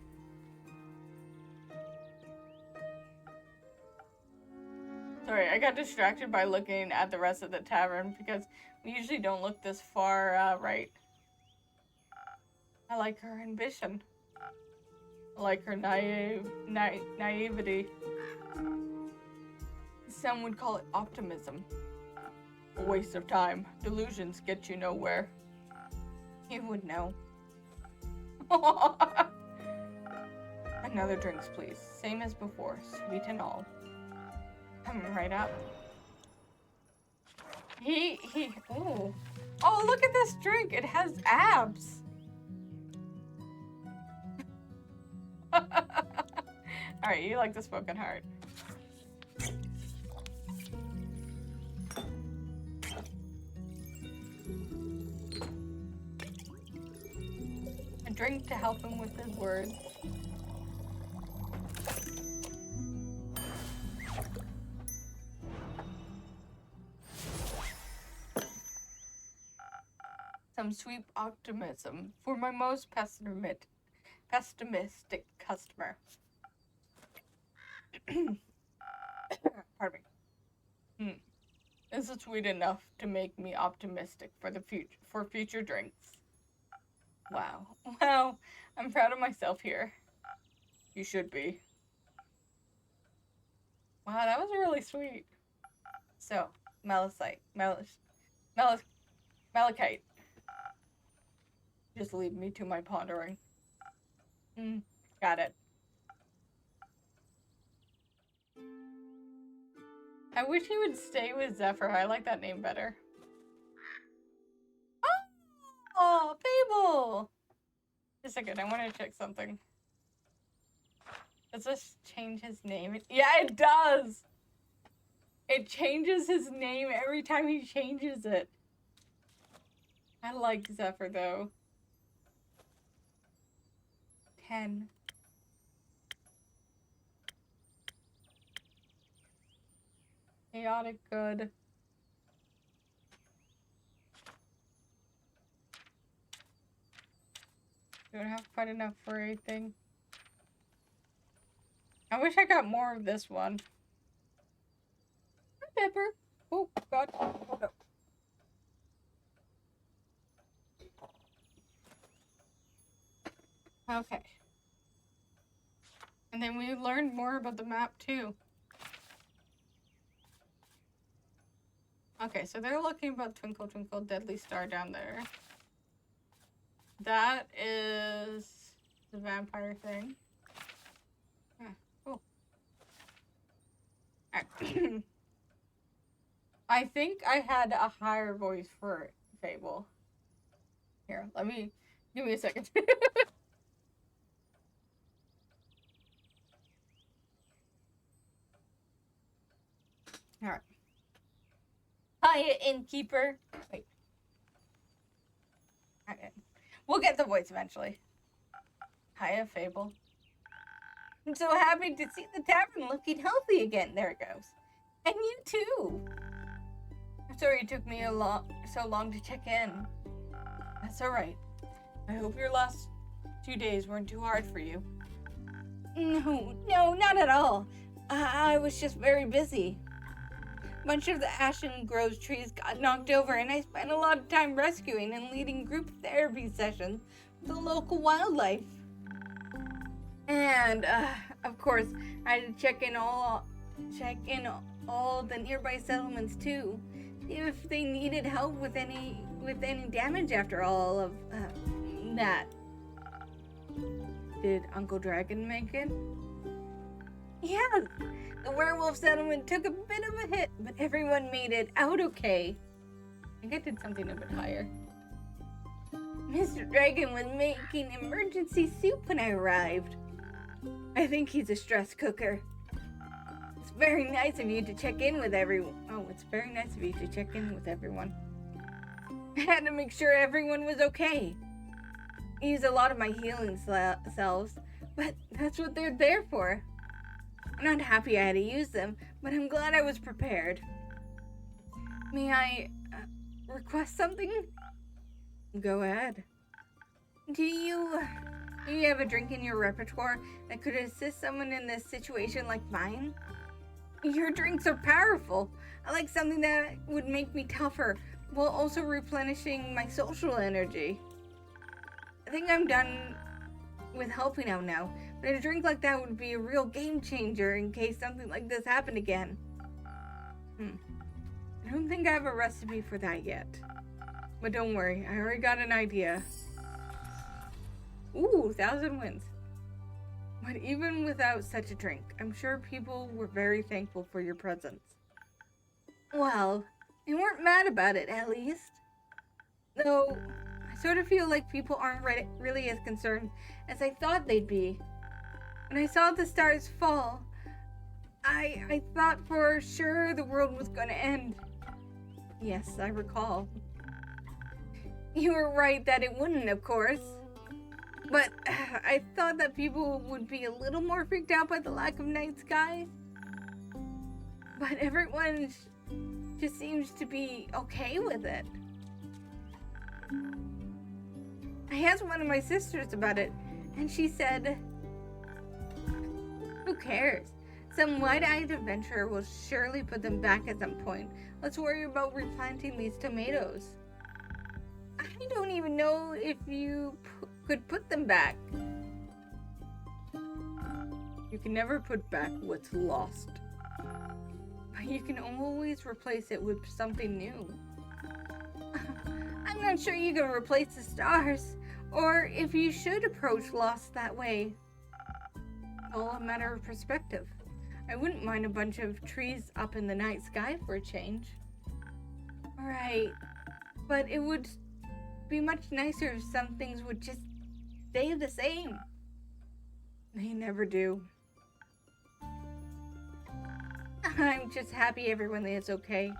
Sorry, I got distracted by looking at the rest of the tavern because we usually don't look this far right. I like her ambition. I like her naivety. Some would call it optimism. A waste of time. Delusions get you nowhere. You would know. Another drinks, please. Same as before. Sweet and all. Coming right up. Ooh. Oh, look at this drink. It has abs. Alright, you like the spoken heart. A drink to help him with his words. Some sweet optimism for my most pessimistic customer. Pardon me. This is sweet enough to make me optimistic for the future drinks. Wow. Well, I'm proud of myself here. You should be. Wow, that was really sweet. So, Malachite. Just leave me to my pondering. Got it. I wish he would stay with Zephyr. I like that name better. Oh, Fable! Just a second, I want to check something. Does this change his name? Yeah, it does! It changes his name every time he changes it. I like Zephyr, though. 10. Chaotic good. Don't have quite enough for anything. I wish I got more of this one. Hi, Pepper. Oh, God. Oh, no. Okay. And then we learned more about the map, too. Okay, so they're looking about Twinkle Twinkle Deadly Star down there. That is the vampire thing. Yeah, cool. Alright. I think I had a higher voice for Fable. Here, give me a second. Alright. Hi, Hiya, innkeeper. Wait. Okay. We'll get the voice eventually. Hiya, Fable. I'm so happy to see the tavern looking healthy again. There it goes. And you too. I'm sorry it took me so long to check in. That's alright. I hope your last 2 days weren't too hard for you. No, not at all. I was just very busy. A bunch of the Ashen Groves trees got knocked over, and I spent a lot of time rescuing and leading group therapy sessions with the local wildlife. And, of course, I had to check in all the nearby settlements too, if they needed help with any damage after all of that. Did Uncle Dragon make it? Yeah, the werewolf settlement took a bit of a hit, but everyone made it out okay. I think I did something a bit higher. Mr. Dragon was making emergency soup when I arrived. I think he's a stress cooker. It's very nice of you to check in with everyone. I had to make sure everyone was okay. I use a lot of my healing salves, but that's what they're there for. I'm not happy I had to use them, but I'm glad I was prepared. May I request something? Go ahead. Do you have a drink in your repertoire that could assist someone in this situation like mine? Your drinks are powerful. I like something that would make me tougher while also replenishing my social energy. I think I'm done with helping out now, but a drink like that would be a real game changer in case something like this happened again. I don't think I have a recipe for that yet. But don't worry, I already got an idea. Ooh, 1,000 wins. But even without such a drink, I'm sure people were very thankful for your presence. Well, they weren't mad about it, at least. Though, I sort of feel like people aren't really as concerned as I thought they'd be. When I saw the stars fall, I thought for sure the world was going to end. Yes, I recall. You were right that it wouldn't, of course. But I thought that people would be a little more freaked out by the lack of night skies. But everyone just seems to be okay with it. I asked one of my sisters about it, and she said, who cares? Some wide-eyed adventurer will surely put them back at some point. Let's worry about replanting these tomatoes. I don't even know if you could put them back. You can never put back what's lost. But you can always replace it with something new. I'm not sure you can replace the stars, or if you should approach loss that way. It's all a matter of perspective. I wouldn't mind a bunch of trees up in the night sky for a change. Right, but it would be much nicer if some things would just stay the same. They never do. I'm just happy everyone is okay.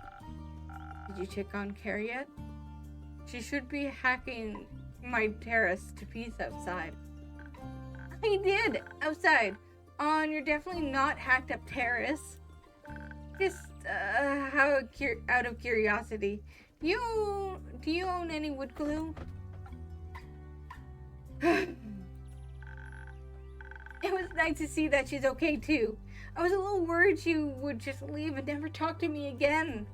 Did you check on Carrie yet? She should be hacking my terrace to pieces outside. I did, outside. On your definitely not hacked up terrace. Just out of curiosity, do you own any wood glue? It was nice to see that she's okay too. I was a little worried she would just leave and never talk to me again.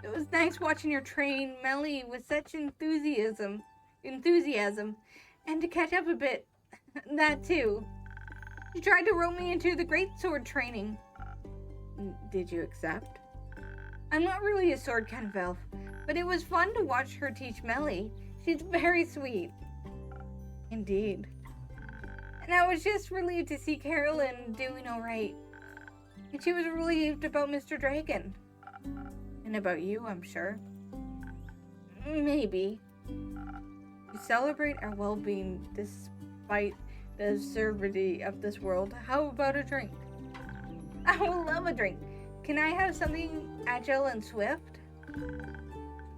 It was nice watching her train Melly with such enthusiasm, and to catch up a bit. That too. She tried to rope me into the greatsword training. Did you accept? I'm not really a sword kind of elf, but it was fun to watch her teach Melly. She's very sweet. Indeed. And I was just relieved to see Carolyn doing alright. And she was relieved about Mr. Dragon. And about you, I'm sure. Maybe. To celebrate our well-being despite the absurdity of this world, how about a drink? I would love a drink. Can I have something agile and swift?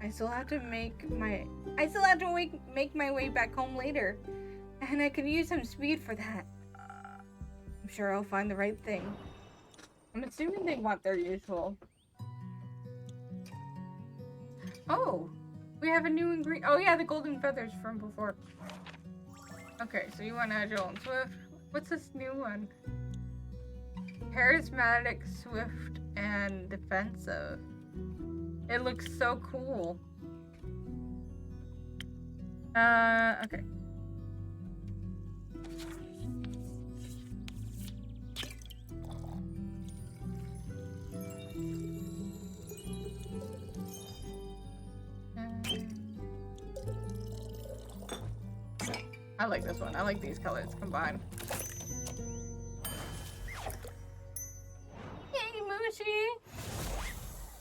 I still have to make my way back home later, and I could use some speed for that. I'm sure I'll find the right thing. I'm assuming they want their usual. Oh, we have a new ingredient. Oh yeah, the golden feathers from before. Okay, so you want agile and swift. What's this new one? Charismatic, swift, and defensive. It looks so cool. Okay. I like this one. I like these colors combined. Hey, Moochie!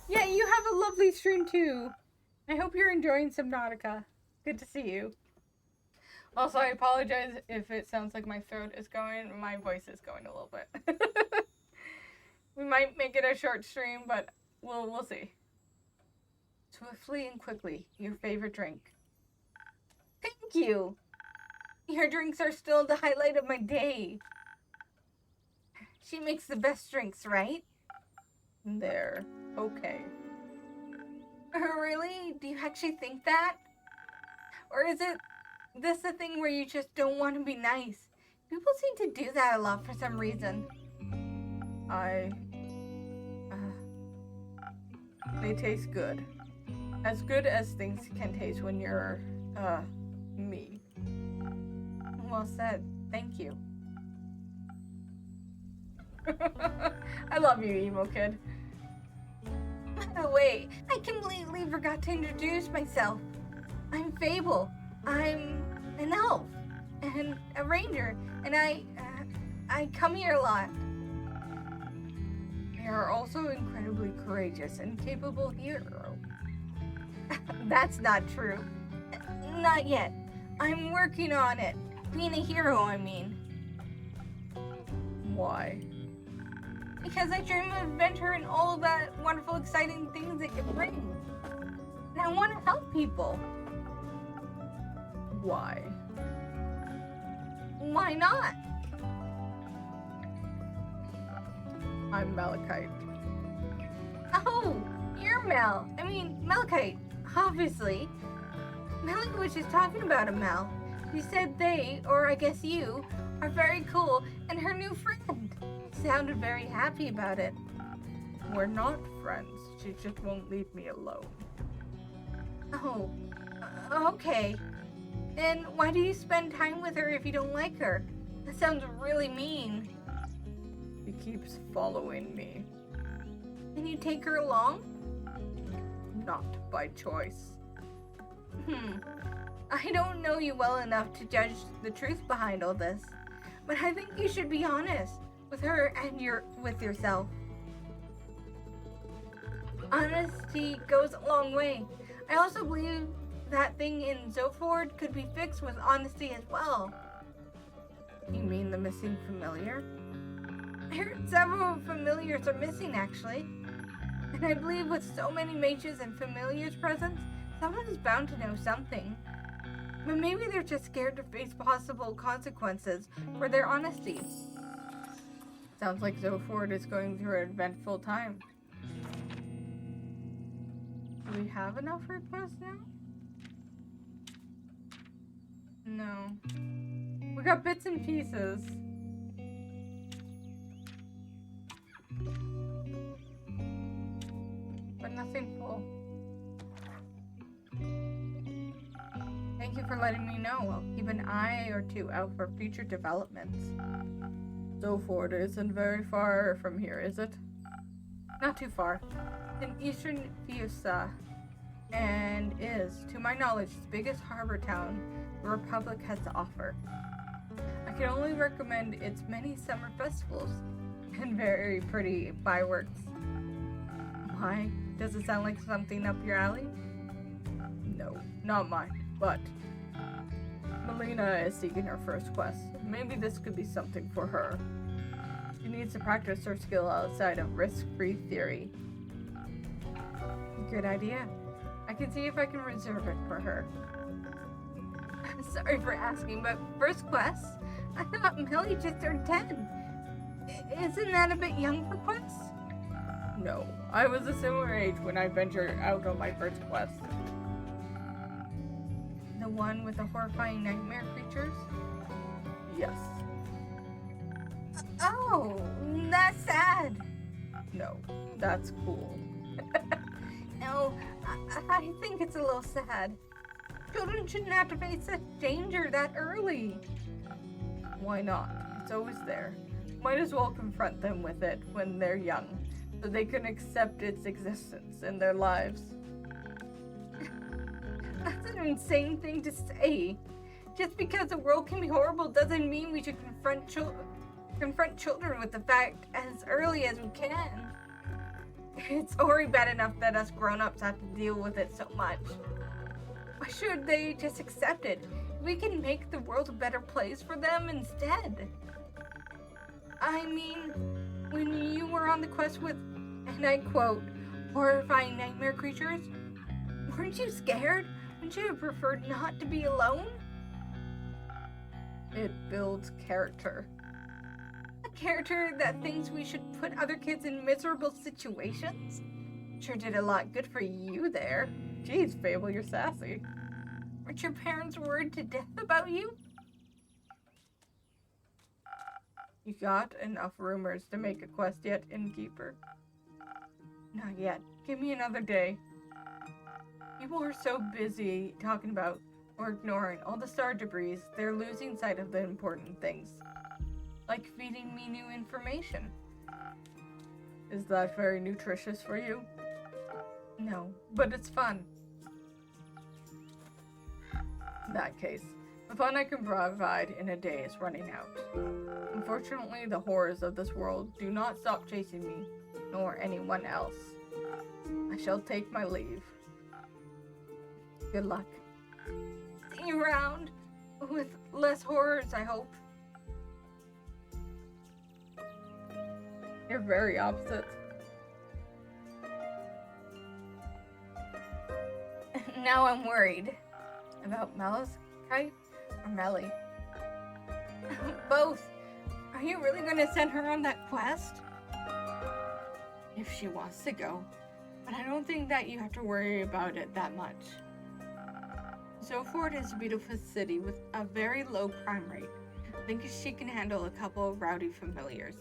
Yeah, you have a lovely stream too. I hope you're enjoying Subnautica. Good to see you. Also, I apologize if it sounds like my throat is going. My voice is going a little bit. We might make it a short stream, but we'll see. Swiftly and quickly, your favorite drink. Thank you. Your drinks are still the highlight of my day. She makes the best drinks, right? There. Okay. Really? Do you actually think that? Or is it this the thing where you just don't want to be nice? People seem to do that a lot for some reason. They taste good. As good as things can taste when you're, me. Well said. Thank you. I love you, emo kid. By the way, I completely forgot to introduce myself. I'm Fable. I'm an elf and a ranger, and I come here a lot. You are also incredibly courageous and capable hero. That's not true. Not yet. I'm working on it. Being a hero, I mean. Why? Because I dream of adventure and all of that wonderful, exciting things it can bring. And I want to help people. Why? Why not? I'm Malachite. Oh, you're Mel. I mean, Malachite, obviously. Melanie was just talking about a Mel. She said they, or I guess you, are very cool, and her new friend sounded very happy about it. We're not friends. She just won't leave me alone. Oh, okay. Then why do you spend time with her if you don't like her? That sounds really mean. She keeps following me. Can you take her along? Not by choice. I don't know you well enough to judge the truth behind all this, but I think you should be honest with her and with yourself. Honesty goes a long way. I also believe that thing in Zoford could be fixed with honesty as well. You mean the missing familiar? I heard several familiars are missing, actually. And I believe with so many mages and familiars present, someone is bound to know something. But maybe they're just scared to face possible consequences for their honesty. Sounds like Zoford is going through an eventful time. Do we have enough requests now? No. We got bits and pieces. But nothing full. Thank you for letting me know. I'll keep an eye or two out for future developments. Zoford isn't very far from here, is it? Not too far. In eastern Fiusa, and is, to my knowledge, the biggest harbor town the Republic has to offer. I can only recommend its many summer festivals and very pretty fireworks. Why? Does it sound like something up your alley? No, not mine, but Melina is seeking her first quest. Maybe this could be something for her. She needs to practice her skill outside of risk-free theory. Good idea. I can see if I can reserve it for her. Sorry for asking, but first quest? I thought Melly just turned 10. Isn't that a bit young for quests? No, I was a similar age when I ventured out on my first quest. The one with the horrifying nightmare creatures? Yes. Oh, that's sad. No, that's cool. No, I think it's a little sad. Children shouldn't have to face such danger that early. Why not? It's always there. Might as well confront them with it when they're young, so they can accept its existence in their lives. That's an insane thing to say. Just because the world can be horrible doesn't mean we should confront children with the fact as early as we can. It's already bad enough that us grown-ups have to deal with it so much. Why should they just accept it? We can make the world a better place for them instead. I mean, when you were on the quest with, and I quote, horrifying nightmare creatures, weren't you scared? Wouldn't you have preferred not to be alone? It builds character. A character that thinks we should put other kids in miserable situations? Sure did a lot good for you there. Jeez, Fable, you're sassy. Weren't your parents worried to death about you? You got enough rumors to make a quest yet, Innkeeper? Not yet. Give me another day. People are so busy talking about or ignoring all the star debris, they're losing sight of the important things. Like feeding me new information. Is that very nutritious for you? No. But it's fun. In that case, the fun I can provide in a day is running out. Unfortunately, the horrors of this world do not stop chasing me, nor anyone else. I shall take my leave. Good luck. See you around. With less horrors, I hope. You're very opposite. Now I'm worried. About Malachite or Melly? Both. Are you really going to send her on that quest? If she wants to go. But I don't think that you have to worry about it that much. Zoford is a beautiful city with a very low crime rate. I think she can handle a couple of rowdy familiars.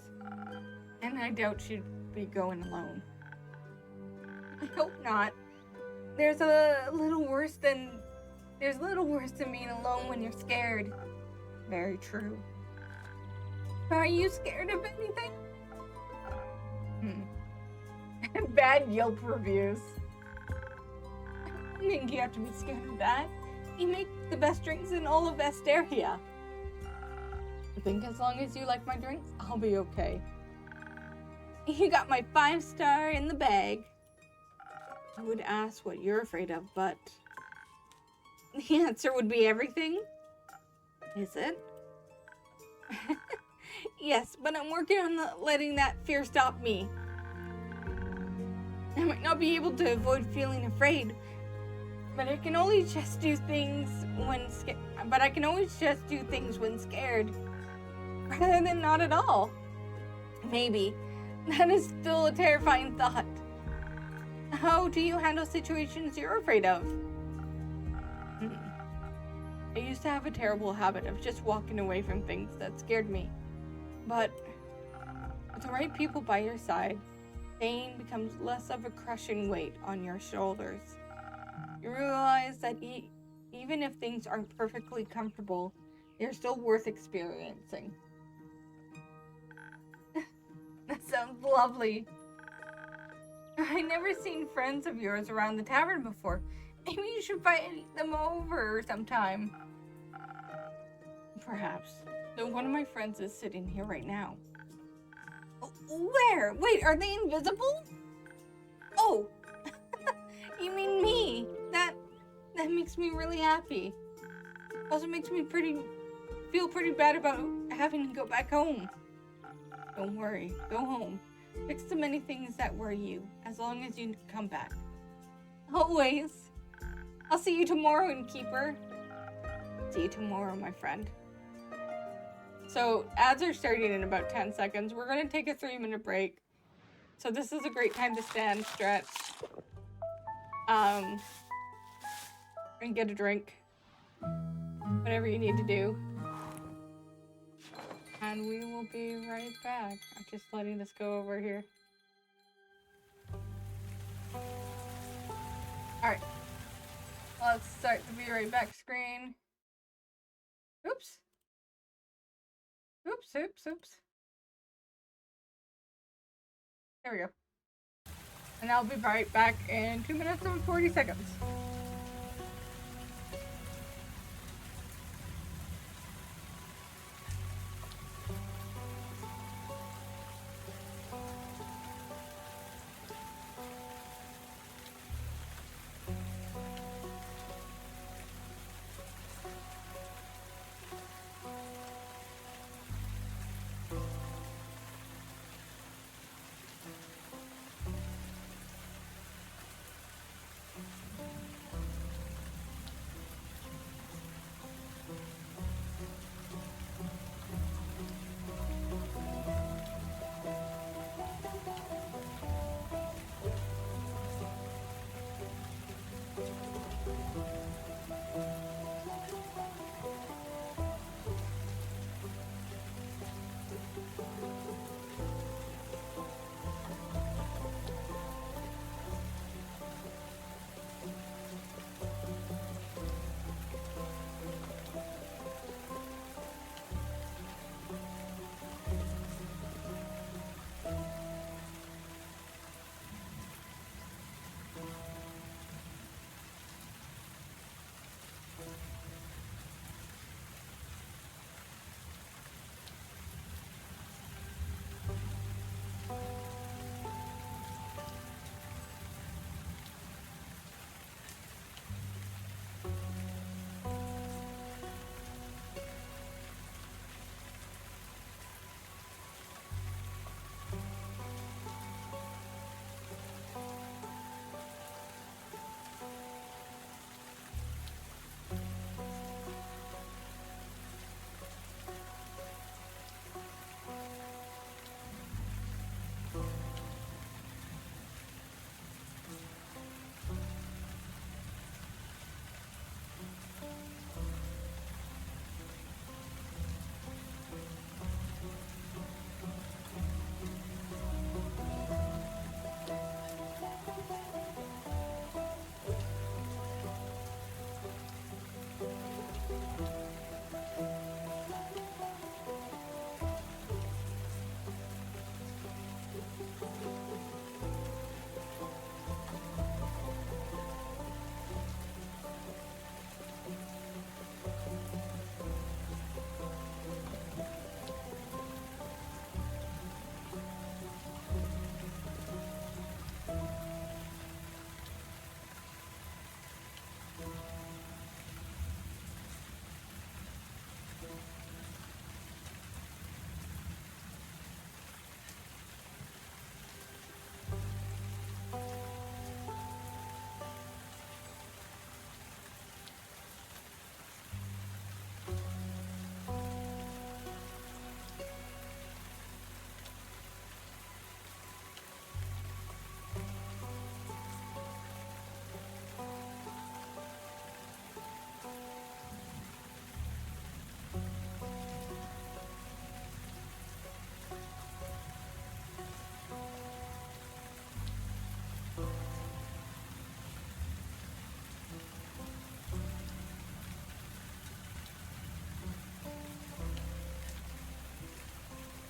And I doubt she'd be going alone. I hope not. There's little worse than being alone when you're scared. Very true. Are you scared of anything? Bad Yelp reviews. I don't think you have to be scared of that. You make the best drinks in all of Asteria. I think as long as you like my drinks, I'll be okay. You got my 5-star in the bag. I would ask what you're afraid of, but... The answer would be everything? Is it? Yes, but I'm working on letting that fear stop me. I might not be able to avoid feeling afraid, but I can always just do things when scared, rather than not at all. Maybe. That is still a terrifying thought. How do you handle situations you're afraid of? I used to have a terrible habit of just walking away from things that scared me. But with the right people by your side, pain becomes less of a crushing weight on your shoulders. You realize that even if things aren't perfectly comfortable, they're still worth experiencing. That sounds lovely. I've never seen friends of yours around the tavern before. Maybe you should invite them over sometime. Perhaps. Though one of my friends is sitting here right now. Where? Wait, are they invisible? Oh, you mean me? That makes me really happy. Also makes me feel pretty bad about having to go back home. Don't worry, go home. Fix the many things that worry you, as long as you come back. Always. I'll see you tomorrow, Innkeeper. See you tomorrow, my friend. So, ads are starting in about 10 seconds. We're going to take a 3-minute break. So this is a great time to stand, stretch, and get a drink. Whatever you need to do. And we will be right back. I'm just letting this go over here. Alright. Let's start the be right back screen. Oops. Oops, oops, oops. There we go. And I'll be right back in 2 minutes and 40 seconds.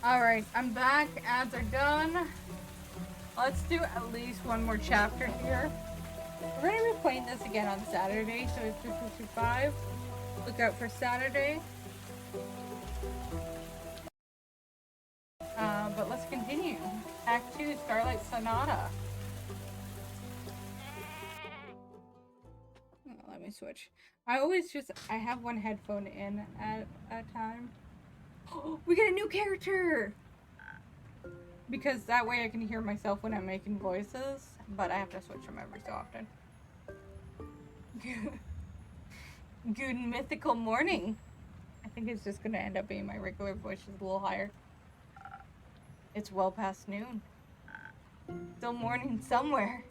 Alright, I'm back. Ads are done. Let's do at least one more chapter here. We're going to be playing this again on Saturday, so it's 255. Look out for Saturday. But let's continue. Act 2, Starlight Sonata. Oh, let me switch. I have one headphone in at a time. Oh, we get a new character! Because that way I can hear myself when I'm making voices, but I have to switch them every so often. Good mythical morning. I think it's just gonna end up being my regular voice, just a little higher. It's well past noon. Still morning somewhere.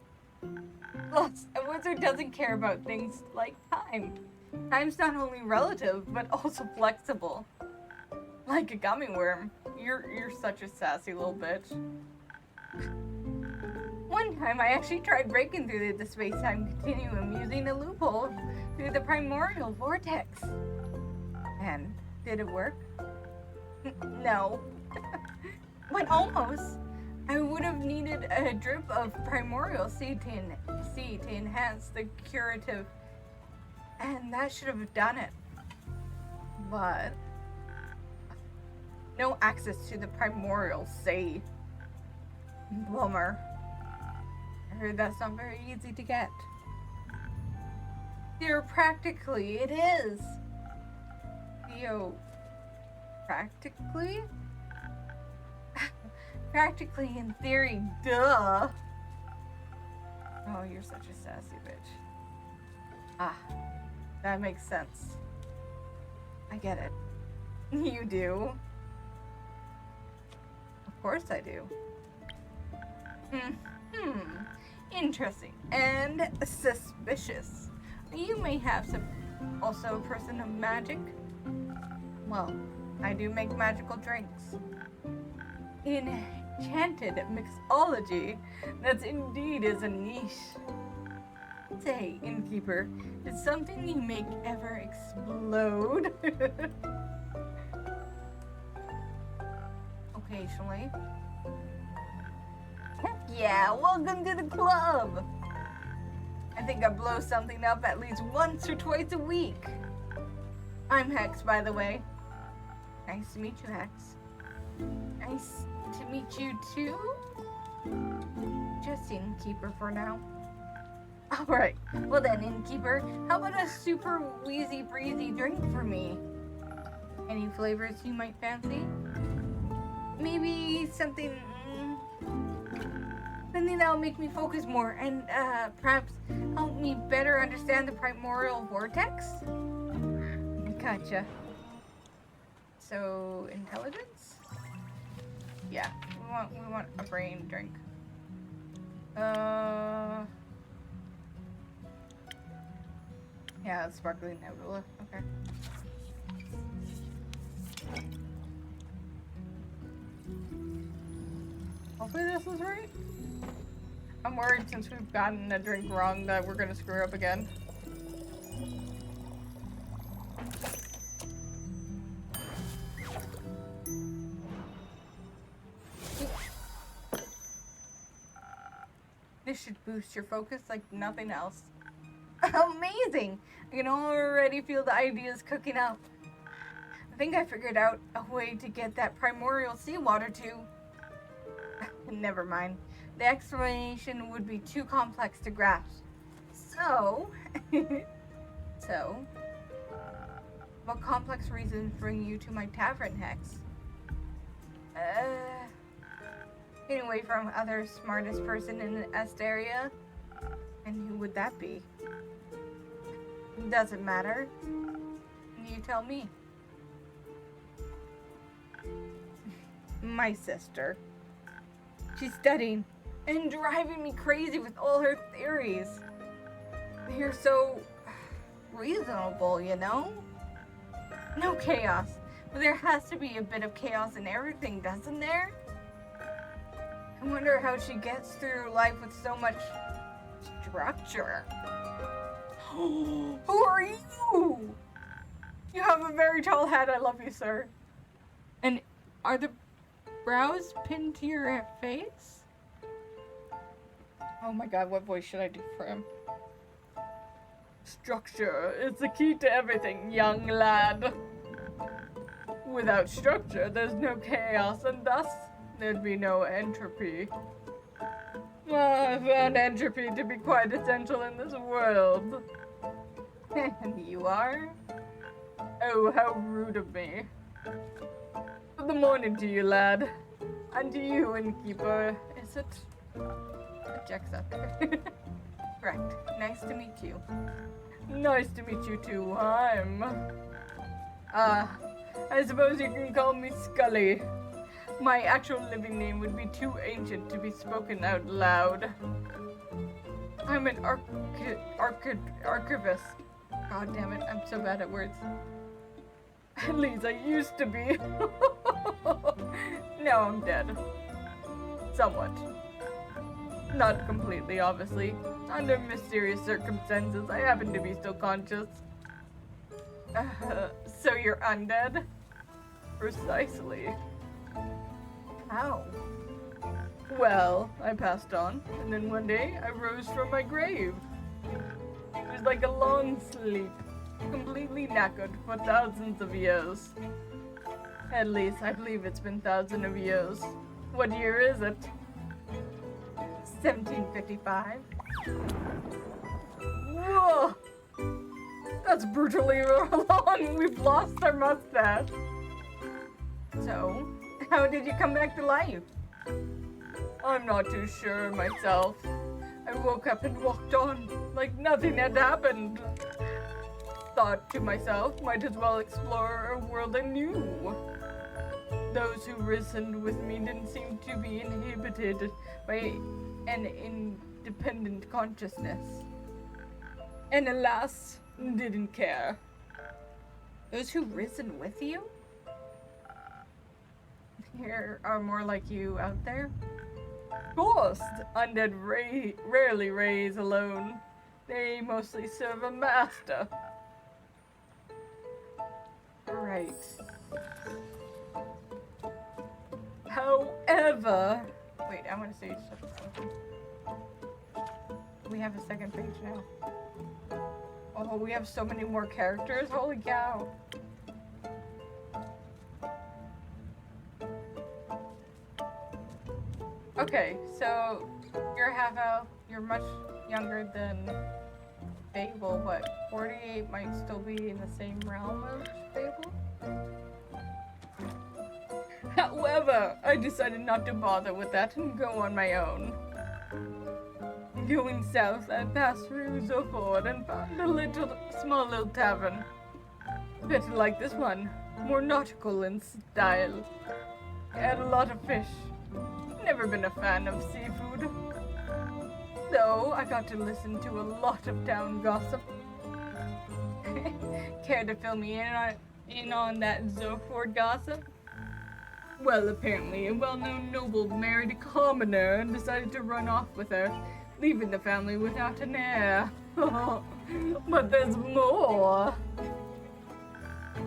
Plus, a wizard doesn't care about things like time. Time's not only relative, but also flexible. Like a gummy worm. You're such a sassy little bitch. One time I actually tried breaking through the space-time continuum using a loophole through the primordial vortex. And did it work? No. But almost. I would have needed a drip of primordial seed to enhance the curative, and that should have done it. But no access to the primordial seed. Bummer. I heard that's not very easy to get. Practically, it is. Practically? Practically, in theory, duh. Oh, you're such a sassy bitch. Ah, that makes sense. I get it. You do. Of course I do. Interesting and suspicious. You may have also a person of magic. Well, I do make magical drinks. Enchanted mixology. That indeed is a niche. Say, innkeeper, did something you make ever explode? Occasionally. Heck yeah, welcome to the club! I think I blow something up at least once or twice a week. I'm Hex, by the way. Nice to meet you, Hex. Nice to meet you, too? Just innkeeper for now. Alright, well then, innkeeper, how about a super wheezy breezy drink for me? Any flavors you might fancy? Maybe something that'll make me focus more and perhaps help me better understand the primordial vortex? Gotcha. So, intelligence? Yeah, we want a brain drink. Yeah, sparkling nebula. Okay. Hopefully this is right. I'm worried since we've gotten a drink wrong that we're gonna screw up again. This should boost your focus like nothing else. Amazing! I can already feel the ideas cooking up. I think I figured out a way to get that primordial seawater to... Never mind. The explanation would be too complex to grasp. So... what complex reasons bring you to my tavern, Hex? Getting away from other smartest person in the Est area? And who would that be? Doesn't matter. You tell me. My sister. She's studying and driving me crazy with all her theories. You're so reasonable, you know? No chaos. But there has to be a bit of chaos in everything, doesn't there? I wonder how she gets through life with so much structure. Who are you? You have a very tall hat. I love you, sir. And are the brows pinned to your face? Oh my god, what voice should I do for him? Structure is the key to everything, young lad. Without structure, there's no chaos, and thus there'd be no entropy. I found entropy to be quite essential in this world. And you are? Oh, how rude of me. Good morning to you, lad. And to you, innkeeper. Is it? It checks out there. Correct. Nice to meet you. Nice to meet you too. I suppose you can call me Scully. My actual living name would be too ancient to be spoken out loud. I'm an archivist. God damn it, I'm so bad at words. At least I used to be. Now I'm dead. Somewhat. Not completely, obviously. Under mysterious circumstances, I happen to be still conscious. So you're undead? Precisely. How? Well, I passed on, and then one day I rose from my grave. It was like a long sleep, completely knackered for thousands of years. At least, I believe it's been thousands of years. What year is it? 1755. Whoa! That's brutally long. We've lost our mustache. So, how did you come back to life? I'm not too sure myself. I woke up and walked on like nothing had happened. Thought to myself, might as well explore a world anew. Those who reasoned with me didn't seem to be inhibited by an independent consciousness. And alas, didn't care. Those who reasoned with you? There are more like you out there? Ghosts! Undead rarely raise alone. They mostly serve a master. Right. However... Wait, I want to say something. We have a second page now. Oh, we have so many more characters. Holy cow. Okay, so you're half elf. You're much younger than Fable, but 48 might still be in the same realm as Fable. However, I decided not to bother with that and go on my own. Going south, I passed through Zoford and found a small little tavern. Better like this one, more nautical in style. Had a lot of fish. Never been a fan of seafood. Though I got to listen to a lot of town gossip. Care to fill me in on that Zoford gossip? Well, apparently a well-known noble married a commoner and decided to run off with her, leaving the family without an heir. But there's more.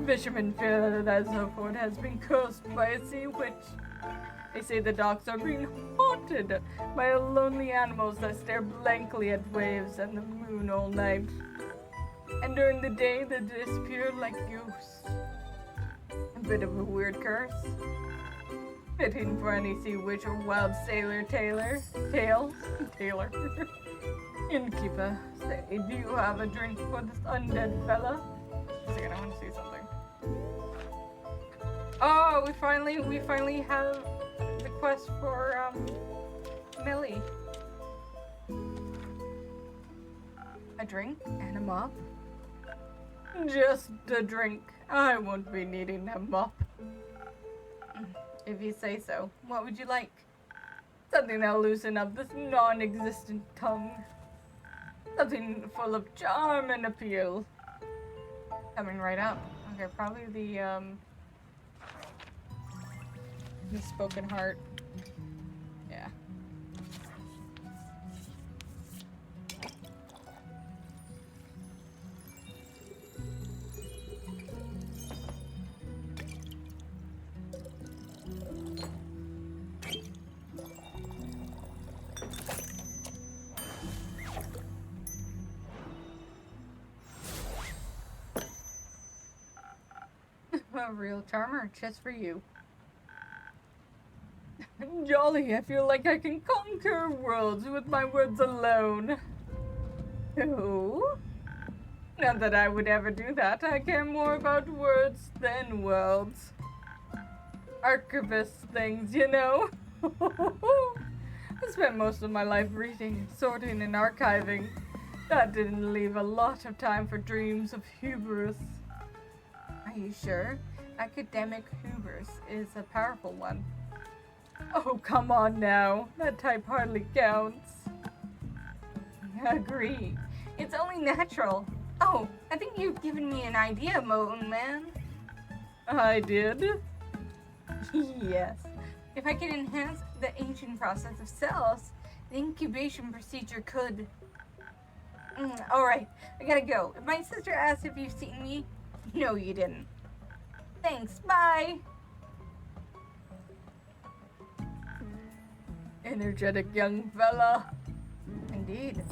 Fishermen fear that Zoford has been cursed by a sea witch. They say the docks are being haunted by lonely animals that stare blankly at waves and the moon all night. And during the day, they disappear like ghosts. A bit of a weird curse. Fitting for any sea witch or wild sailor tale. Innkeeper, say, do you have a drink for this undead fella? Just a second, I want to see something. Oh, we finally have the quest for Millie. A drink and a mop. Just a drink. I won't be needing a mop. If you say so. What would you like? Something that'll loosen up this non-existent tongue. Something full of charm and appeal. Coming right up. Okay, probably the spoken heart. Yeah. A real charmer, just for you. Jolly, I feel like I can conquer worlds with my words alone. Oh? Not that I would ever do that. I care more about words than worlds. Archivist things, you know? I spent most of my life reading, sorting, and archiving. That didn't leave a lot of time for dreams of hubris. Are you sure? Academic hubris is a powerful one. Oh, come on now. That type hardly counts. Agree. It's only natural. Oh, I think you've given me an idea, Mountain Man. I did? Yes. If I can enhance the aging process of cells, the incubation procedure could... Alright, I gotta go. If my sister asks if you've seen me, no, you didn't. Thanks, bye! Energetic young fella. Indeed.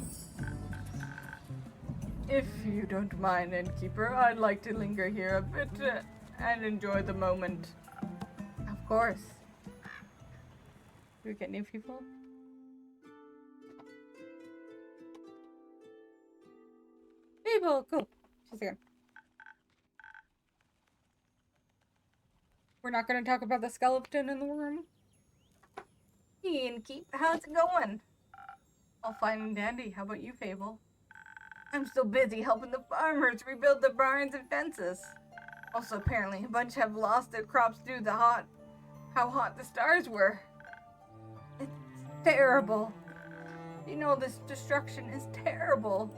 If you don't mind, Innkeeper, I'd like to linger here a bit and enjoy the moment. Of course. Do we get new people? People, cool. She's here. We're not going to talk about the skeleton in the room. Hey, Innkeep, how's it going? All fine and dandy. How about you, Fable? I'm still busy helping the farmers rebuild the barns and fences. Also, apparently, a bunch have lost their crops due to how hot the stars were. It's terrible. You know, this destruction is terrible.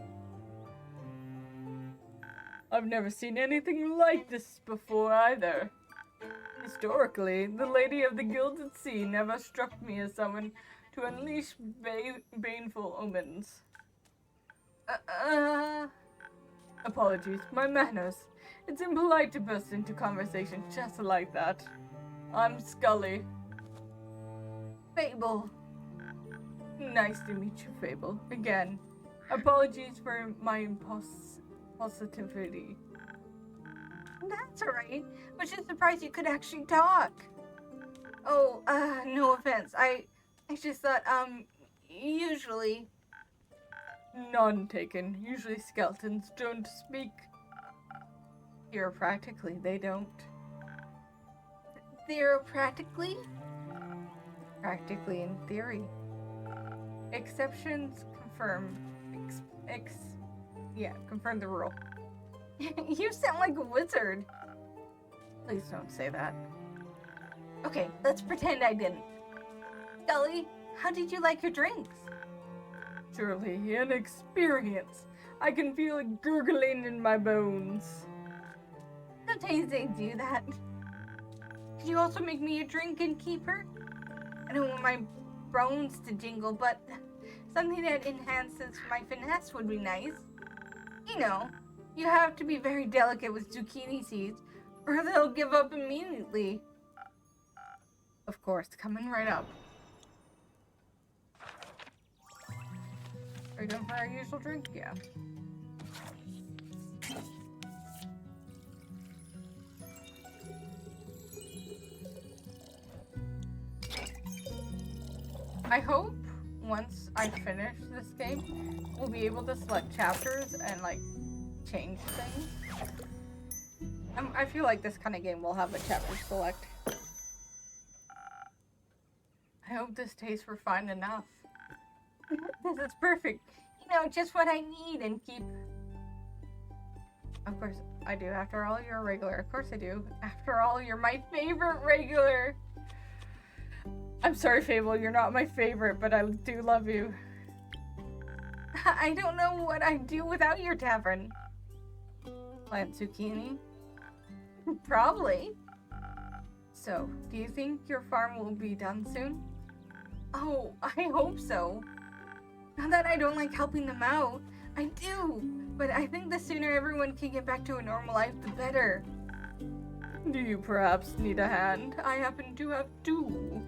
I've never seen anything like this before either. Historically, the Lady of the Gilded Sea never struck me as someone to unleash baneful omens. Apologies, my manners. It's impolite to burst into conversation just like that. I'm Scully. Fable. Nice to meet you, Fable. Again, apologies for my impulsivity. That's alright. I was just surprised you could actually talk. Oh, no offense. I just thought, usually... None taken. Usually skeletons don't speak. Theoretically, they don't. Theoretically? Practically, in theory. Exceptions confirm. Confirm the rule. You sound like a wizard. Please don't say that. Okay, let's pretend I didn't. Scully, how did you like your drinks? Surely an experience. I can feel it gurgling in my bones. Sometimes they do that. Could you also make me a drink, Innkeeper? I don't want my bones to jingle, but something that enhances my finesse would be nice. You know, you have to be very delicate with zucchini seeds, or they'll give up immediately. Of course, coming right up. Are you done for our usual drink? Yeah. I hope once I finish this game, we'll be able to select chapters and like change things. I feel like this kind of game will have a chapter select. I hope this tastes refined enough. This is perfect. You know, just what I need and keep... Of course I do. After all, you're a regular. Of course I do. After all, you're my favorite regular. I'm sorry, Fable. You're not my favorite, but I do love you. I don't know what I'd do without your tavern. Plant zucchini? Probably. So, do you think your farm will be done soon? Oh, I hope so. Not that I don't like helping them out. I do. But I think the sooner everyone can get back to a normal life, the better. Do you perhaps need a hand? I happen to have two.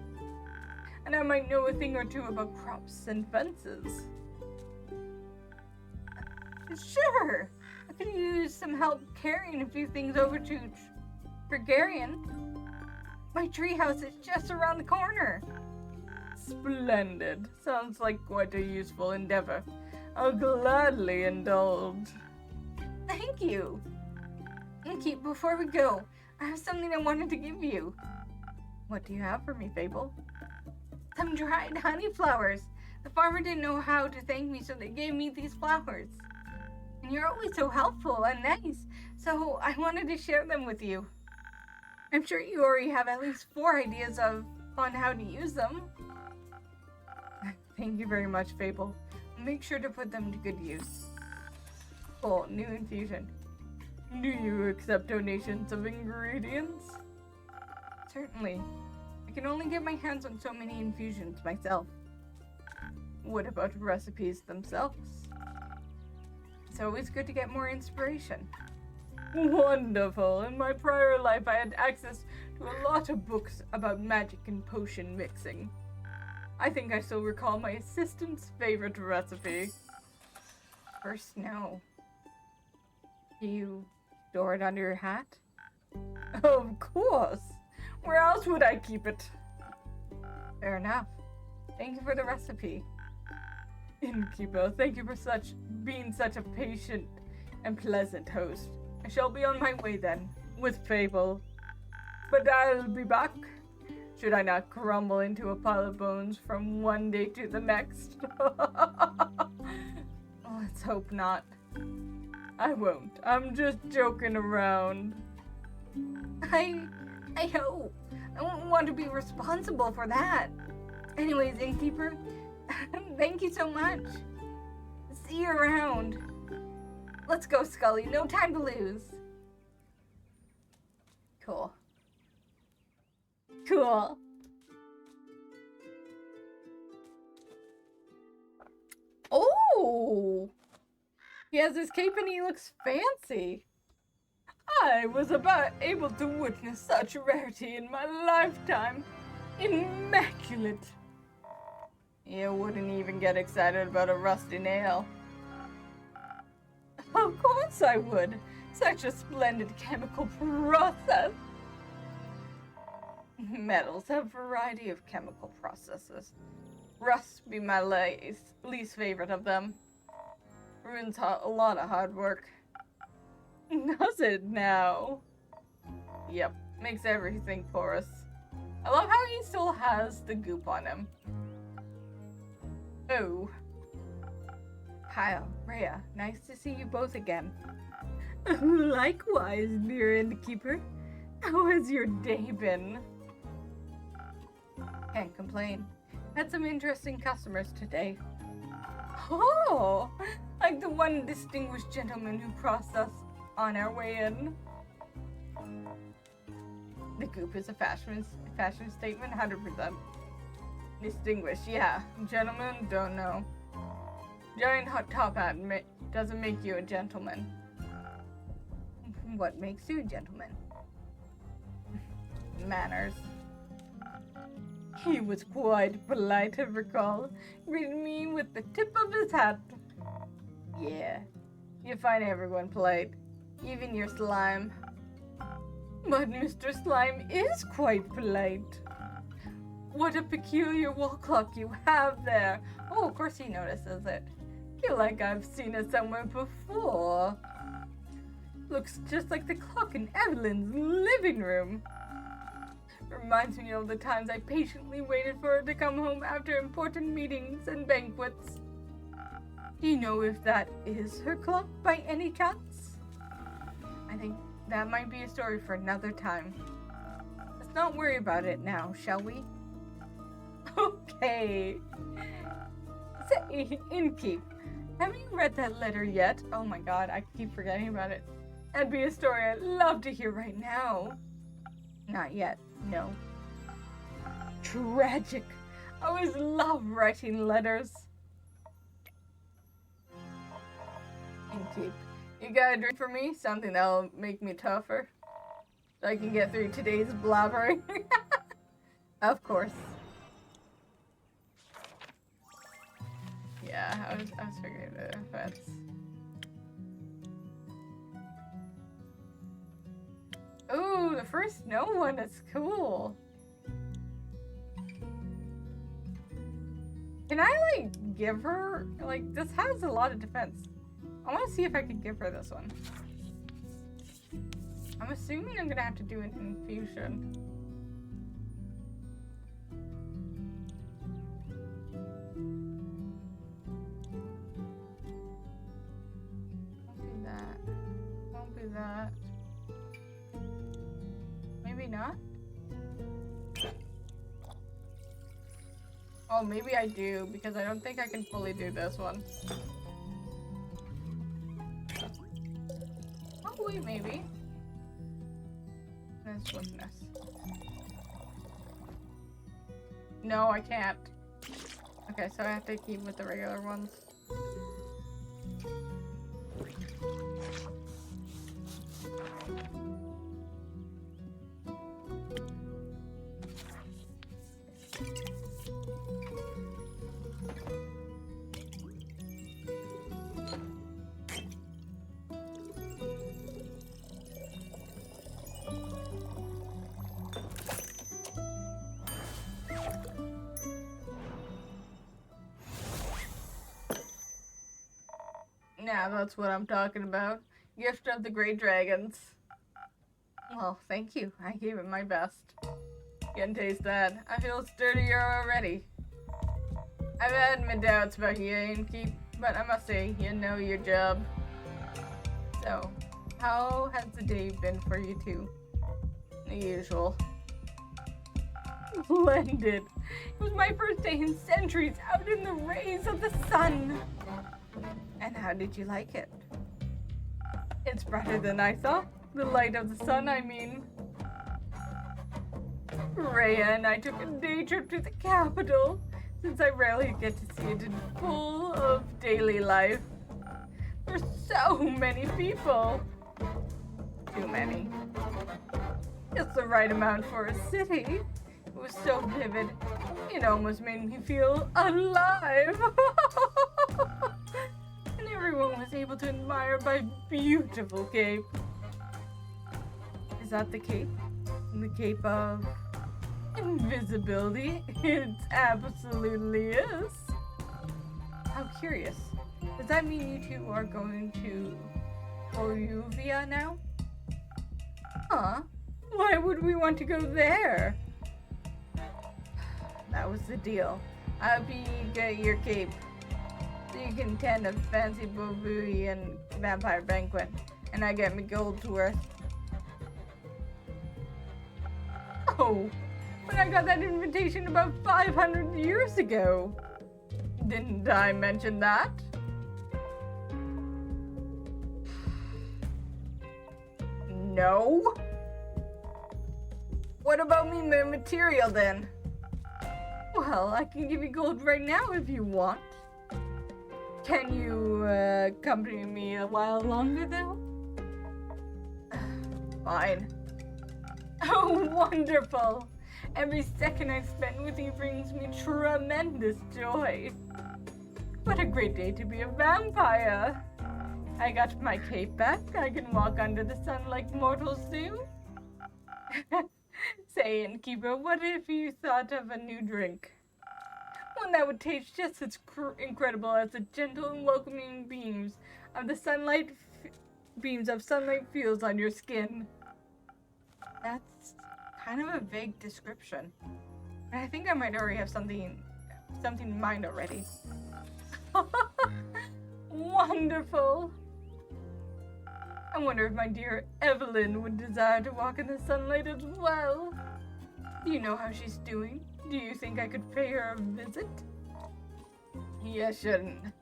And I might know a thing or two about crops and fences. Sure. I could use some help carrying a few things over to Gregarian. My treehouse is just around the corner. Splendid. Sounds like quite a useful endeavor. I'll gladly indulge. Thank you. Innkeep, before we go, I have something I wanted to give you. What do you have for me, Fable? Some dried honey flowers. The farmer didn't know how to thank me, so they gave me these flowers. And you're always so helpful and nice, so I wanted to share them with you. I'm sure you already have at least 4 ideas on how to use them. Thank you very much, Fable. Make sure to put them to good use. Cool, new infusion. Do you accept donations of ingredients? Certainly. I can only get my hands on so many infusions myself. What about recipes themselves? It's always good to get more inspiration. Wonderful. In my prior life, I had access to a lot of books about magic and potion mixing. I think I still recall my assistant's favorite recipe. First, no. Do you store it under your hat? Of course. Where else would I keep it? Fair enough. Thank you for the recipe. Innkeeper, thank you for being such a patient and pleasant host. I shall be on my way then, with Fable. But I'll be back. Should I not crumble into a pile of bones from one day to the next? Let's hope not. I won't. I'm just joking around. I hope. I won't want to be responsible for that. Anyways, Innkeeper, thank you so much. See you around. Let's go, Scully. No time to lose. Cool. Cool. Oh! He has his cape and he looks fancy. I was about able to witness such rarity in my lifetime. Immaculate. You wouldn't even get excited about a rusty nail. Of course I would. Such a splendid chemical process. Metals have a variety of chemical processes. Rust be my least favorite of them. Ruins a lot of hard work. Does it now? Yep, makes everything porous. I love how he still has the goop on him. Oh. Kyle, Rhea, nice to see you both again. Likewise, dear Innkeeper. How has your day been? Can't complain. Had some interesting customers today. Oh, like the one distinguished gentleman who crossed us on our way in. The goop is a fashion statement, 100%. Distinguished, yeah. Gentleman, don't know. Giant hot top hat doesn't make you a gentleman. What makes you a gentleman? Manners. He was quite polite, I recall, greeting me with the tip of his hat. Yeah, you find everyone polite, even your slime. But Mr. Slime is quite polite. What a peculiar wall clock you have there. Oh, of course he notices it. Feel like I've seen it somewhere before. Looks just like the clock in Evelyn's living room. Reminds me of the times I patiently waited for her to come home after important meetings and banquets. Do you know if that is her clock by any chance? I think that might be a story for another time. Let's not worry about it now, shall we? Okay. Say, Innkeep, have you read that letter yet? Oh my god, I keep forgetting about it. That'd be a story I'd love to hear right now. Not yet, no. Tragic. I always love writing letters. Innkeep, you got a drink for me? Something that'll make me tougher? So I can get through today's blabbering? Of course. Yeah, I was figuring the offense. Ooh, the first snow one is cool. Can I, like, give her, like, this has a lot of defense. I want to see if I can give her this one. I'm assuming I'm gonna have to do an infusion. Oh, maybe I do, because I don't think I can fully do this one. Oh, wait, maybe. This was this. No, I can't. Okay, so I have to keep with the regular ones. Yeah, that's what I'm talking about. Gift of the Great Dragons. Well, thank you. I gave it my best. You can taste that. I feel sturdier already. I've had my doubts about you, Innkeep, but I must say, you know your job. So, how has the day been for you two? The usual. Splendid. It was my first day in centuries out in the rays of the sun. And how did you like it? It's brighter than I thought. The light of the sun, I mean. Rhea and I took a day trip to the capital, since I rarely get to see it in full of daily life. There's so many people. Too many. It's the right amount for a city. It was so vivid, it almost made me feel alive. And everyone was able to admire my beautiful cape. Is that the cape? The cape of invisibility? It absolutely is. How curious. Does that mean you two are going to Coruvia now? Huh? Why would we want to go there? That was the deal. I'll help you get your cape, so you can attend a fancy Bovuian vampire banquet, and I get me gold's worth. Oh, but I got that invitation about 500 years ago. Didn't I mention that? No? What about me material then? Well, I can give you gold right now if you want. Can you accompany me a while longer though? Fine. Oh, wonderful! Every second I spend with you brings me tremendous joy. What a great day to be a vampire! I got my cape back. I can walk under the sun like mortals do. Say, Innkeeper, what if you thought of a new drink? One that would taste just as incredible as the gentle and welcoming beams of the sunlight feels on your skin. That's kind of a vague description. And I think I might already have something in mind already. Wonderful! I wonder if my dear Evelyn would desire to walk in the sunlight as well. Do you know how she's doing? Do you think I could pay her a visit? You shouldn't.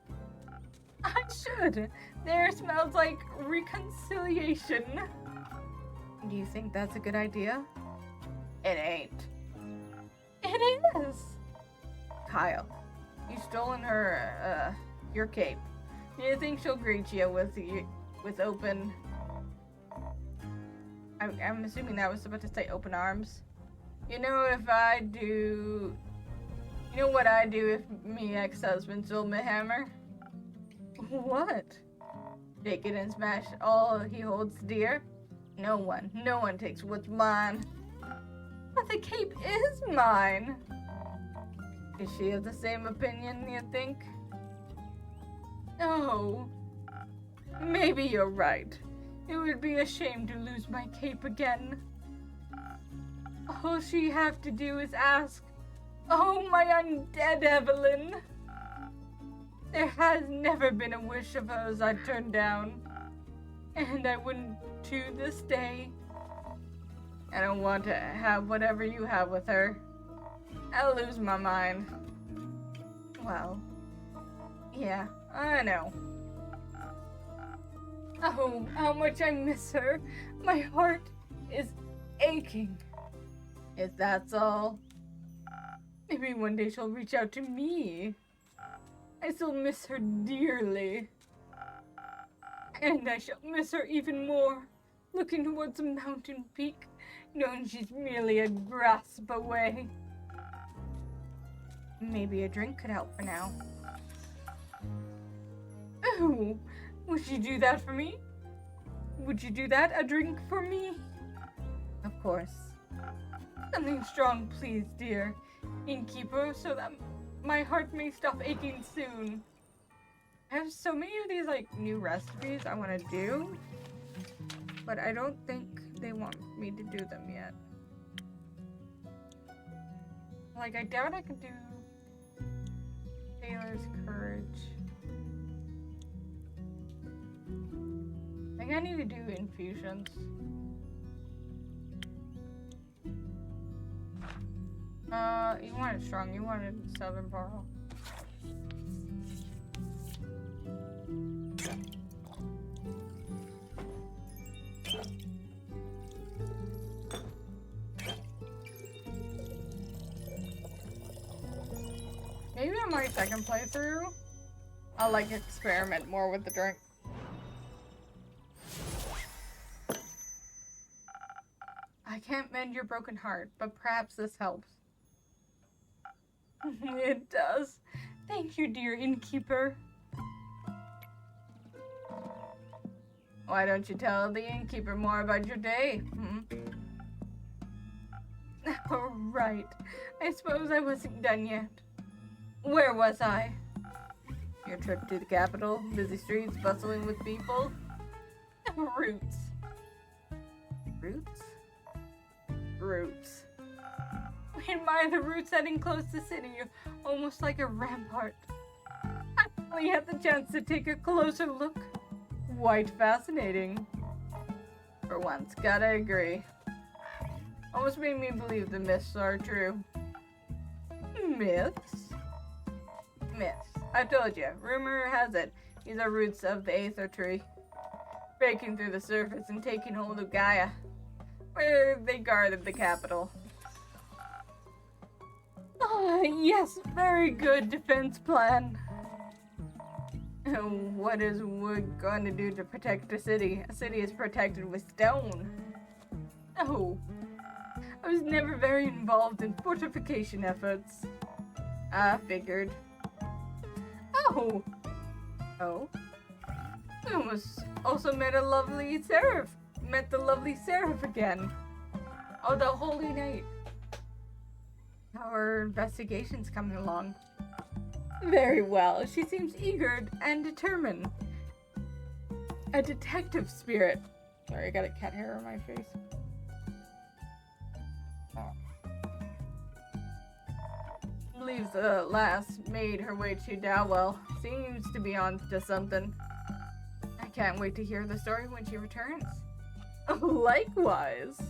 I should. There smells like reconciliation. Do you think that's a good idea? It ain't. It is. Kyle, you've stolen her, your cape. Do you think she'll greet you with open... I'm assuming that was about to say open arms. You know what I'd do if me ex-husband stole my hammer? What? Take it and smash all he holds dear? No one takes what's mine. But the cape is mine. Is she of the same opinion, you think? No. Maybe you're right. It would be a shame to lose my cape again. All she have to do is ask, "Oh, my undead Evelyn." There has never been a wish of hers I'd turned down, and I wouldn't to this day. I don't want to have whatever you have with her. I'll lose my mind. Well, yeah, I know. Oh, how much I miss her. My heart is aching. If that's all, maybe one day she'll reach out to me. I still miss her dearly. And I shall miss her even more, looking towards a mountain peak, knowing she's merely a grasp away. Maybe a drink could help for now. Oh, would you do that for me? Would you do that? A drink for me? Of course. Something strong, please, dear innkeeper, so that my heart may stop aching soon. I have so many of these, like, new recipes I want to do, but I don't think they want me to do them yet. Like, I doubt I could do Taylor's Courage. I think I need to do infusions. You want it strong, you want it Southern Pearl. Maybe on my second playthrough, I'll like experiment more with the drink. I can't mend your broken heart, but perhaps this helps. It does. Thank you, dear innkeeper. Why don't you tell the innkeeper more about your day? Oh, right. I suppose I wasn't done yet. Where was I? Your trip to the capital, busy streets, bustling with people. Roots. Roots? Roots. We admire the roots that enclose the city, almost like a rampart. I finally had the chance to take a closer look. Quite fascinating. For once, gotta agree. Almost made me believe the myths are true. Myths? Myths. I've told you. Rumor has it, these are roots of the Aether Tree, breaking through the surface and taking hold of Gaia, where they guarded the capital. Ah, yes, very good defense plan. What is wood going to do to protect a city? A city is protected with stone. Oh, I was never very involved in fortification efforts. I figured. Oh. Oh? I almost also met the lovely Seraph again. Oh, the Holy Knight. Our investigation's coming along. Very well. She seems eager and determined. A detective spirit. Sorry, I got a cat hair on my face. Believes the lass made her way to Dowell. Seems to be on to something. I can't wait to hear the story when she returns. Likewise.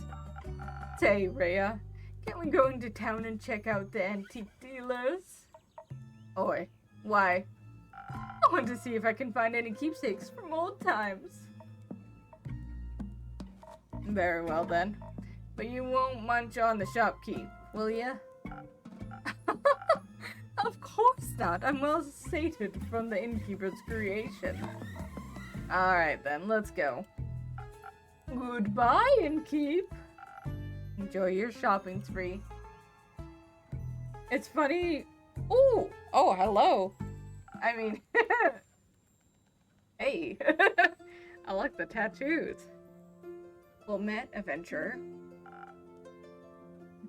Say, Rhea, can't we go into town and check out the antique dealers? Oi, why? I want to see if I can find any keepsakes from old times. Very well then. But you won't munch on the shopkeep, will ya? Of course not. I'm well sated from the innkeeper's creation. Alright then, let's go. Goodbye, innkeep. Enjoy your shopping spree. It's funny. Ooh! Oh, hello. I mean, hey. I like the tattoos. Well met, adventurer.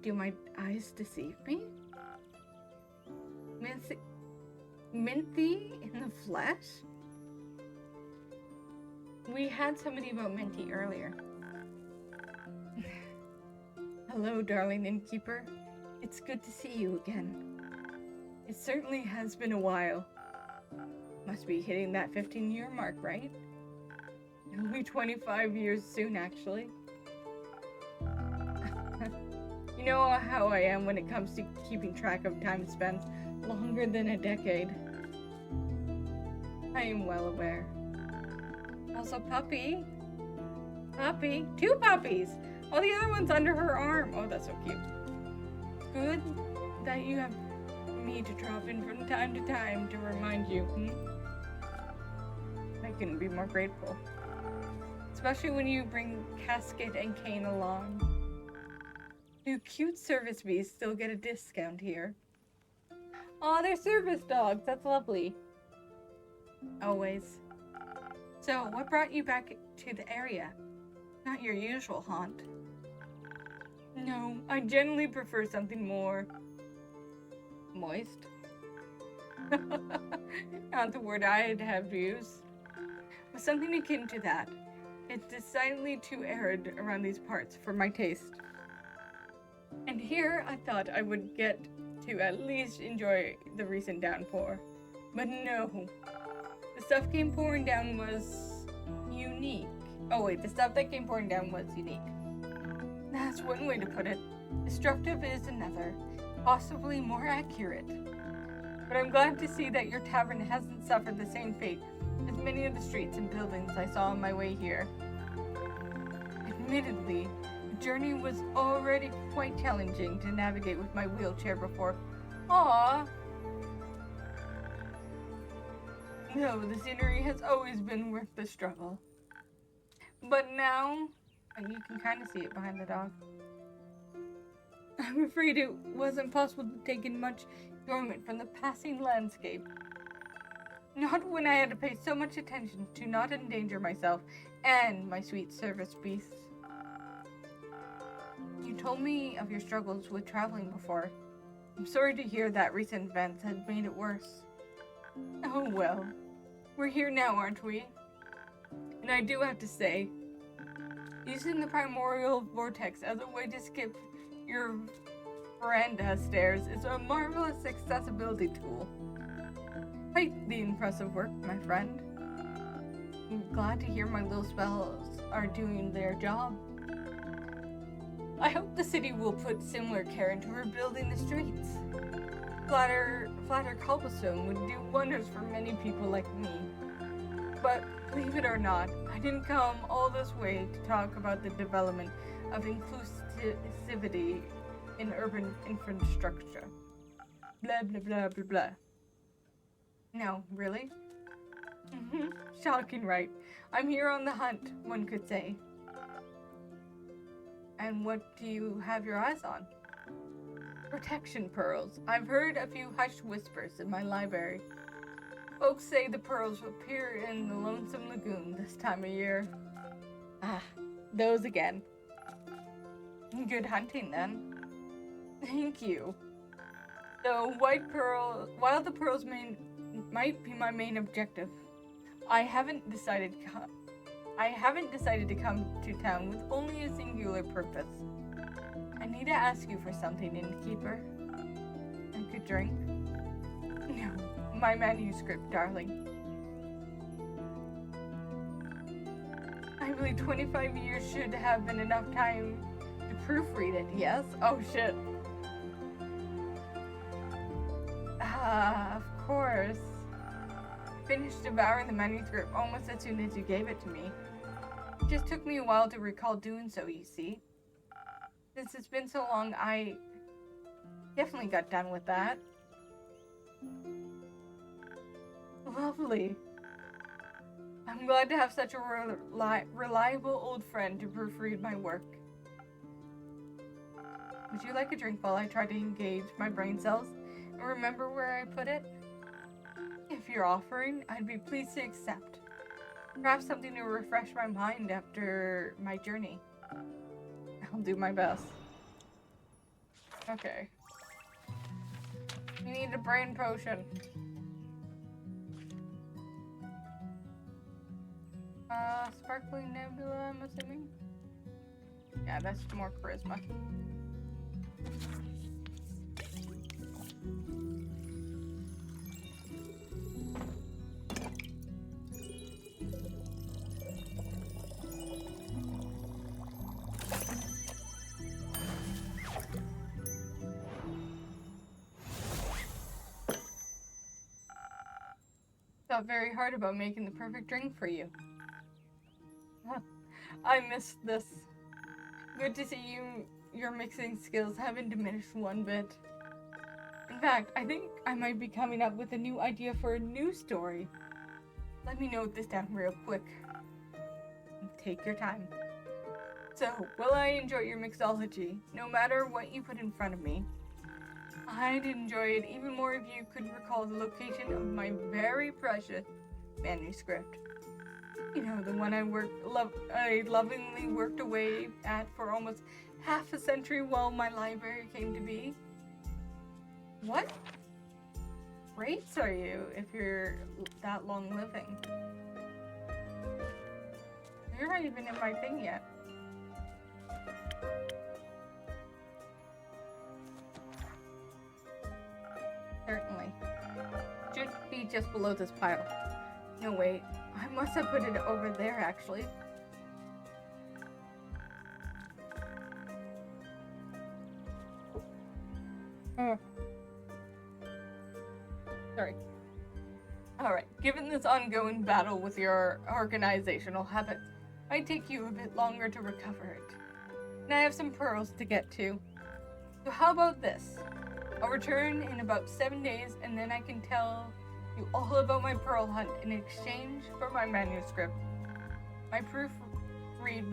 Do my eyes deceive me? Minty in the flesh? We had somebody about Minty earlier. Hello, darling innkeeper. It's good to see you again. It certainly has been a while. Must be hitting that 15-year mark, right? It'll be 25 years soon, actually. You know how I am when it comes to keeping track of time spent longer than a decade. I am well aware. Also, puppy. Puppy. 2 puppies. Oh, the other one's under her arm. Oh, that's so cute. Good that you have me to drop in from time to time to remind you. I couldn't be more grateful. Especially when you bring Casket and Kane along. Do cute service bees still get a discount here? Oh, they're service dogs. That's lovely. Always. So, what brought you back to the area? Not your usual haunt. No, I generally prefer something more moist. Not the word I'd have used. But something akin to that. It's decidedly too arid around these parts for my taste. And here I thought I would get to at least enjoy the recent downpour. But no. The stuff came pouring down was unique. Oh wait, the stuff that came pouring down was unique. That's one way to put it. Destructive is another, possibly more accurate. But I'm glad to see that your tavern hasn't suffered the same fate as many of the streets and buildings I saw on my way here. Admittedly, the journey was already quite challenging to navigate with my wheelchair before. Aww! No, the scenery has always been worth the struggle. But now, you can kind of see it behind the dog. I'm afraid it wasn't possible to take in much enjoyment from the passing landscape. Not when I had to pay so much attention to not endanger myself and my sweet service beasts. You told me of your struggles with traveling before. I'm sorry to hear that recent events had made it worse. Oh well, we're here now, aren't we? And I do have to say, using the primordial vortex as a way to skip your veranda stairs is a marvelous accessibility tool. Quite the impressive work, my friend. I'm glad to hear my little spells are doing their job. I hope the city will put similar care into rebuilding the streets. Flatter cobblestone would do wonders for many people like me. But believe it or not, I didn't come all this way to talk about the development of inclusivity in urban infrastructure. Blah, blah, blah, blah, blah. No, really? Shocking, right? I'm here on the hunt, one could say. And what do you have your eyes on? Protection pearls. I've heard a few hushed whispers in my library. Folks say the pearls appear in the Lonesome Lagoon this time of year. Ah, those again. Good hunting, then. Thank you. Though while the pearls might be my main objective, I haven't decided to come to town with only a singular purpose. I need to ask you for something, innkeeper. A good drink? No, my manuscript, darling. I believe 25 years should have been enough time to proofread it, yes? Oh shit. Ah, of course. I finished devouring the manuscript almost as soon as you gave it to me. It just took me a while to recall doing so, you see. Since it's been so long, I definitely got done with that. Lovely. I'm glad to have such a reliable old friend to proofread my work. Would you like a drink while I try to engage my brain cells and remember where I put it? If you're offering, I'd be pleased to accept. Perhaps something to refresh my mind after my journey. I'll do my best. Okay. We need a brain potion. Sparkling nebula, I'm assuming? Yeah, that's more charisma. thought very hard about making the perfect drink for you. I missed this. Good to see your mixing skills haven't diminished one bit. In fact, I think I might be coming up with a new idea for a new story. Let me note this down real quick. Take your time. So, will I enjoy your mixology, no matter what you put in front of me? I'd enjoy it even more if you could recall the location of my very precious manuscript. You know, the one I lovingly worked away at for almost half a century while my library came to be. What race are you if you're that long living? You're not even in my thing yet. Certainly. Should be just below this pile. No, wait. I must have put it over there, actually. Sorry. Alright, given this ongoing battle with your organizational habits, it might take you a bit longer to recover it. And I have some pearls to get to. So how about this? I'll return in about 7 days, and then I can tell you all about my pearl hunt in exchange for my manuscript. My proofread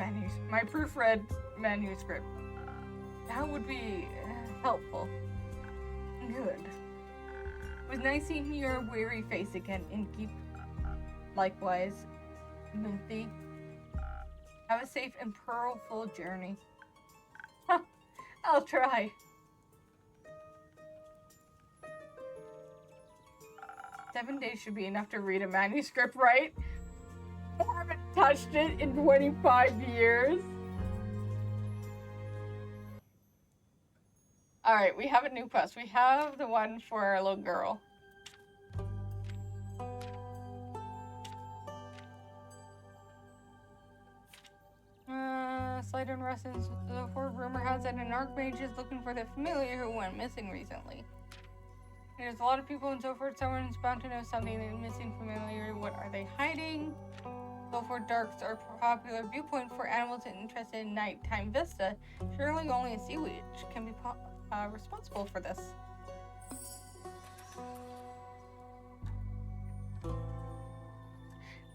manuscript. That would be helpful. Good. It was nice seeing your weary face again, Innkeep. Likewise, Minty. Have a safe and pearl-full journey. I'll try. 7 days should be enough to read a manuscript, right? I haven't touched it in 25 years. Alright, we have a new quest. We have the one for our little girl. Slight unrest in Zophor. Rumor has it an archmage is looking for the familiar who went missing recently. There's a lot of people in Zophor. Someone's bound to know something. The missing familiar. What are they hiding? Zophor darks are a popular viewpoint for animals interested in nighttime vista. Surely only a sea witch can be responsible for this.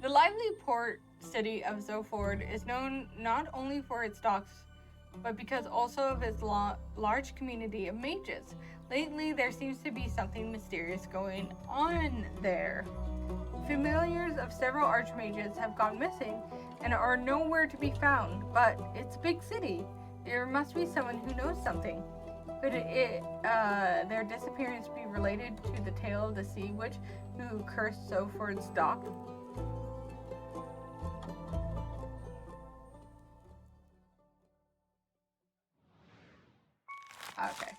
The lively port city of Zophor is known not only for its docks, but because also of its large community of mages. Lately, there seems to be something mysterious going on there. Familiars of several archmages have gone missing and are nowhere to be found, but it's a big city. There must be someone who knows something. Could their disappearance be related to the tale of the sea witch who cursed Zophor's dock? Okay.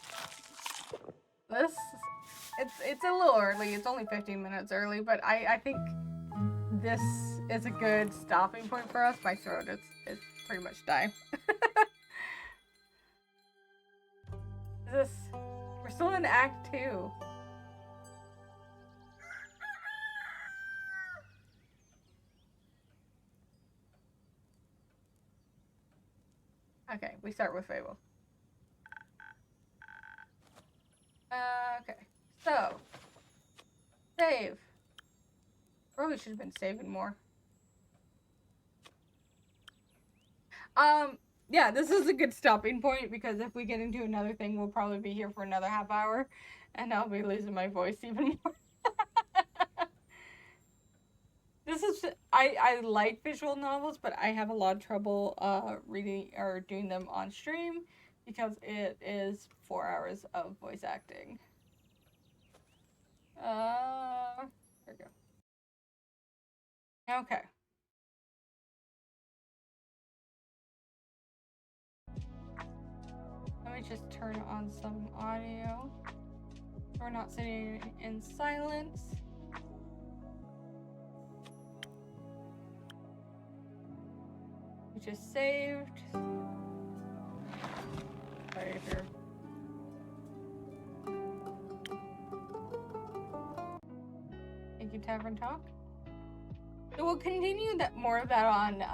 It's a little early. It's only 15 minutes early, but I think this is a good stopping point for us. My throat is pretty much dying. We're still in Act 2. Okay, we start with Fable. Okay, so save. Probably should have been saving more. Yeah, this is a good stopping point because if we get into another thing, we'll probably be here for another half hour, and I'll be losing my voice even more. I like visual novels, but I have a lot of trouble reading or doing them on stream because it is 4 hours of voice acting. There we go. Okay. Let me just turn on some audio. We're not sitting in silence. We just saved. Sorry if you're... Thank you, Tavern Talk. So we'll continue more of that on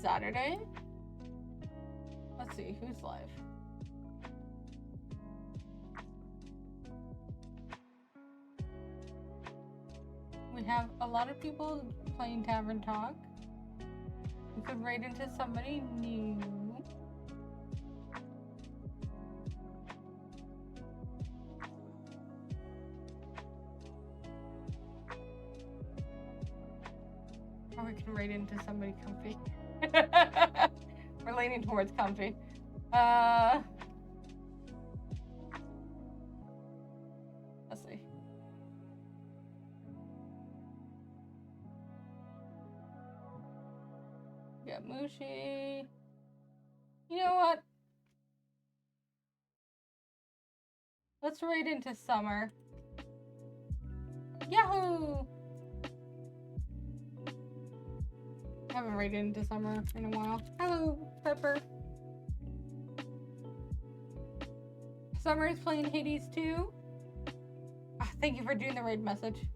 Saturday. Let's see, who's live? We have a lot of people playing Tavern Talk. We could raid into somebody new. Or we can raid into somebody comfy. We're leaning towards comfy. Let's see. We got Mushi. You know what? Let's raid into Summer. Yahoo! Haven't raided into Summer in a while. Hello, Pepper. Summer is playing Hades too. Thank you for doing the raid message.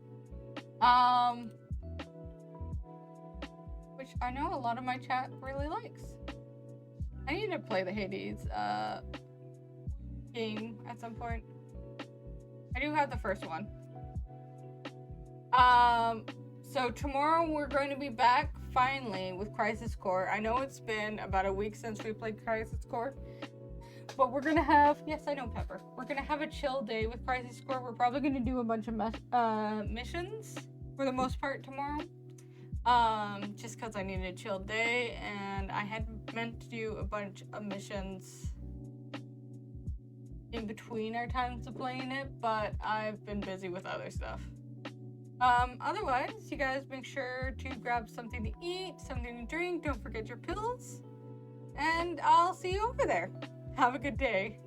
Which I know a lot of my chat really likes. I need to play the Hades game at some point. I do have the first one. So tomorrow we're going to be back finally with Crisis Core. I know it's been about a week since we played Crisis Core, but we're gonna have, yes, I know, Pepper. We're gonna have a chill day with Crisis Core. We're probably gonna do a bunch of missions for the most part tomorrow. Just because I needed a chill day, and I had meant to do a bunch of missions in between our times of playing it, but I've been busy with other stuff. Otherwise, you guys make sure to grab something to eat, something to drink. Don't forget your pills. And I'll see you over there. Have a good day.